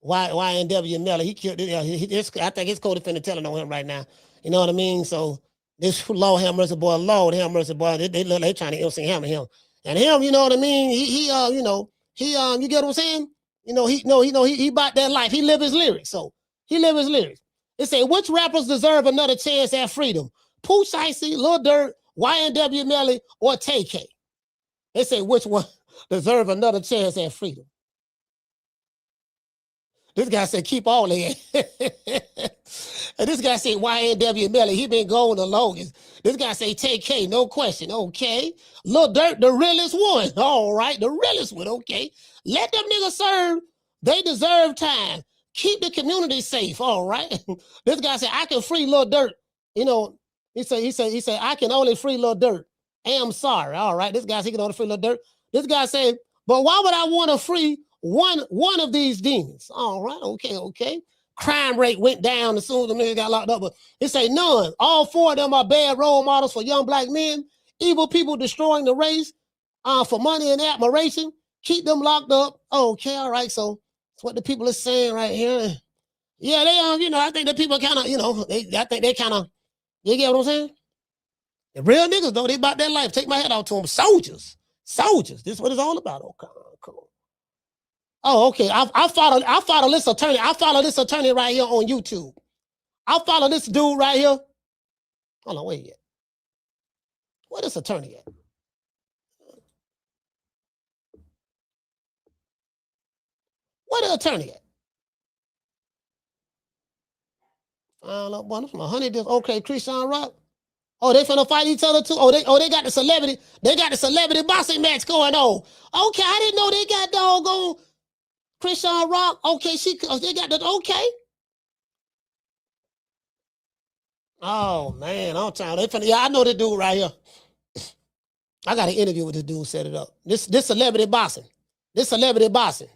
YNW Nelly. He killed. I think his co-defendant telling on him right now. You know what I mean? So this Lord have mercy boy, they trying to MC him and him. And him, you know what I mean? He you get what I'm saying? He bought that life. He live his lyrics. So he live his lyrics. They say, which rappers deserve another chance at freedom? Pooh Shiesty, Lil Durk, YNW Melly, or TK? They say, which one deserve another chance at freedom? This guy said, keep all in. And this guy said, YNW Melly, he been going the longest. This guy say, TK, no question. Okay. Lil Durk, the realest one. All right, the realest one. Okay. Let them niggas serve. They deserve time. Keep the community safe. All right. This guy said, I can free Lil Durk. He said, I can only free Lil Durk. I'm sorry. All right. This guy said he can only free Lil Durk. This guy said, but why would I want to free one of these demons? All right. Okay. Crime rate went down as soon as the nigga got locked up. But he say none. All 4 of them are bad role models for young black men. Evil people destroying the race for money and admiration. Keep them locked up. Okay. All right. So that's what the people are saying right here. Yeah, they I think the people kind of, I think they kind of, you get what I'm saying? The real niggas though, they about their life. Take my head out to them. Soldiers. This is what it's all about. Okay, cool. Oh, okay. I follow this attorney. I follow this attorney right here on YouTube. I follow this dude right here. Hold on, wait yet. Where this attorney at? Where the attorney at? I don't know, boy, I'm from 100. Okay, Christian Rock. Oh, they finna fight each other too. They got the celebrity. They got the celebrity boxing match going on. Okay, I didn't know they got doggone Christian Rock. Okay, they got the okay. Oh man, I'm trying. I know the dude right here. I got an interview with this dude. Set it up. This celebrity boxing. This celebrity boxing.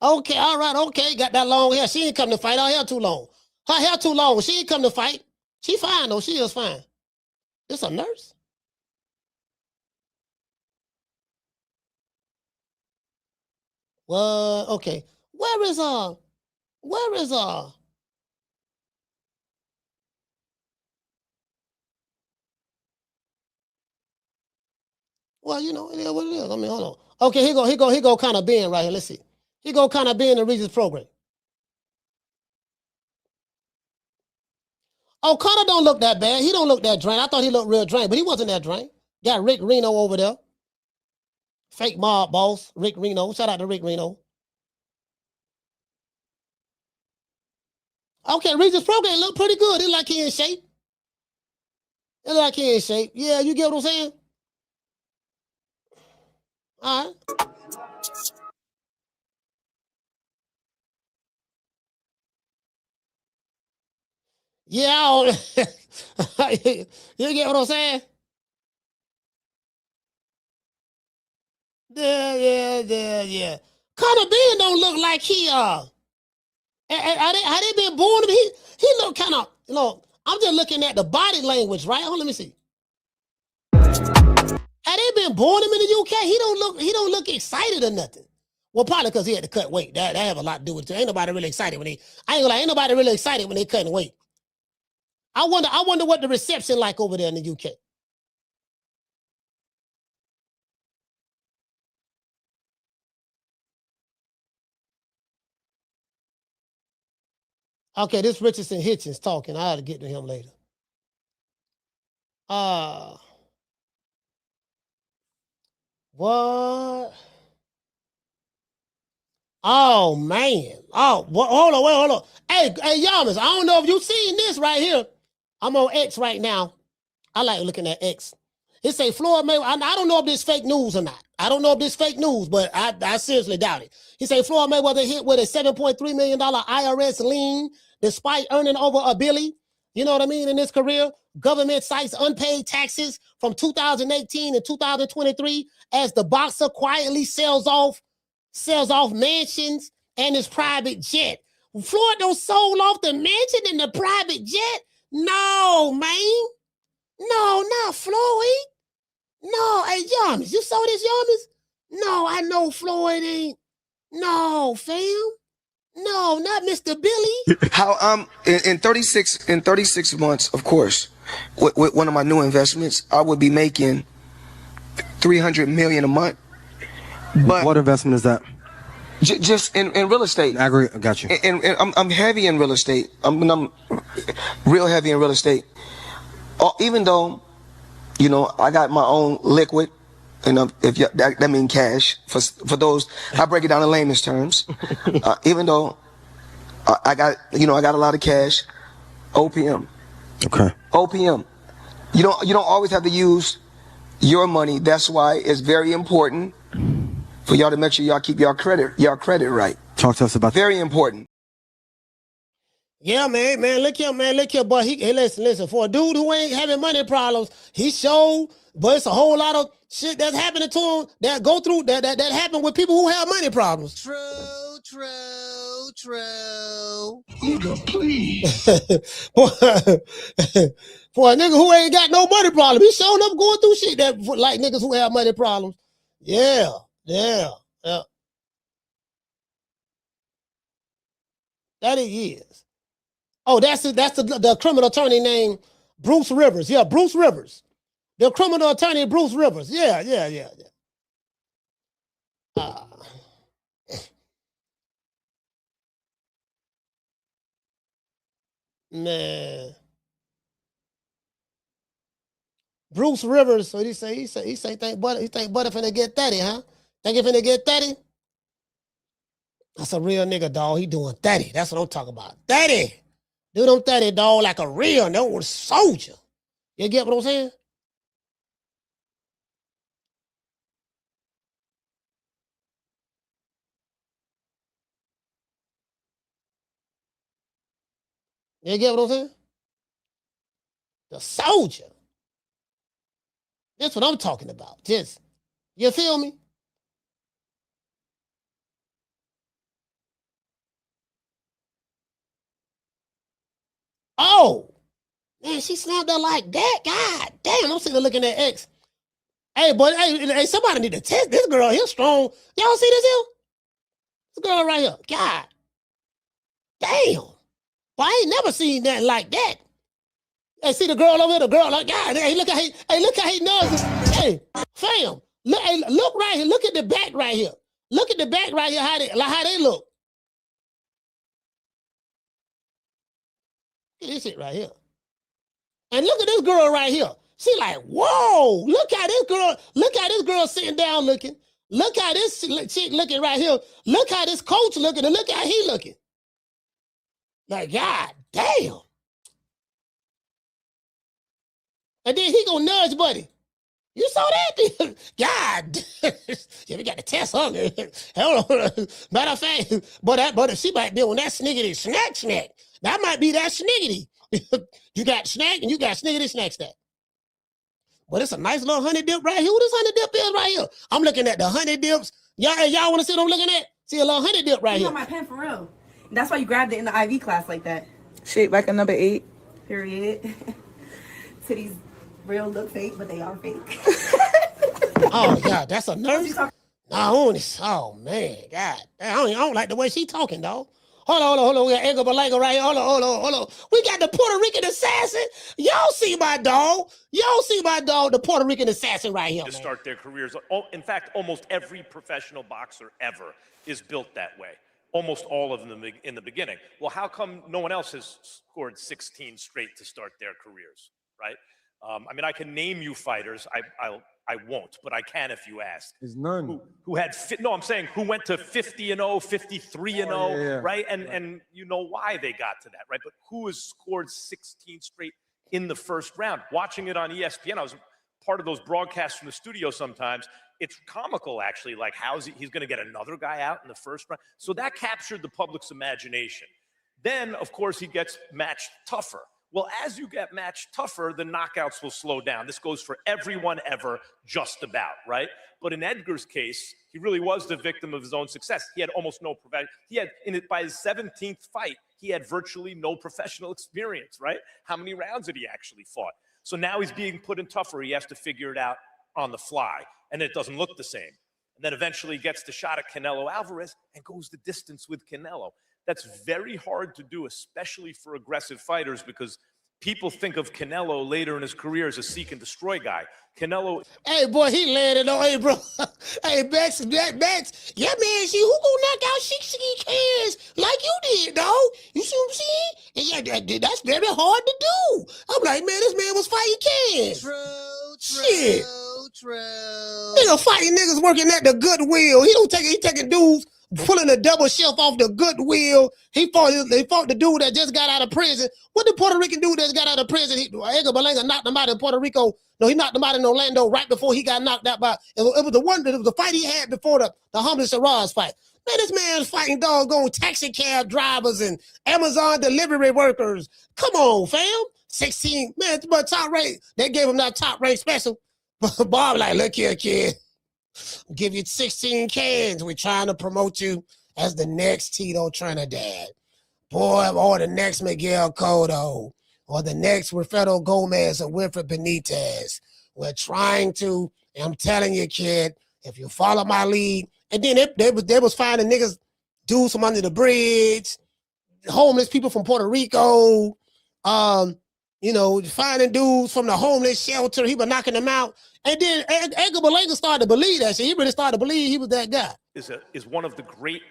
Okay, all right, okay. Got that long hair. She ain't come to fight. Her hair too long. Her hair too long. She ain't come to fight. She fine though. She is fine. This a nurse? Well, okay. Where is well, you know, it is what it is. I mean, hold on. Okay, he go Conor Benn right here. Let's see. He go Conor Benn and Regis Prograis. Oh, Conor don't look that bad. He don't look that drained. I thought he looked real drained, but he wasn't that drained. Got Rick Reno over there. Fake mob boss, Rick Reno. Shout out to Rick Reno. Okay, Regis Prograis look pretty good. He like he in shape. He like he in shape. Yeah, you get what I'm saying? All right. Yeah, you get what I'm saying? Yeah. Conor Benn don't look like he how they been born him? He look kind of, you know, I'm just looking at the body language, right? Hold on, let me see. Had they been born him in the UK, he don't look excited or nothing. Well, probably because he had to cut weight. That have a lot to do with it. Ain't nobody really excited when ain't nobody really excited when they cutting weight. I wonder what the reception like over there in the UK. Okay, this Richardson Hitchens talking. I ought to get to him later. What? Oh man. Oh, hold on. Hey, Yamas, I don't know if you seen this right here. I'm on X right now. I like looking at X. It say Floyd Mayweather. I don't know if this fake news or not. I don't know if this fake news, but I seriously doubt it. He say Floyd Mayweather hit with a $7.3 million IRS lien despite earning over $1 billion. You know what I mean? In his career, government cites unpaid taxes from 2018 and 2023 as the boxer quietly sells off mansions and his private jet. Floyd don't sold off the mansion and the private jet? No, man. No, not Floyd. No, hey, Yamas, you saw this, Yamas? No, I know Floyd ain't. No, fam. No, not Mr. Billy. How in 36 months, of course, with one of my new investments, I would be making $300 million a month. But what investment is that? Just in real estate. I agree. Got you. And I'm heavy in real estate. I'm real heavy in real estate. Even though, you know, I got my own liquid, and that means cash for those. I break it down in layman's terms. Even though I got a lot of cash, OPM. Okay. OPM. You don't always have to use your money. That's why it's very important for y'all to make sure y'all keep y'all credit right. Talk to us about very important. Yeah, man, look here, boy. Hey, listen. For a dude who ain't having money problems, he showed, but it's a whole lot of shit that's happening to him that go through that happen with people who have money problems. True. Nigga, please. For a nigga who ain't got no money problem, he showing up going through shit that like niggas who have money problems. Yeah. That he is. Oh, that's the criminal attorney named Bruce Rivers. Yeah, Bruce Rivers. The criminal attorney Bruce Rivers. Yeah. Man. Bruce Rivers. So he say think Butter finna get 30, huh? Think he finna get 30? That's a real nigga, dog. He doing 30. That's what I'm talking about. 30. Do them 30, dog, like a real old soldier. You get what I'm saying? You get what I'm saying? The soldier. That's what I'm talking about. Just, you feel me? Oh, man, she slammed her like that. God damn, I'm sitting there looking at X. Hey, boy, hey, somebody need to test this girl here strong. Y'all see this here? This girl right here. God damn. Boy, I ain't never seen nothing like that. Hey, see the girl over here, the girl like, God, hey, look how he knows. Hey, fam, look right here. Look at the back right here. Look at the back right here, how they look. Look at this shit right here. And look at this girl right here. She like, whoa, look how this girl sitting down looking. Look how this chick looking right here. Look how this coach looking and look how he looking. Like, God damn. And then he gonna nudge Buddy. You saw that? God, yeah, we got to test her. Hold on. Matter of fact, but she might be on that sniggity snack. That might be that sniggity. You got snack and you got sniggity snack. But it's a nice little honey dip right here. Who this honey dip is right here? I'm looking at the honey dips. Y'all want to see what I'm looking at? See a little honey dip right here. You got my pen for real. That's why you grabbed it in the IV class like that. Shape like a number 8. Period. Titties real look fake, but they are fake. Oh, God, that's a nurse? Oh, man, God. I don't like the way she talking, dog. Hold on. We got Edgar Berlanga right here. Hold on. We got the Puerto Rican assassin. Y'all see my dog, the Puerto Rican assassin right here, to man. Start their careers. In fact, almost every professional boxer ever is built that way. Almost all of them in the beginning. Well, how come no one else has scored 16 straight to start their careers, right? I mean, I can name you fighters. I won't, but I can if you ask. There's none. Who had no? I'm saying who went to 50-0, 53-0, right? And you know why they got to that, right? But who has scored 16 straight in the first round? Watching it on ESPN, I was part of those broadcasts from the studio sometimes. It's comical, actually. Like, he's going to get another guy out in the first round? So that captured the public's imagination. Then, of course, he gets matched tougher. Well, as you get matched tougher, the knockouts will slow down. This goes for everyone ever, just about, right? But in Edgar's case, he really was the victim of his own success. He had almost no by his 17th fight, he had virtually no professional experience, right? How many rounds had he actually fought? So now he's being put in tougher. He has to figure it out on the fly, and it doesn't look the same. And then eventually gets the shot at Canelo Alvarez and goes the distance with Canelo. That's very hard to do, especially for aggressive fighters, because people think of Canelo later in his career as a seek and destroy guy. Canelo. Hey, boy, he landed on. Hey, bro. Hey, Bex. Yeah, man. See, who gonna knock out 16 cans like you did, dog? You see what I'm saying? And yeah, that's very hard to do. I'm like, man, this man was fighting cans. True. Nigga fighting niggas working at the Goodwill. He taking dudes pulling a double shelf off the Goodwill. They fought the dude that just got out of prison. What the Puerto Rican dude that got out of prison? Edgar Berlanga knocked him out in Puerto Rico. No, he knocked him out in Orlando right before he got knocked out by. It was the fight he had before the Hamza Shiraz fight. Man, this man's fighting doggone taxi cab drivers and Amazon delivery workers. Come on, fam. 16, man, but top rate. They gave him that top rate special. Bob like, look here, kid. Give you 16 cans. We're trying to promote you as the next Tito Trinidad. Boy, or the next Miguel Cotto, or the next Rafael Gomez or Wilfred Benitez. We're trying to, and I'm telling you, kid, if you follow my lead, and then they was finding niggas, dudes from under the bridge, homeless people from Puerto Rico, finding dudes from the homeless shelter. He was knocking them out. And then Edgar Berlanga started to believe that shit. He really started to believe he was that guy. Is one of the great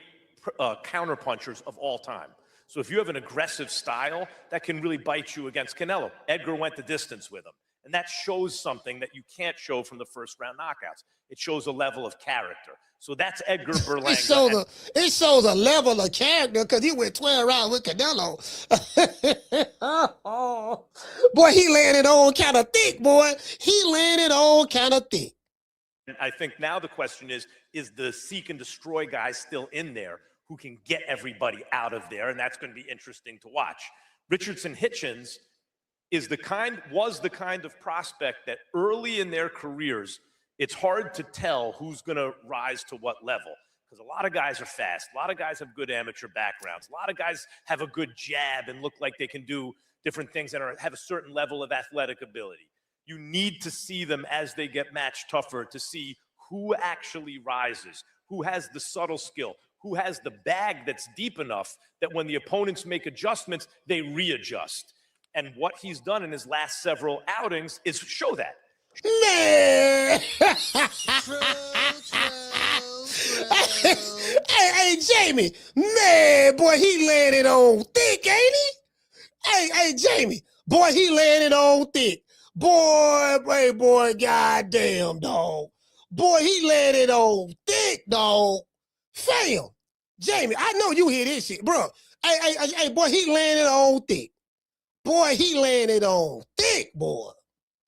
counterpunchers of all time. So if you have an aggressive style, that can really bite you against Canelo. Edgar went the distance with him. And that shows something that you can't show from the first round knockouts. It shows a level of character. So that's Edgar Berlanga. It shows a level of character because he went 12 rounds with Canelo. Oh, boy, he landed on kind of thick, boy. He landed on kind of thick. And I think now the question is the seek and destroy guy still in there who can get everybody out of there? And that's going to be interesting to watch. Richardson Hitchens was the kind of prospect that early in their careers, it's hard to tell who's going to rise to what level, because a lot of guys are fast. A lot of guys have good amateur backgrounds. A lot of guys have a good jab and look like they can do different things and have a certain level of athletic ability. You need to see them as they get matched tougher to see who actually rises, who has the subtle skill, who has the bag that's deep enough that when the opponents make adjustments, they readjust. And what he's done in his last several outings is show that. Man. Hey, Jamie. Man, boy, he landed on thick, ain't he? Hey, Jamie. Boy, he landed on thick. Boy, goddamn, dog. Boy, he landed on thick, dog. Fam. Jamie, I know you hear this shit, bro. Hey, boy, he landed on thick. Boy, he landed on thick, boy.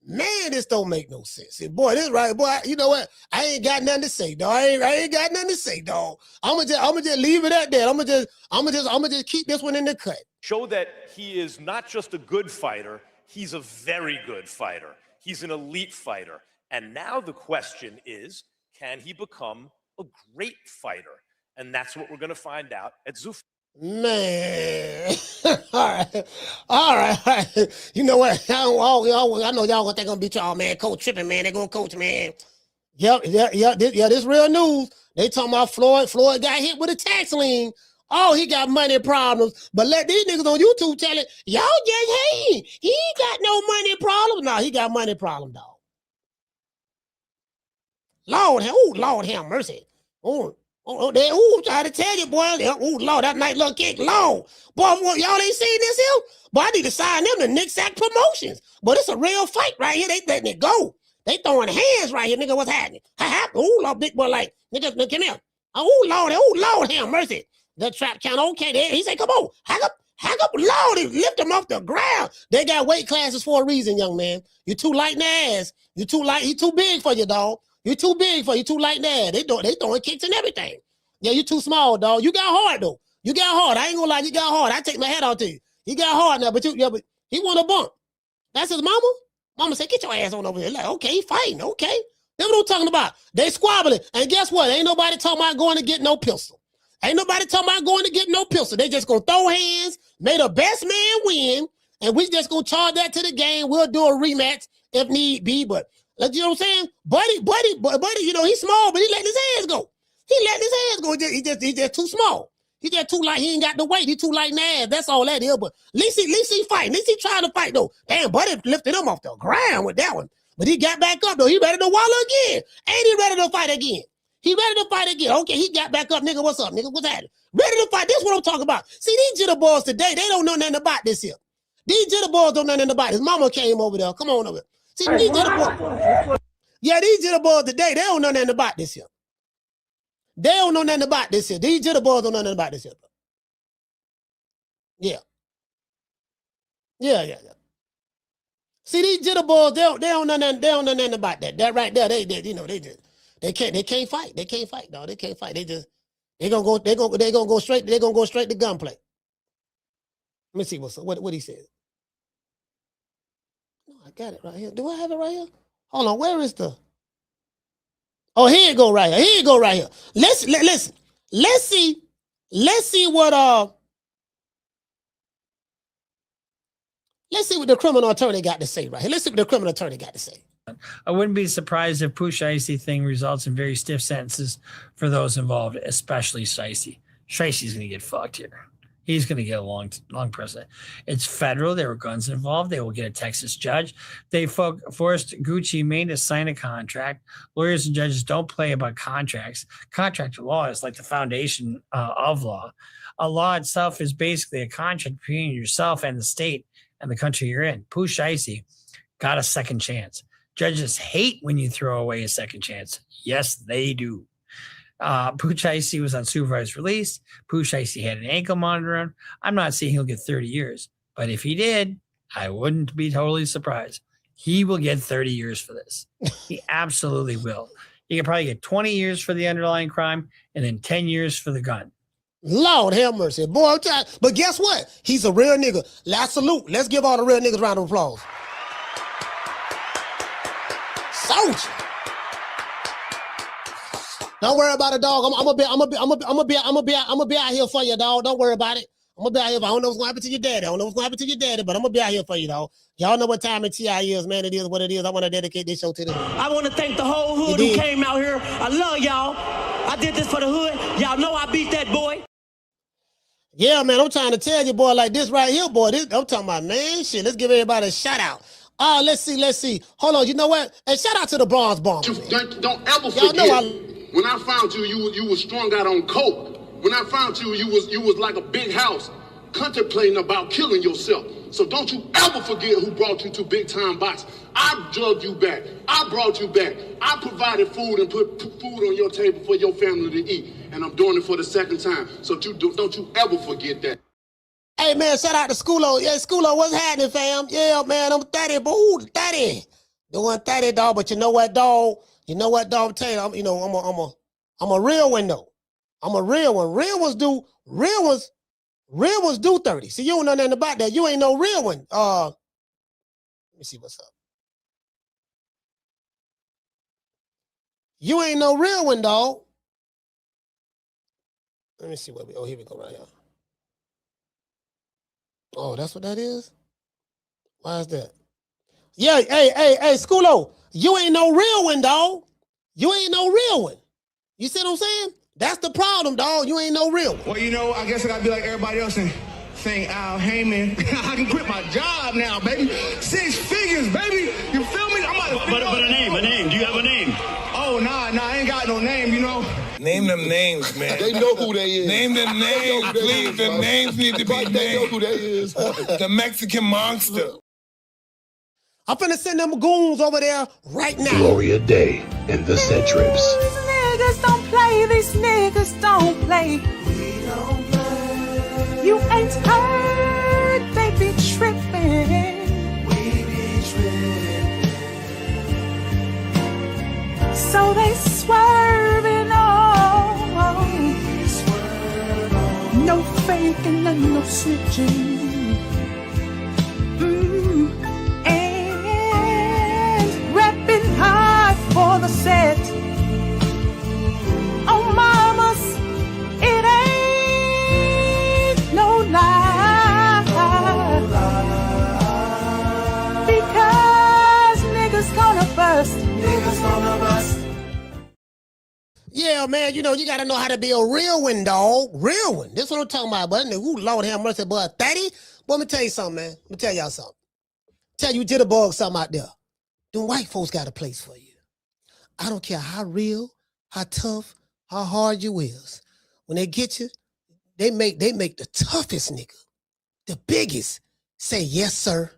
Man, this don't make no sense. And boy, this right, boy. You know what? I ain't got nothing to say, dog. I ain't got nothing to say, dog. I'ma just leave it at that. I'ma just keep this one in the cut. Show that he is not just a good fighter, he's a very good fighter. He's an elite fighter. And now the question is, can he become a great fighter? And that's what we're going to find out at Zuffa. Man, all right. You know what? I know y'all gonna think I'm gonna beat y'all, man. Coach tripping, man. They gonna coach, man. Yep. This real news. They talking about Floyd. Floyd got hit with a tax lien. Oh, he got money problems. But let these niggas on YouTube tell it, y'all just hate. He ain't got no money problems. No, he got money problems, dog. Lord have mercy. Try to tell you, boy. Oh, Lord, that night little kick, Lord. Boy, y'all ain't seen this here? Boy, I need to sign them to Nick Sack Promotions. But it's a real fight right here. They letting it go. They throwing hands right here, nigga. What's happening? Oh, Lord, big boy, like, nigga, come here. Oh, Lord, have mercy. The trap count, okay, there. He said, come on, hack up, Lord, he lift him off the ground. They got weight classes for a reason, young man. You too light in the ass. You too light, he too big for you, dog. You too big for you, too light in the ass. They throwing kicks and everything. Yeah, you too small, dog. You got hard, though. You got hard. I ain't gonna lie, you got hard. I take my hat off to you. He got hard now, but he want a bump. That's his mama? Mama said, get your ass on over here. Like, okay, he fighting, okay. That's what I'm talking about. They squabbling. And guess what? Ain't nobody talking about going to get no pistol. Ain't nobody talking about going to get no pistol. They just gonna throw hands, may the best man win, and we just gonna charge that to the game. We'll do a rematch if need be, but you know what I'm saying? Buddy, you know, he's small, but he letting his hands go. He just too small. He just too light. He ain't got the weight. He too light in the ass. That's all that is. But at least he fighting. At least he trying to fight, though. Damn, Buddy lifted him off the ground with that one. But he got back up, though. He ready to wallow again. Ain't he ready to fight again? He ready to fight again. Okay, he got back up. Nigga, what's up, nigga? What's happening? Ready to fight. This is what I'm talking about. See, these jitter boys today, they don't know nothing about this here. These jitter boys don't know nothing about it. His mama came over there. Come on over here. See, these jitter boys. Yeah, these jitter boys today, they don't know nothing about this here. They don't know nothing about this here. These jitter boys don't know nothing about this here. Yeah. See, these jitter boys, they don't know nothing about that. That right there, they can't fight. They can't fight, dog. They can't fight. They're gonna go straight to gunplay. Let me see what he said. No, I got it right here. Do I have it right here? Hold on, where is the? Oh, here it go right here. Here it go right here. Listen. Let's see what the criminal attorney got to say right here. Let's see what the criminal attorney got to say. I wouldn't be surprised if Shicey thing results in very stiff sentences for those involved, especially Shicey. Shicey's going to get fucked here. He's going to get a long prison. It's federal. There were guns involved. They will get a Texas judge. They forced Gucci Mane to sign a contract. Lawyers and judges don't play about contracts. Contract law is like the foundation of law. A law itself is basically a contract between yourself and the state and the country you're in. Shicey got a second chance. Judges hate when you throw away a second chance. Yes, they do. Pooch Icy was on supervised release. Pooch Icy had an ankle monitor on. I'm not saying he'll get 30 years, but if he did, I wouldn't be totally surprised. He will get 30 years for this. He absolutely will. He could probably get 20 years for the underlying crime and then 10 years for the gun. Lord have mercy. Boy, but guess what? He's a real nigga. Last salute. Let's give all the real niggas a round of applause. Soldier. Don't worry about it, dog. I'm gonna be out here for you, dog. Don't worry about it. I'm gonna be out here. I don't know what's gonna happen to your daddy. But I'm gonna be out here for you, dog. Y'all know what time in TI is, man. It is what it is. I want to dedicate this show to them. I want to thank the whole hood who came out here. I love y'all. I did this for the hood. Y'all know I beat that boy. Yeah, man. I'm trying to tell you, boy, like this right here, boy. I'm talking about, man, shit. Let's give everybody a shout out. Let's see. Hold on. You know what? And shout out to the Bronze Bomb. Don't ever forget. When I found you, you was strung out on coke. When I found you, you was like a big house, contemplating about killing yourself. So don't you ever forget who brought you to Big Time Box. I drugged you back. I brought you back. I provided food and put food on your table for your family to eat. And I'm doing it for the second time. So don't you ever forget that. Hey, man, shout out to Schoolo. Yeah, Schoolo, what's happening, fam? Yeah, man, I'm 30, boo, 30. Doing 30, dog, but you know what, dog? I'm telling you, I'm a real one, though. I'm a real one. Real ones do 30. See, you don't know nothing about that. You ain't no real one. Let me see what's up. You ain't no real one, dog. Let me see here we go right here. Oh, that's what that is? Why is that? Yeah, hey, Schoolo, you ain't no real one, dog. You ain't no real one. You see what I'm saying? That's the problem, dog. You ain't no real one. Well, I guess I gotta be like everybody else and saying Al Heyman. I can quit my job now, baby. 6 figures, baby. You feel me? I'm about to But a name. Do you have a name? Oh, nah, I ain't got no name, Name them names, man. They know who they is. Name them names, please. The names need to be named. They know who they is. The Mexican monster. I'm finna send them goons over there right now. Gloria Day and the Set Trips. These niggas don't play. We don't play. You ain't heard, they be tripping. We be tripping. So they swerving on. We swerve on. No faking and no switching. For the set. Oh, mamas, it ain't no lie. Because niggas gonna bust. Yeah, man, you gotta know how to be a real one, dog. Real one. This is what I'm talking about, but ooh, Lord have mercy, boy. 30? Boy, let me tell you something, man. Let me tell y'all something. Tell you jitterbug something out there. Them white folks got a place for you. I don't care how real, how tough, how hard you is. When they get you, they make the toughest nigga, the biggest, say yes, sir,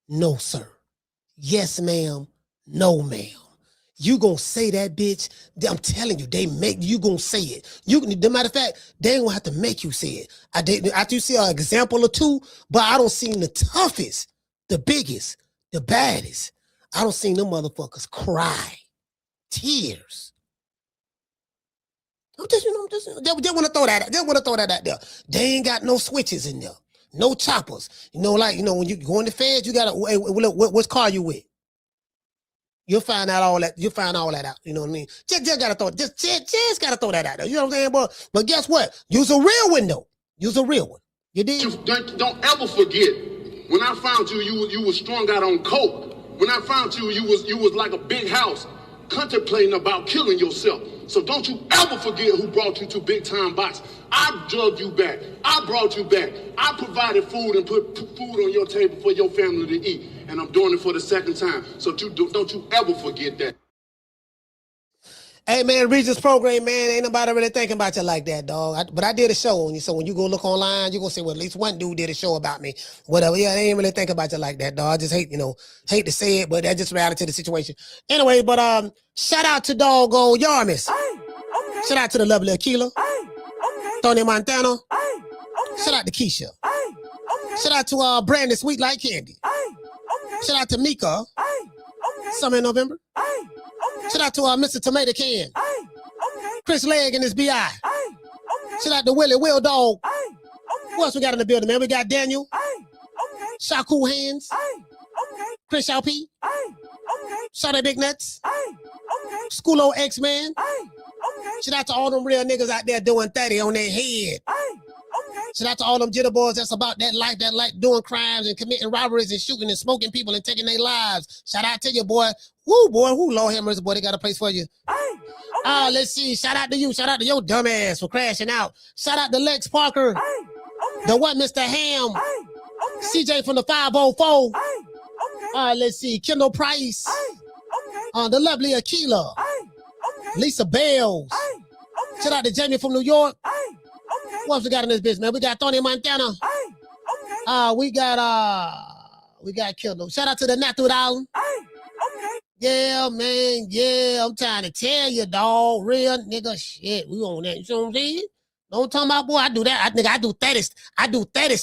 no, sir. Yes, ma'am, no, ma'am. You gonna say that, bitch. I'm telling you, you gonna say it. The matter of fact, they ain't gonna have to make you say it. After you see an example or two, but I don't see the toughest, the biggest, the baddest. I don't see them motherfuckers cry. Tears. They want to throw that. They want to throw that out there. They ain't got no switches in there, no choppers. When you go in the feds, you gotta. Hey, what car you with? You'll find out all that. You'll find all that out. You know what I mean? Just gotta throw. Just gotta throw that out there. You know what I'm saying, boy? But guess what? Use a real one though. Use a real one. You did. Don't ever forget. When I found you, you was strung out on coke. When I found you, you was like a big house, contemplating about killing yourself. So don't you ever forget who brought you to Big Time Box. I drugged you back. I brought you back. I provided food and put food on your table for your family to eat. And I'm doing it for the second time. So don't you ever forget that. Hey, man, Regis Prograis, man, ain't nobody really thinking about you like that, dog. But I did a show on you, so when you go look online, you're going to say, well, at least one dude did a show about me. Whatever. Yeah, they ain't really thinking about you like that, dog. I just hate to say it, but that's just reality of the situation. Anyway, but shout out to doggone Yarmis. Okay. Shout out to the lovely Akila. Okay. Tony Montana. Okay. Shout out to Keisha. Okay. Shout out to Brandon Sweet Like Candy. Okay. Shout out to Mika. Okay. Summer in November. Okay. Shout out to Mr. Tomato Can. Okay. Chris Legg and his BI. Okay. Shout out to Willie Will Dog. Okay. Who else we got in the building, man? We got Daniel. Okay. Shaku Hands. Okay. Chris LP. Okay. Shout out Big Nuts. Okay. Schoolo X-Man. Okay. Shout out to all them real niggas out there doing 30 on their head. Okay. Shout out to all them jitterboys that's about that life doing crimes and committing robberies and shooting and smoking people and taking their lives. Shout out to you, boy. Woo, boy. Who, Lord have mercy, boy. They got a place for you. Let's see. Shout out to you. Shout out to your dumb ass for crashing out. Shout out to Lex Parker. The what, Mr. Ham. CJ from the 504. Let's see. Kendall Price. The lovely Akila. Lisa Bells. Shout out to Jamie from New York. What else we got in this business, man? We got Tony Montana. We got Kendall. Shout out to the Natural Island. Yeah, man. Yeah, I'm trying to tell you, dog. Real nigga shit. We on that. You know what I'm saying? Don't talk about, boy. I do that. I do 30. I do 30.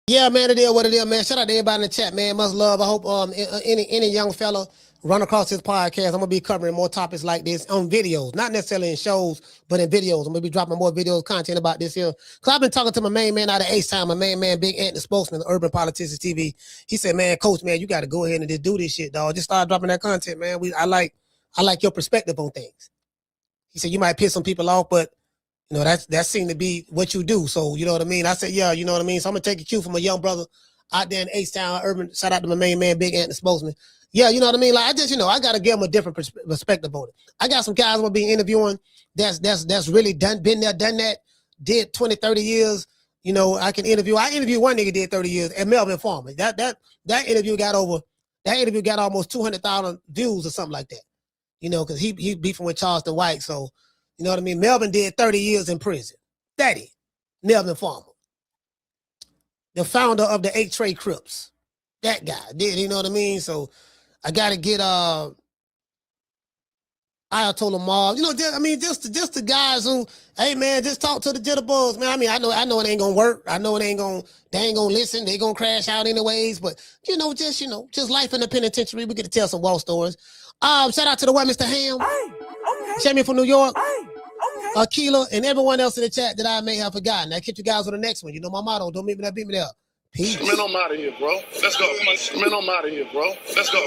Yeah, man, it is what it is, man. Shout out to everybody in the chat, man. Much love. I hope any young fella run across this podcast. I'm gonna be covering more topics like this on videos, not necessarily in shows, but in videos. I'm gonna be dropping more videos, content about this here. Cause I've been talking to my main man out of H-Town, my main man, Big Ant, the spokesman of Urban Politicians TV. He said, man, coach, man, you got to go ahead and just do this shit, dog. Just start dropping that content, man. I like your perspective on things. He said, you might piss some people off, but you know, that seemed to be what you do. So, you know what I mean? I said, yeah, you know what I mean? So I'm going to take a cue from a young brother out there in H-Town, Urban. Shout out to my main man, Big Ant, the spokesman. Yeah, you know what I mean? Like, I just, I got to give him a different perspective on it. I got some guys I'm going to be interviewing that's really been there, done that, did 20, 30 years. You know, I interviewed one nigga did 30 years at Melvin Farmer. That interview got almost 200,000 views or something like that. You know, because he beefing with Charleston White, so you know what I mean? Melvin did 30 years in prison. 30. Melvin Farmer. The founder of the 8 Trey Crips. That guy did, you know what I mean? So I got to get Ayatollah Mob. You know, just the guys who, hey man, just talk to the jitterbugs, man. I mean, I know it ain't gonna work. I know they ain't gonna listen. They gonna crash out anyways. But just life in the penitentiary. We get to tell some war stories. Shout out to the one, Mr. Ham. Jamie from New York. Akila, and everyone else in the chat that I may have forgotten. I catch you guys on the next one. You know my motto. Don't meet me there, beat me there. Peace. Man, I'm out of here, bro. Let's go. Man, I'm out of here, bro. Let's go.